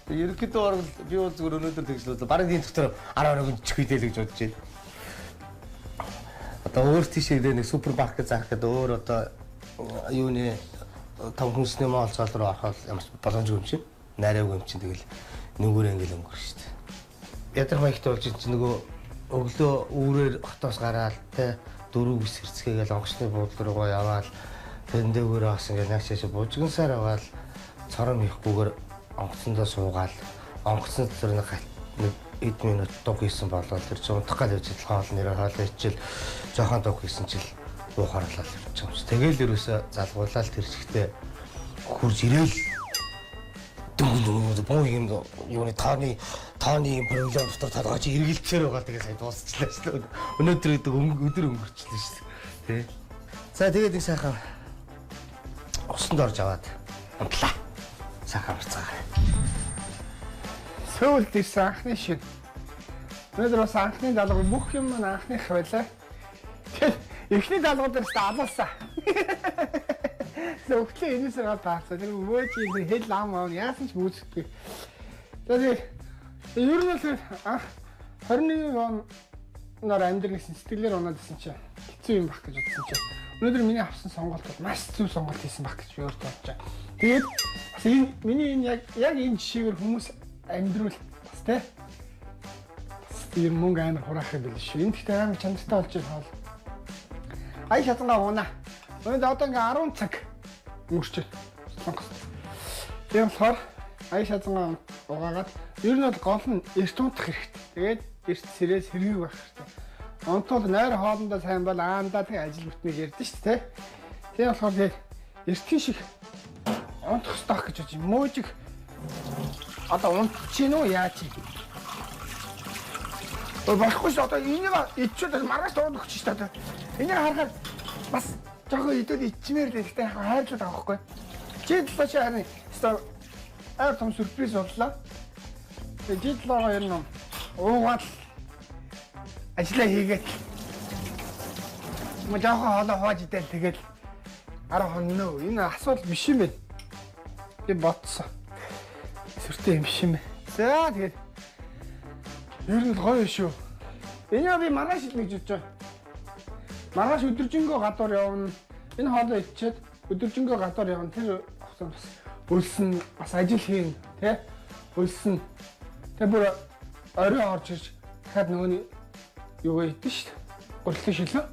Ерөнхийдөө бол би бол зүгээр өнөөдөр тэгжлээ. Бараг энэ дотор 10 ч хөдөл гэж бодож байна. Одоо өөр тийшээ нэг супермаркет заах гэдэг өөр одоо юуны том хүнсний моол цаал руу ороход ямар боломжгүй юм чинь. Найраагүй юм чинь тэгэл нүгээрээ ингээл өнгөрөх шүү дээ. Ядар маягт болж чинь нөгөө өглөө үүрээр хотоос гараад те дөрөв бис хэрцгээгээл онгоцны буудлын руугаа яваал тэрэн дээгүүрээ бас ингээл наашаашаа бужигнсаар аваад цором хийхгүйгээр онгоцондоо суугаал онгоцны дотор нэг хэд минут дуг хийсэн болоод тэр чинь унтах гал явж хоол нэрээ хоол ичил жоохон дуг хийсэн чил уухарлал явж байгаа юм чи. Тэгэл ерөөсө залгуулаад тэр чигтээ хурж ирээл боо юм юуны тооны проблем дотор талгаж эргэлцээр байгаа тэгээ сайн дуусчлаа шүү дээ. Өнөөдөр өдөр өнгөрчлээ шүү дээ. Тэ. За тэгээд нэг сайхан усанд орж аваад унтлаа. Сайхан харцгаа. Сөүлд ирсэн анхны шин. Өнөөдөр бас анхны даалгавар бүх юм анхных байлаа. Эхний даалгавар дээр ч алуулсан. Зөвхөн энэс рүү таарсан. Тэр мөөжийн хэл ам яасан ч үүсэхгүй. Тэгээд ер нь л анх 21 оноор амьдрсэн сэтгэлээр унаад исэн чинь хэцүү юм баг гэж бодсон чинь. Өнөөдөр миний авсан сонголт бол маш зөв сонголт хийсэн баг гэж би өөртөө бодож байгаа. Тэгээд бас энэ миний энэ яг энэ жишээгээр хүмүүс амьдрал бас тэ ер нь мөнгө амар хураах юм биш шүү. Энэ гэхдээ амар чанартай болж байгаа бол ая шатангаа уна. Өнөөдөр одоо ингээ 10 цаг өнгөрчээ. Тийм болохоор ая шатангаа угаагаад ер нь бол гол нь эрт унтах хэрэгтэй. Тэгээд эрт сэрээ сэргийг байх хэрэгтэй. Онтол нойр хоолндоо сайн бол аандаа тэг ажил бүтнийг ярьдэн шүү дээ. Тийм болохоор тэгээд эртхэн шиг унтах хэрэгтэй гэж бодож юм. Мөөжиг одоо унтчих чинь үү яа чи? Багхгүй шүү одоо энийг иччээд маргааш дуунд өгч шүү дээ. Энийг харахад бас жоохон идэд ичмээр л ихтэй хайрлаад байгаа байхгүй. Чи талаа чи харин өстой ар том сюрприз боллоо. Тэгээд талаа ер нь уугаад ажиллаа хийгээд мөн жоохон хоолоо хувааж идэл тэгэл 10 хоног энэ асуудал биш юм байна. Би ботсон. Сүртэй юм биш юм. За тэгээд ер нь гоё шүү. Энэ би маргааш идэх гэж бодож байгаа. Маргааш өдөржингөө гадуур явна. Энэ хоолоо ичээд өдөржингөө гадуур явна. Тэр хосоо бас өлсөн бас ажил хийн тий. Өлсөн. Тэгээ бүр орой орж ирж дахиад нөгөөний юугаа идэх шүү дээ. Гурлын шилөө.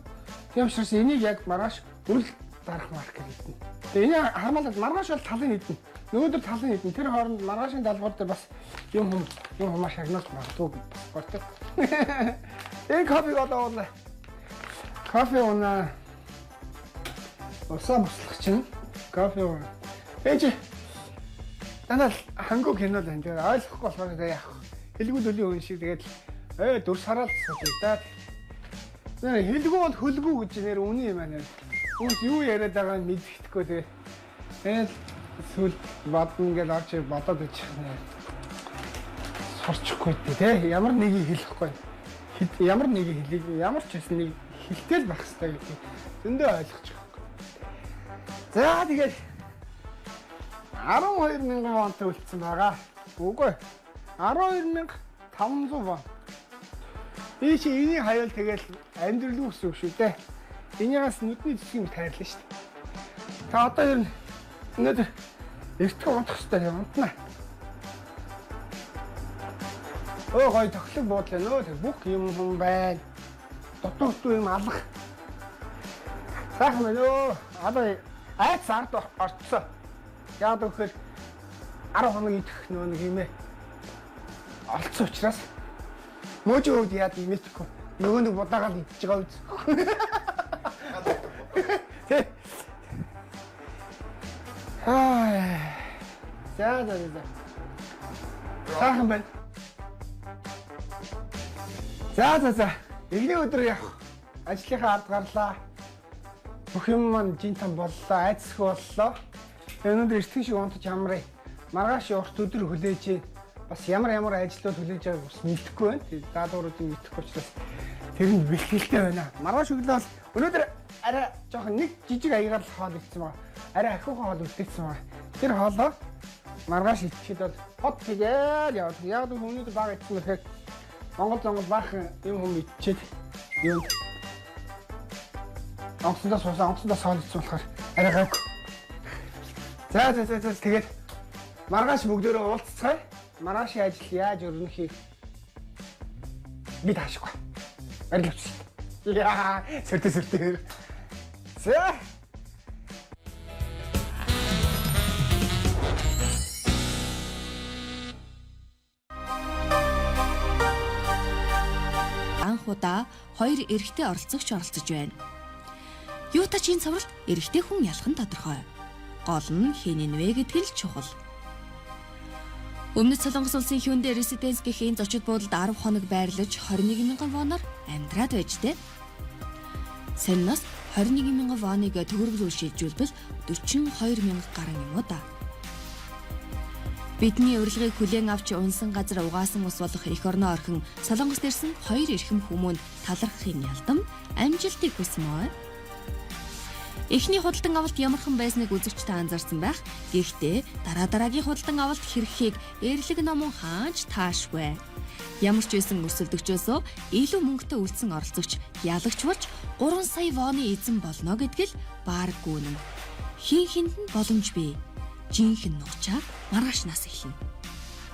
Тийм учраас энийг яг маргааш үрэл дарах маркер идэнэ. Тэгээ энэ хамаалал маргааш бол талын идэнэ. Нөгөөдөр талын идэнэ. Тэр хооронд маргаашийн даалгавар дээр бас юм хумаа шагнуулж магадгүй бас гортой. Энэ кофег одоо уулаа. Кофе унаа. Усаа буслах чинь кофе унаа. Ээж танаа хангуу кино л энэ ойлгохгүй болохоор яах. Хэлгүй төлийн хүн шиг тэгээд дүр сараал суулаа да. Нэр хэлгүй бол хөлгүй гэж нэр үний юм аа. Хүмүүс юу яриад байгааг нь мэддэхгүй тэгээд энэ сүл бодно гэж орж бодоод байж байна. Сурчихгүй тий. Ямар нэгийг хэлэхгүй. Ямар нэгийг хэлийг ямар ч хэсэн нэг хэлтэл байх хэрэгтэй гэдэг зөндөө ойлгочих. За тэгээд 12,000 вонтой үлдсэн байгаа. Үгүй 12,500 вон. Би чи энийг хаяал тэгэл амьдрал үүсэх шүү дээ. Энийгээс нүдний зүсгийг тайрлаа шүү дээ. Та одоо ер нь өнөөдөр эртхэн унтах хэрэгтэй юм унтна. Өө гой тоглог буудлаа нөө тэг бүх юм хүн байна. Дотоодгүй юм алах. Сайхан нөө одоо айц ард орцсон. Яг тэгэхээр 10 хоног идэх нөө нэг юм ээ. Олцсон учраас мөөжийн хувьд яад юм мэдхгүй. Нөгөө нэг будаагаад идчихэж байгаа үз. За. Сайхан байна. За. Эхний өдөр явах. Ажлынхаа ард гарлаа. Бүх юм маань жинтан боллоо, айцсгүй боллоо. Өнөөдөр эртхэн шиг унтаж амраа. Маргааш урт өдөр хүлээж бас ямар ажлууд хүлээж байгааг бас мэдхгүй байна. Тэгээд даалгавруудыг мэдхгүй учраас тэр нь бэлтгэлтэй байна. Маргааш өглөө бол өнөөдөр арай жоохон нэг жижиг аягаар хоол идсэн байгаа. Арай ахиухан хоол үлдээсэн байгаа. Тэр хоолоо маргааш идэхэд бол хот тэгэл яваад. Яг өнөөдөр баг идсэн мэхээр Монгол баахан юм хүм идчихэд юу онгоцондоо суусан хоол идсэн болохоор арай гайг. За тэгээд маргааш бүгдээрээ уулзцгаая. Маргаашийн ажил яаж өрнөхийг би таашгүй. Арилж. Яа, сэртэ. За. Анхудаа хоёр эрэгтэй оролцогч оролцож байна. Юу тач энэ цавралд эрэгтэй хүн ялхан тодорхой. Гол нь хэн нэ гэдг л чухал. Өмнөд Солонгос улсын Hyundai Residence гэх энэ зочид буудалд 10 хоног байрлаж 21,000 воноор амьдраад байжтэй. Сэннос 21,000 воныг төгрөглөөр шилжүүлбэл 42,000 гаруй юм уу да. Бидний урилгыг хүлээн авч унсан газар угаасан ус болох эх орноо орхин Солонгост ирсэн 2 эрхэм хүмүүнд талархахын ялдам амжилтыг хүсмээр. Эхний худалдан авалт ямархан байсныг үзэгчтэй анзаарсан байх. Гэхдээ дараагийн худалдан авалт хэрэгхийг эрлэг номон хааж таашгүй. Ямар ч байсан өрсөлдөгчөөсөө илүү мөнгөтэй үлдсэн оролцогч ялагч болж 3 сая воны эзэн болно гэдгэл бааргүй нэ. Хин хинд нь боломж бий. Жинхэнэ нуучаа маргаашнаас эхэлнэ.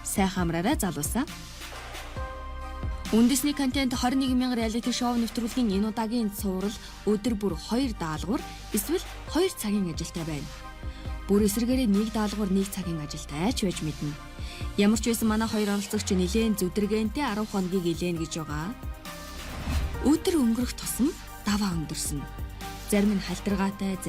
Сайхан амраарай залуусаа. Үндэсний контент 21,000 реалити шоу нэвтрүүлгийн энэ удаагийн цуврал өдөр бүр 2 даалгавар эсвэл 2 цагийн ажилтай байна. Бүр эсрэгээрээ 1 даалгавар 1 цагийн ажилтай ч байж мэднэ. Ямар ч байсан манай 2 оролцогч нэлээд зүдэргэнтэй 10 хоногийг илээн гэж байгаа. Өдөр өнгөрөх тусам даваа өндөрсөн. Зарим нь халтаргаатай,